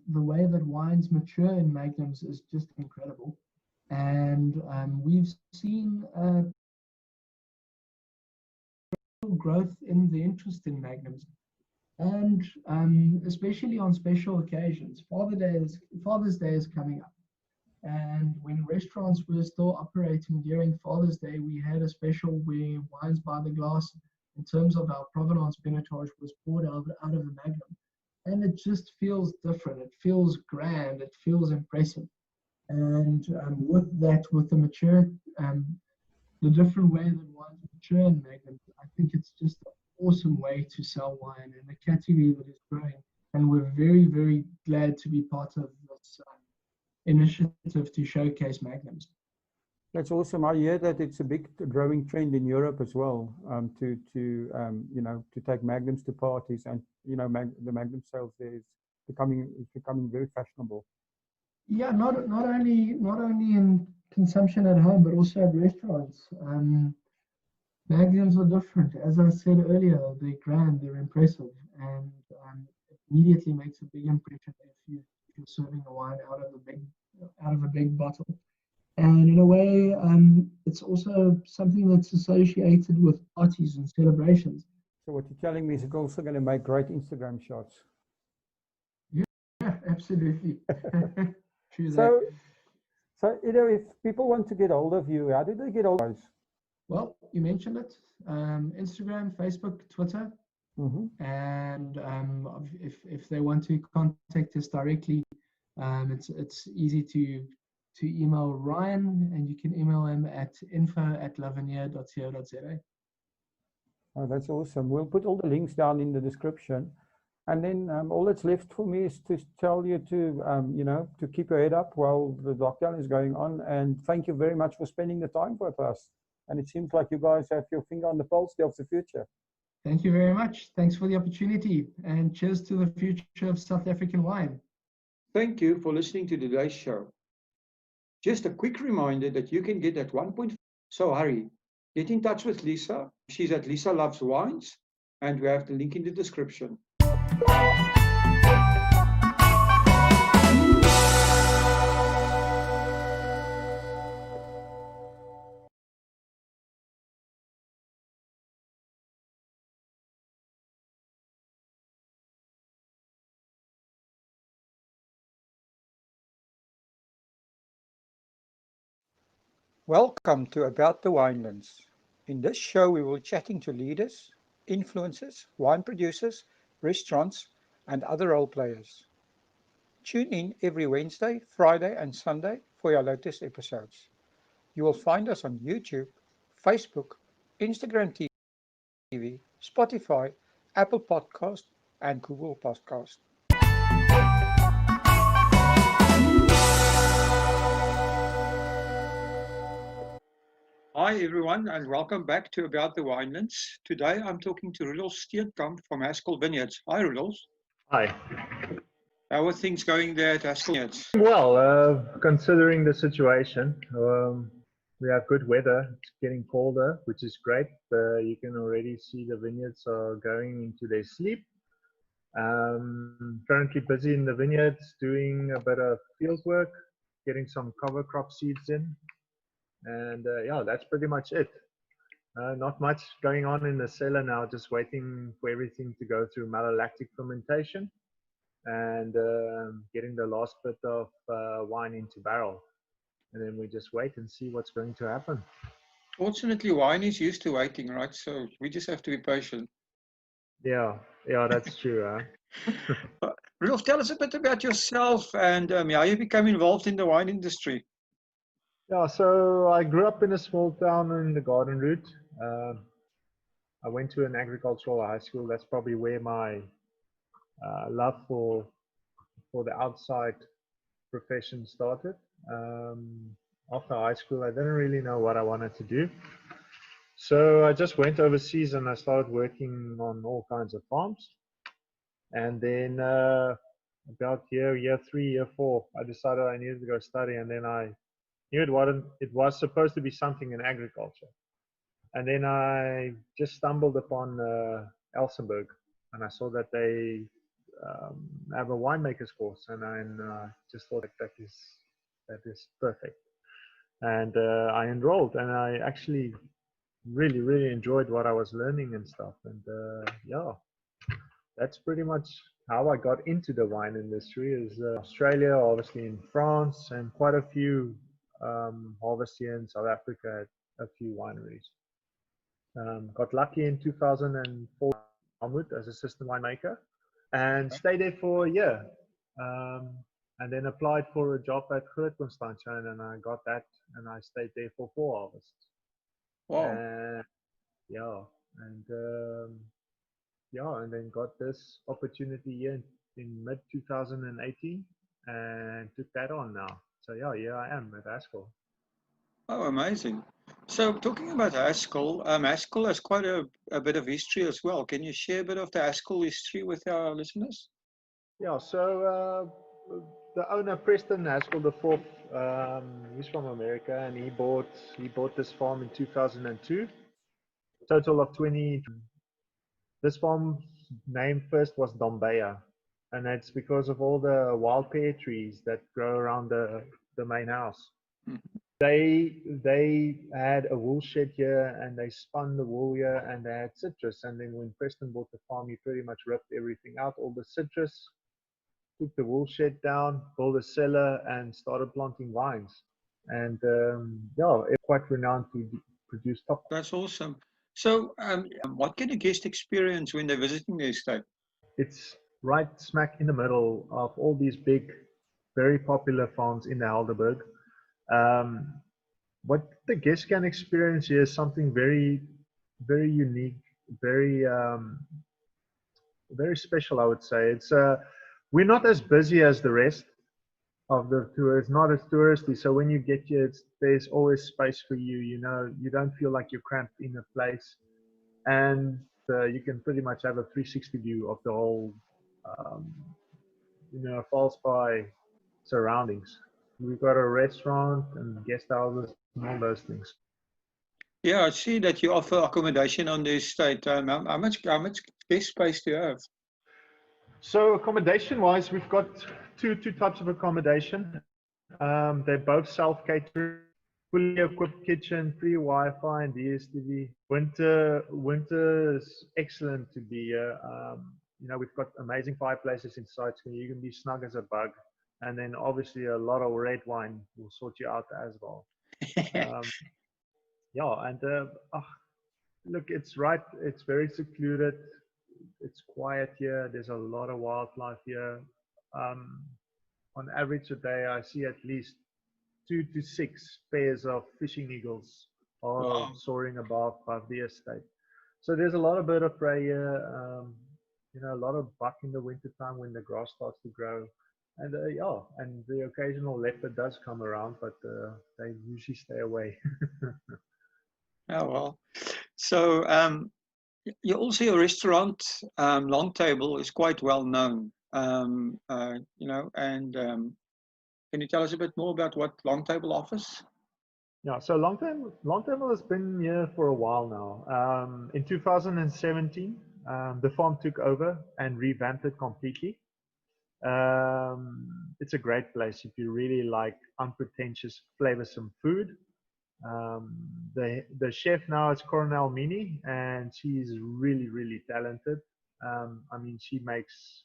way that wines mature in magnums is just incredible, and we've seen growth in the interest in magnums, and especially on special occasions. Father's Day is coming up, and when restaurants were still operating during Father's Day, we had a special where wines by the glass, in terms of our provenance pinotage, was poured out of the magnum. And it just feels different. It feels grand. It feels impressive. And with the mature, the different way that wines mature in magnums, I think it's just an awesome way to sell wine and a category that is growing. And we're very, very glad to be part of this initiative to showcase magnums. That's awesome. I hear that it's a big growing trend in Europe as well, to take magnums to parties, and the magnum sales there is becoming very fashionable. Yeah, not only in consumption at home, but also at restaurants. Magnums are different. As I said earlier, they're grand, they're impressive, and it immediately makes a big impression if you're serving a wine out of a big bottle. And in a way, it's also something that's associated with parties and celebrations. So what you're telling me is it's also going to make great Instagram shots. Yeah, absolutely. True So, that. if people want to get hold of you, how do they get hold of you? Well, you mentioned it. Instagram, Facebook, Twitter. Mm-hmm. And if they want to contact us directly, it's easy to email Ryan, and you can email him at info@lavinier.co.za. Oh, that's awesome. We'll put all the links down in the description. And then all that's left for me is to tell you to keep your head up while the lockdown is going on. And thank you very much for spending the time with us. And it seems like you guys have your finger on the pulse of the future. Thank you very much. Thanks for the opportunity. And cheers to the future of South African wine. Thank you for listening to today's show. Just a quick reminder that you can get that 1.5. So hurry, get in touch with Lisa. She's at Lisa Loves Wines, and we have the link in the description. Welcome to About the Winelands. In this show, we will be chatting to leaders, influencers, wine producers, restaurants, and other role players. Tune in every Wednesday, Friday, and Sunday for our latest episodes. You will find us on YouTube, Facebook, Instagram TV, Spotify, Apple Podcast, and Google Podcast. Hi everyone, and welcome back to About the Winelands. Today I'm talking to Rudolf Steenkamp from Haskell Vineyards. Hi Rudolf. Hi. How are things going there at Haskell Vineyards? Well, considering the situation, we have good weather. It's getting colder, which is great. You can already see the vineyards are going into their sleep. Currently busy in the vineyards, doing a bit of field work, getting some cover crop seeds in. And yeah, that's pretty much it. Not much going on in the cellar now, just waiting for everything to go through malolactic fermentation and getting the last bit of wine into barrel. And then we just wait and see what's going to happen. Fortunately, wine is used to waiting, right? So we just have to be patient. Yeah, that's true. Rudolf, tell us a bit about yourself and how you became involved in the wine industry. Yeah, so I grew up in a small town in the Garden Route. I went to an agricultural high school. That's probably where my love for the outside profession started. After high school, I didn't really know what I wanted to do. So I just went overseas and I started working on all kinds of farms. And then about year 3, year 4, I decided I needed to go study, and then I knew it was supposed to be something in agriculture. And then I just stumbled upon Elsenburg, and I saw that they have a winemaker's course, and I just thought that is perfect. And I enrolled, and I actually really enjoyed what I was learning and stuff. And yeah, that's pretty much how I got into the wine industry. Is Australia, obviously in France, and quite a few harvests here in South Africa at a few wineries. Got lucky in 2004 as assistant winemaker, and stayed there for a year. And then applied for a job at Grootconstantia, and I got that, and I stayed there for 4 harvests. Wow. Yeah, and yeah, and then got this opportunity here in mid 2018, and took that on now. So yeah, here I am at Haskell. Oh, amazing. So talking about Haskell, Haskell has quite a bit of history as well. Can you share a bit of the Haskell history with our listeners? Yeah, so the owner, Preston Haskell the fourth, he's from America, and he bought this farm in 2002. Total of 20. This farm's name first was Dombeya, and it's because of all the wild pear trees that grow around the main house. They had a wool shed here, and they spun the wool here, and they had citrus. And then when Preston bought the farm, he pretty much ripped everything out, all the citrus, took the wool shed down, built a cellar, and started planting vines. And yeah, it's quite renowned to produce top. That's awesome. So what can a guest experience when they're visiting the estate? It's right smack in the middle of all these big, very popular farms in the Helderberg. What the guest can experience here is something very unique, very special, I would say. It's we're not as busy as the rest of the tour. It's not as touristy, so when you get here, there's always space for you. You know, you don't feel like you're cramped in a place, and you can pretty much have a 360 view of the whole, you know, Valspy surroundings. We've got a restaurant and guest houses and all those things. Yeah, I see that you offer accommodation on the estate. How much guest space do you have? So accommodation-wise, we've got two types of accommodation. They're both self-catering, fully equipped kitchen, free Wi-Fi and DSTV. Winter is excellent to be here. You know, we've got amazing fireplaces inside, so you can be snug as a bug. And then obviously a lot of red wine will sort you out as well. Yeah, and look, it's very secluded. It's quiet here. There's a lot of wildlife here. On average a day, I see at least 2 to 6 pairs of fishing eagles all soaring above the estate. So there's a lot of bird of prey here. You know, a lot of buck in the wintertime when the grass starts to grow. And yeah, and the occasional leopard does come around, but they usually stay away. Oh, well. So you also, your restaurant, Long Table, is quite well known. You know, and can you tell us a bit more about what Long Table offers? Yeah, so Long Table has been here for a while now. In 2017, the farm took over and revamped it completely. It's a great place if you really like unpretentious, flavorsome food. The chef now is Coronel Mini, and she's really talented. I mean, she makes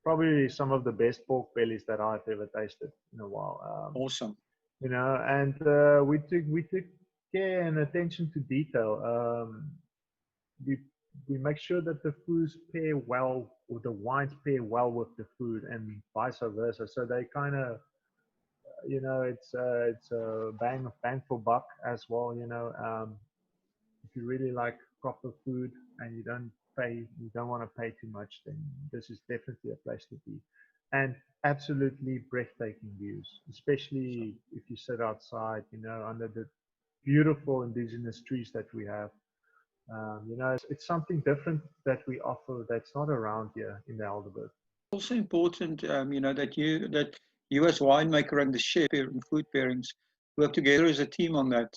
probably some of the best pork bellies that I've ever tasted in a while. Awesome. You know, and we took care and attention to detail. We make sure that the foods pair well, or the wines pair well with the food, and vice versa. So they kind of, you know, it's a bang for buck as well. You know, if you really like proper food and you don't want to pay too much, then this is definitely a place to be. And absolutely breathtaking views, especially if you sit outside, you know, under the beautiful indigenous trees that we have. You know, it's something different that we offer that's not around here in the Helderberg. Also important, you know, that you as winemaker and the chef and food pairings work together as a team on that.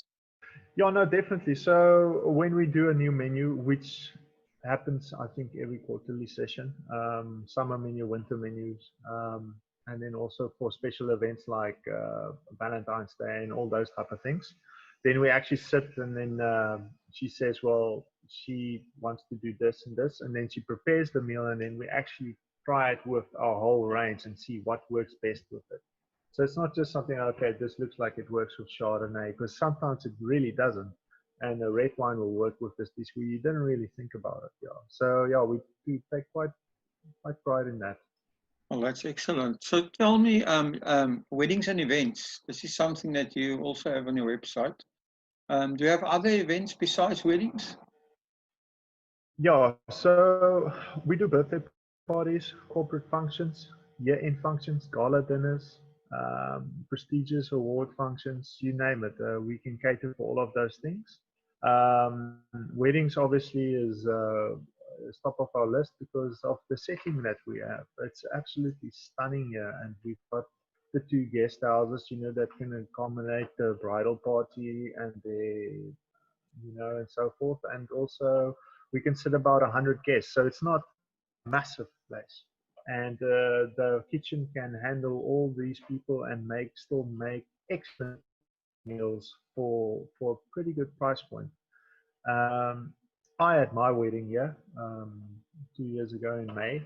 Yeah, no, definitely. So when we do a new menu, which happens, I think, every quarterly session. Summer menu, winter menus, and then also for special events like Valentine's Day and all those type of things. Then we actually sit, and then she says, well, she wants to do this and this, and then she prepares the meal, and then we actually try it with our whole range and see what works best with it. So it's not just something, okay, this looks like it works with Chardonnay, because sometimes it really doesn't. And a red wine will work with this dish where you didn't really think about it. Yeah. So yeah, we take quite pride in that. Well, that's excellent. So tell me, weddings and events. This is something that you also have on your website. Do you have other events besides weddings? Yeah, so we do birthday parties, corporate functions, year-end functions, gala dinners, prestigious award functions, you name it. We can cater for all of those things. Weddings obviously is top of our list because of the setting that we have. It's absolutely stunning here, and we've got the two guest houses, that can accommodate the bridal party and the, and so forth. And also we can sit about 100 guests, so it's not a massive place. And the kitchen can handle all these people and still make excellent meals for a pretty good price point. Um, I had my wedding here 2 years ago in May,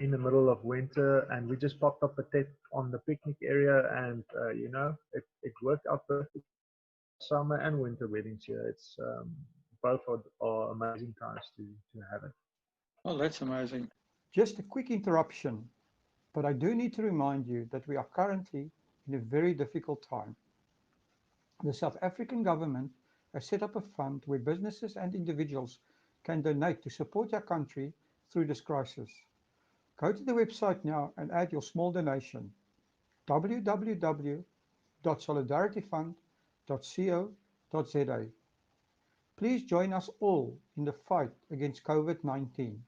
in the middle of winter, and we just popped up a tent on the picnic area, and it worked out perfect. Summer and winter weddings here. It's both are amazing times to have it. Oh, that's amazing. Just a quick interruption, but I do need to remind you that we are currently in a very difficult time. The South African government has set up a fund where businesses and individuals can donate to support our country through this crisis. Go to the website now and add your small donation: www.solidarityfund.co.za. Please join us all in the fight against COVID-19.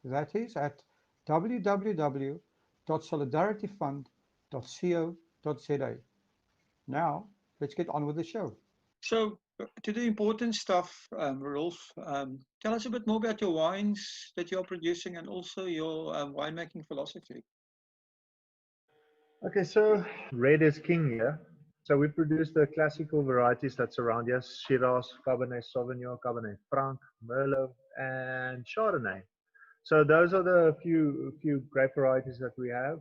That is at www.solidarityfund.co.za. Now, let's get on with the show. So to the important stuff, Rolf, tell us a bit more about your wines that you're producing and also your winemaking philosophy. Okay, so red is king here. So we produce the classical varieties that's around here: Shiraz, Cabernet Sauvignon, Cabernet Franc, Merlot, and Chardonnay. So those are the few grape varieties that we have.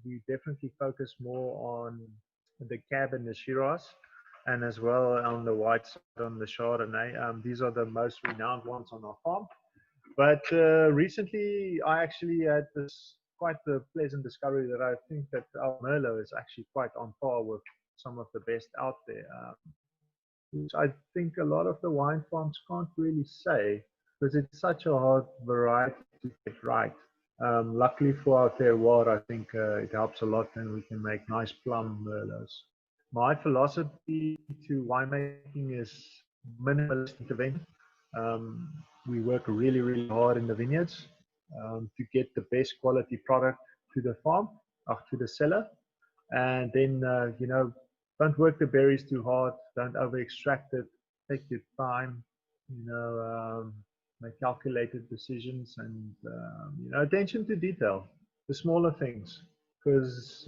We definitely focus more on the Cab and the Shiraz, and as well on the white side on the Chardonnay. These are the most renowned ones on our farm. But recently, I actually had this quite the pleasant discovery that I think that our Merlot is actually quite on par with some of the best out there. Which I think a lot of the wine farms can't really say because it's such a hard variety to get right. Luckily for our terroir, I think it helps a lot, and we can make nice plum Merlots. My philosophy to winemaking is minimalist intervention. Um, we work really, really hard in the vineyards to get the best quality product to the farm, or to the cellar, and then don't work the berries too hard, don't over extract it, take your time, make calculated decisions, and attention to detail, the smaller things, because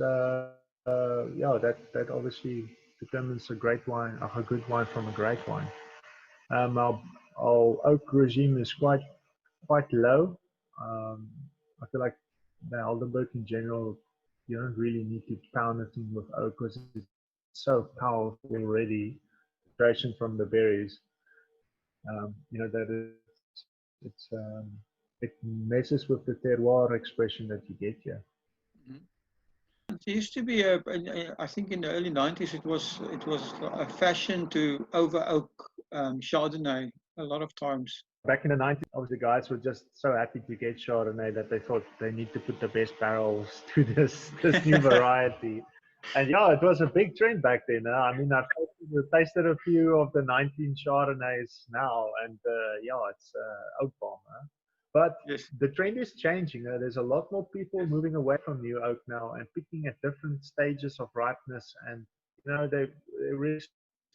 that obviously determines a great wine, a good wine from a great wine. Our oak regime is quite low. I feel like the Helderberg in general, you don't really need to pound it in with oak because it's so powerful already. Extraction from the berries, that it messes with the terroir expression that you get here. It used to be I think in the early 90s it was a fashion to over oak Chardonnay a lot of times. Back in the 90s, obviously guys were just so happy to get Chardonnay that they thought they need to put the best barrels to this new variety. And yeah, it was a big trend back then. I mean, I've tasted a few of the 19 Chardonnays now, and it's oak bomb. But yes, the trend is changing. There's a lot more people moving away from new oak now and picking at different stages of ripeness, and they're really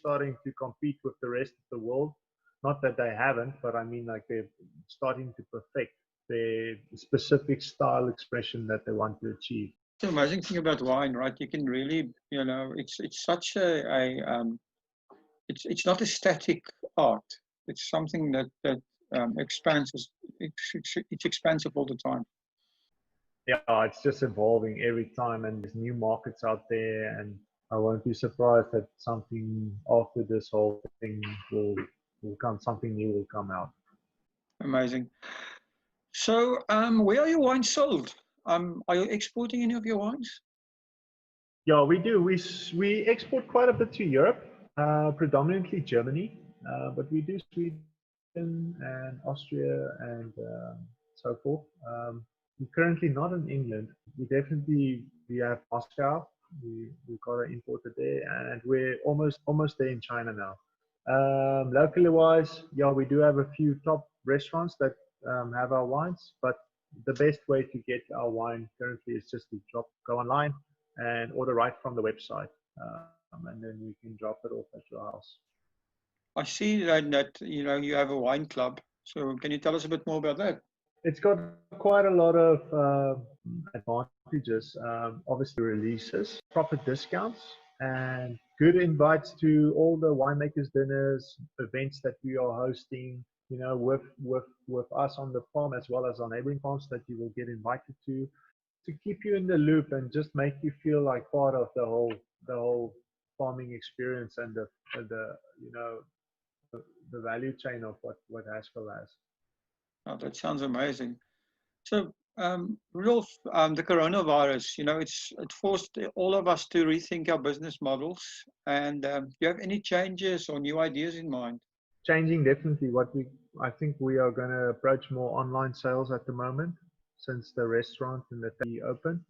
starting to compete with the rest of the world. Not that they haven't, but I mean like they're starting to perfect their specific style expression that they want to achieve. The amazing thing about wine, right? You can really, it's such it's not a static art. It's something that expands. It's expansive all the time. Yeah, it's just evolving every time, and there's new markets out there, and I won't be surprised that something after this whole thing will come, something new will come out. Amazing. So, where are your wines sold? Are you exporting any of your wines? Yeah, we do. We export quite a bit to Europe, predominantly Germany, but we do Sweden and Austria and so forth. We're currently not in England. We have Moscow. We got it imported there, and we're almost there in China now. Locally wise, yeah, we do have a few top restaurants that have our wines, but the best way to get our wine currently is just to go online and order right from the website, and then we can drop it off at your house. I see that you have a wine club. So can you tell us a bit more about that? It's got quite a lot of advantages. Obviously, releases, proper discounts, and good invites to all the winemakers dinners, events that we are hosting. With us on the farm as well as on neighboring farms that you will get invited to keep you in the loop and just make you feel like part of the whole farming experience and the value chain of what Haskell has. Oh, that sounds amazing. So, Rudolf, the coronavirus, it forced all of us to rethink our business models. And do you have any changes or new ideas in mind? Changing definitely. I think we are going to approach more online sales at the moment, since the restaurant and the tea open,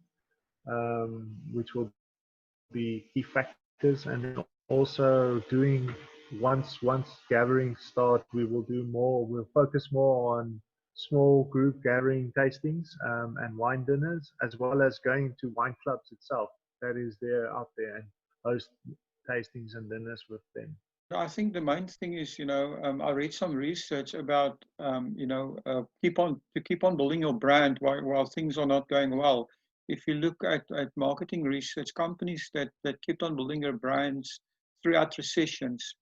which will be key factors. And then also doing once gatherings start, we'll focus more on small group gathering tastings and wine dinners, as well as going to wine clubs itself that is there out there and host tastings and dinners with them. I think the main thing is, I read some research about, keep on building your brand while things are not going well. If you look at marketing research, companies that kept on building their brands throughout recessions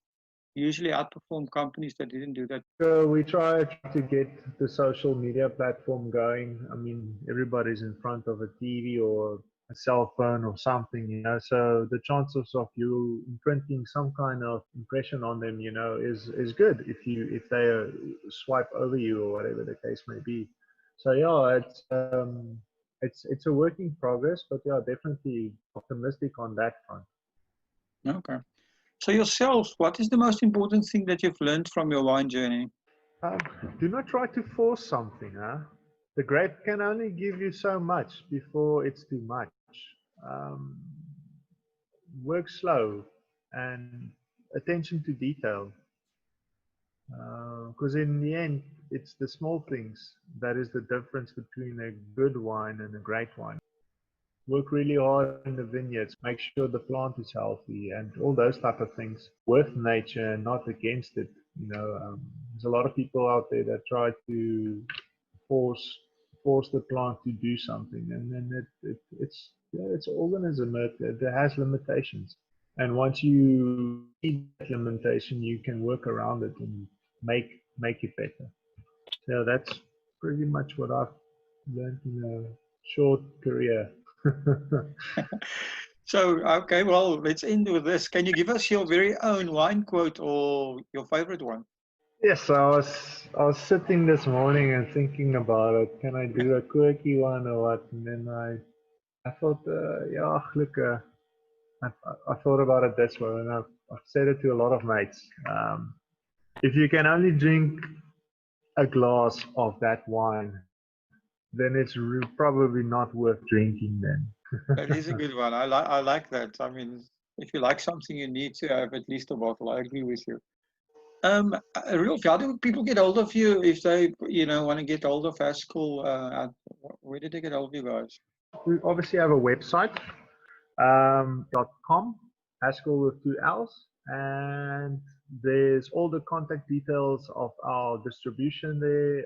usually outperform companies that didn't do that. So we try to get the social media platform going. I mean, everybody's in front of a TV or a cell phone or something, so the chances of you imprinting some kind of impression on them, is good if they swipe over you or whatever the case may be. So yeah, it's a work in progress, but yeah, definitely optimistic on that front. Okay. So yourself, what is the most important thing that you've learned from your wine journey? Do not try to force something, huh? The grape can only give you so much before it's too much. Work slow and attention to detail. Because in the end, it's the small things that is the difference between a good wine and a great wine. Work really hard in the vineyards, make sure the plant is healthy and all those type of things with nature and not against it. There's a lot of people out there that try to force the plant to do something, and then it's an organism that has limitations. And once you see that limitation, you can work around it and make it better. So that's pretty much what I've learned in a short career. So, okay, well, let's end with this. Can you give us your very own wine quote or your favorite one? Yes, I was sitting this morning and thinking about it. Can I do a quirky one or what? And then I thought, yeah, look, I thought about it this way, and I've said it to a lot of mates. If you can only drink a glass of that wine, then it's probably not worth drinking then. That is a good one. I like that. I mean, if you like something, you need to have at least a bottle. I agree with you. Rudolf, how do people get hold of you if they, want to get hold of Haskell? Where did they get hold of you guys? We obviously have a website, .com, Haskell with 2 L's, and there's all the contact details of our distribution there,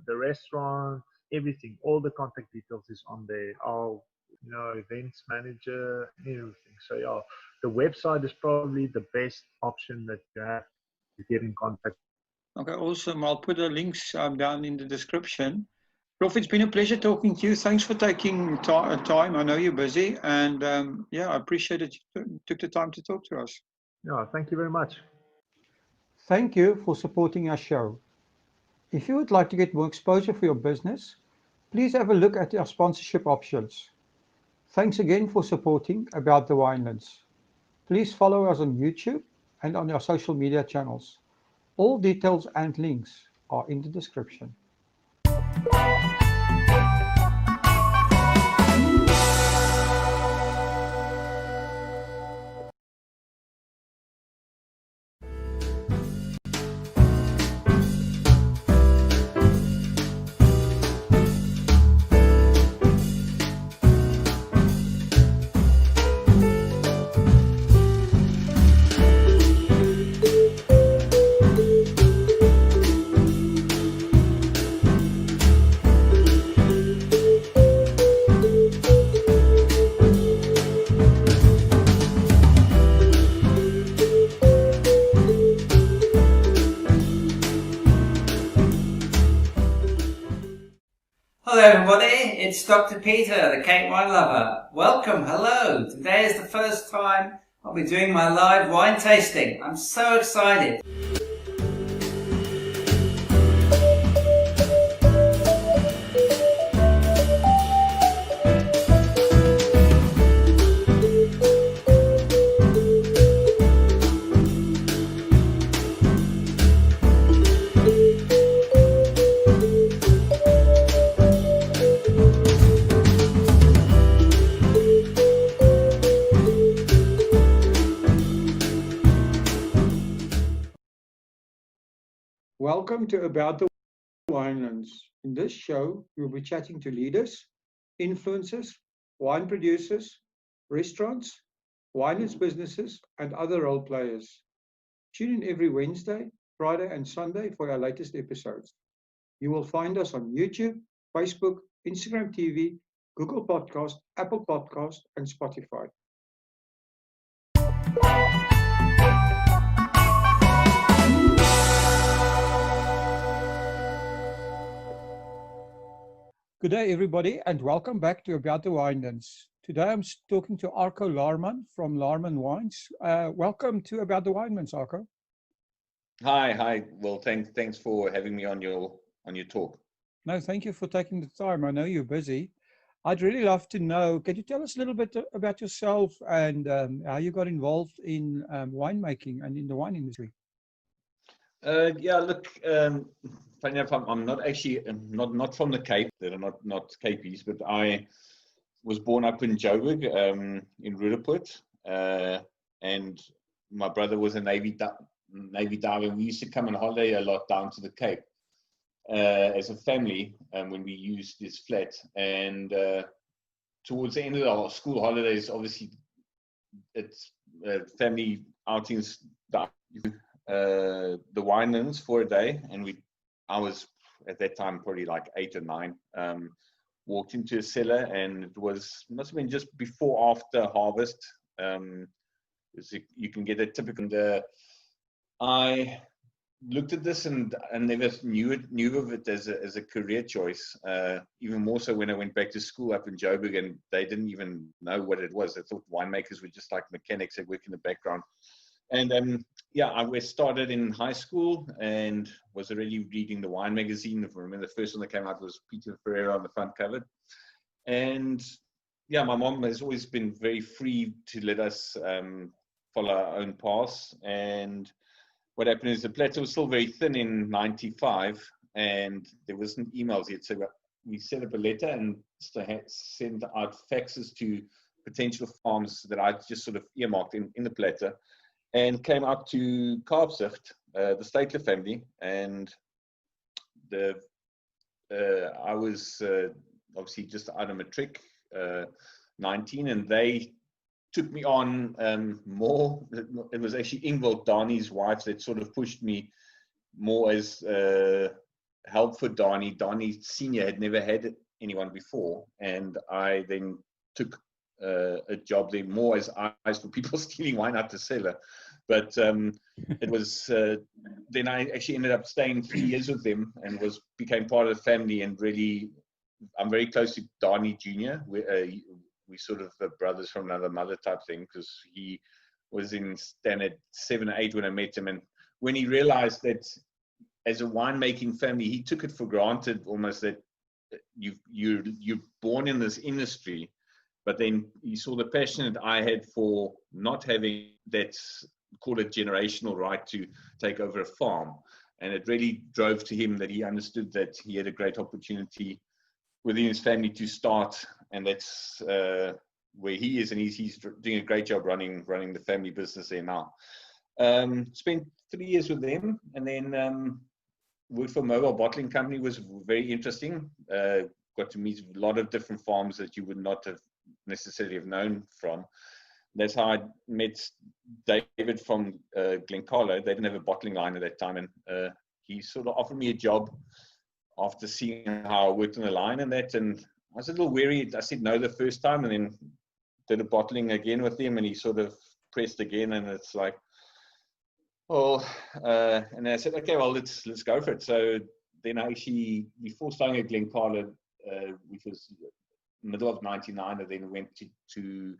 the restaurant, everything, all the contact details is on there. Our, events manager, everything. So yeah, the website is probably the best option that you have to get in contact. Okay, awesome. I'll put the links down in the description. Prof, it's been a pleasure talking to you. Thanks for taking time. I know you're busy, and I appreciate that you took the time to talk to us. Yeah, thank you very much. Thank you for supporting our show. If you would like to get more exposure for your business, please have a look at our sponsorship options. Thanks again for supporting About the Winelands. Please follow us on YouTube and on our social media channels. All details and links are in the description. Hello everybody, it's Dr. Peter, the Cape Wine Lover. Welcome, hello. Today is the first time I'll be doing my live wine tasting. I'm so excited. Welcome to About the Winelands. In this show, we'll be chatting to leaders, influencers, wine producers, restaurants, winelands businesses, and other role players. Tune in every Wednesday, Friday, and Sunday for our latest episodes. You will find us on YouTube, Facebook, Instagram TV, Google Podcast, Apple Podcast, and Spotify. Good day, everybody, and welcome back to About the Winelands. Today I'm talking to Arco Laarman from Laarman Wines. Welcome to About the Winelands, Arco. Hi. Well, thanks for having me on your talk. No, thank you for taking the time. I know you're busy. I'd really love to know, can you tell us a little bit about yourself and how you got involved in winemaking and in the wine industry? Look, funny enough, I'm not actually not from the Cape. They're not Capies, but I was born up in Joburg, in Roodepoort, and my brother was a Navy diver. We used to come on holiday a lot down to the Cape as a family when we used this flat. And towards the end of our school holidays, obviously, it's family outings. The winelands for a day, and I was at that time probably like 8 or 9. Walked into a cellar, and it must have been just before or after harvest. You can get a typical. And, I looked at this and never knew of it as a career choice. Even more so when I went back to school up in Joburg, and they didn't even know what it was. They thought winemakers were just like mechanics that work in the background. And I started in high school and was already reading the wine magazine. I remember the first one that came out was Peter Ferreira on the front cover. And my mom has always been very free to let us follow our own paths. And what happened is the plateau was still very thin in 95, and there wasn't emails yet. So we set up a letter and sent out faxes to potential farms that I just sort of earmarked in the plateau. And came up to Kaapstad, the Statler family, and I was obviously just out of matric, 19, and they took me on more. It was actually Ingvild, Dani's wife, that sort of pushed me more as help for Dani. Dani Senior had never had anyone before, and I then took a job there more as eyes for people stealing wine out the cellar. But it was then I actually ended up staying 3 years with them and became part of the family. And really, I'm very close to Dani Jr. We sort of brothers from another mother type thing, because he was in standard 7 or 8 when I met him. And when he realized that as a winemaking family, he took it for granted almost that you're born in this industry. But then he saw the passion that I had for not having that, call it generational right to take over a farm. And it really drove to him that he understood that he had a great opportunity within his family to start. And that's where he is. And he's doing a great job running the family business there now. Spent 3 years with them, and then worked for a mobile bottling company. Was very interesting. Got to meet a lot of different farms that you would not have necessarily have known from. That's how I met David from Glencarlo. They didn't have a bottling line at that time, and he sort of offered me a job after seeing how I worked on the line and that. And I was a little weary. I said no the first time, and then did a bottling again with him, and he sort of pressed again, and it's like, well, and I said, okay, well, let's go for it. So then I actually, before starting at Glencarlo, which was middle of '99, I then went to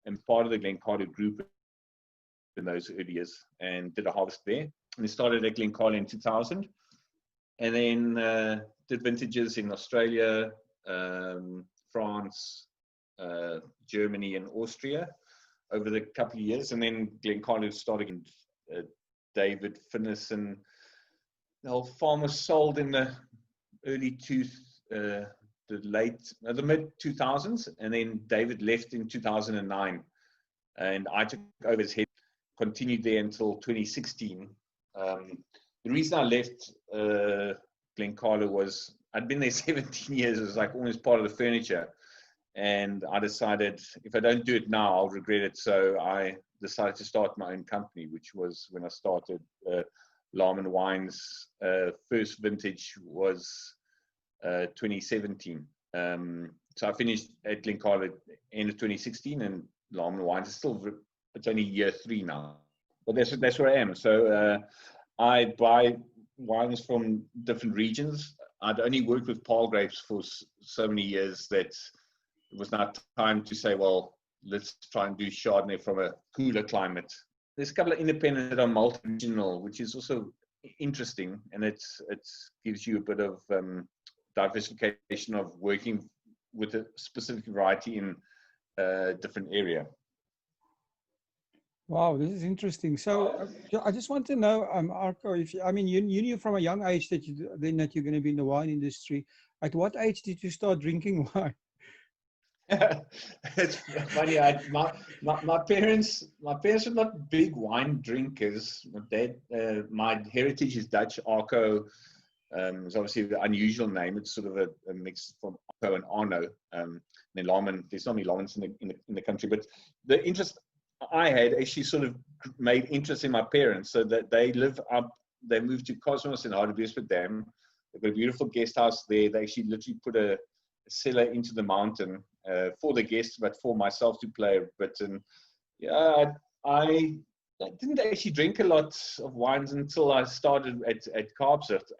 and part of the Glencarlo group in those early years and did a harvest there. And then started at Glencarlo in 2000, and then did vintages in Australia, France, Germany, and Austria over the couple of years. And then Glencarlo started. David Finnis, and the whole farm was sold in the the mid 2000s, and then David left in 2009, and I took over his head, continued there until 2016. The reason I left Glencarlo was I'd been there 17 years. It was like almost part of the furniture, and I decided if I don't do it now, I'll regret it. So I decided to start my own company, which was when I started Lahman Wines. First vintage was 2017. So I finished at Glencarlo end of 2016, and Lahman Wines is still, it's only year 3 now. But that's where I am. So I buy wines from different regions. I'd only worked with Paarl grapes for so many years that it was now time to say, well, let's try and do Chardonnay from a cooler climate. There's a couple of independents that are multi-regional, which is also interesting, and it gives you a bit of diversification of working with a specific variety in a different area. Wow, this is interesting. So I just want to know, Arco, you knew from a young age that you're going to be in the wine industry. At what age did you start drinking wine? It's funny. My parents were not big wine drinkers. My heritage is Dutch. Arco is obviously an unusual name. It's sort of a mix from Arco and Arno. Then Lahman. There's not many Lahmans in the country, but the interest I had actually sort of made interest in my parents, so that they live up. They moved to Cosmos in Hartbeespoort Dam. They've got a beautiful guest house there. They actually literally put a cellar into the mountain for the guests, but for myself to play a bit. And yeah, I didn't actually drink a lot of wines until I started at Kaapstad.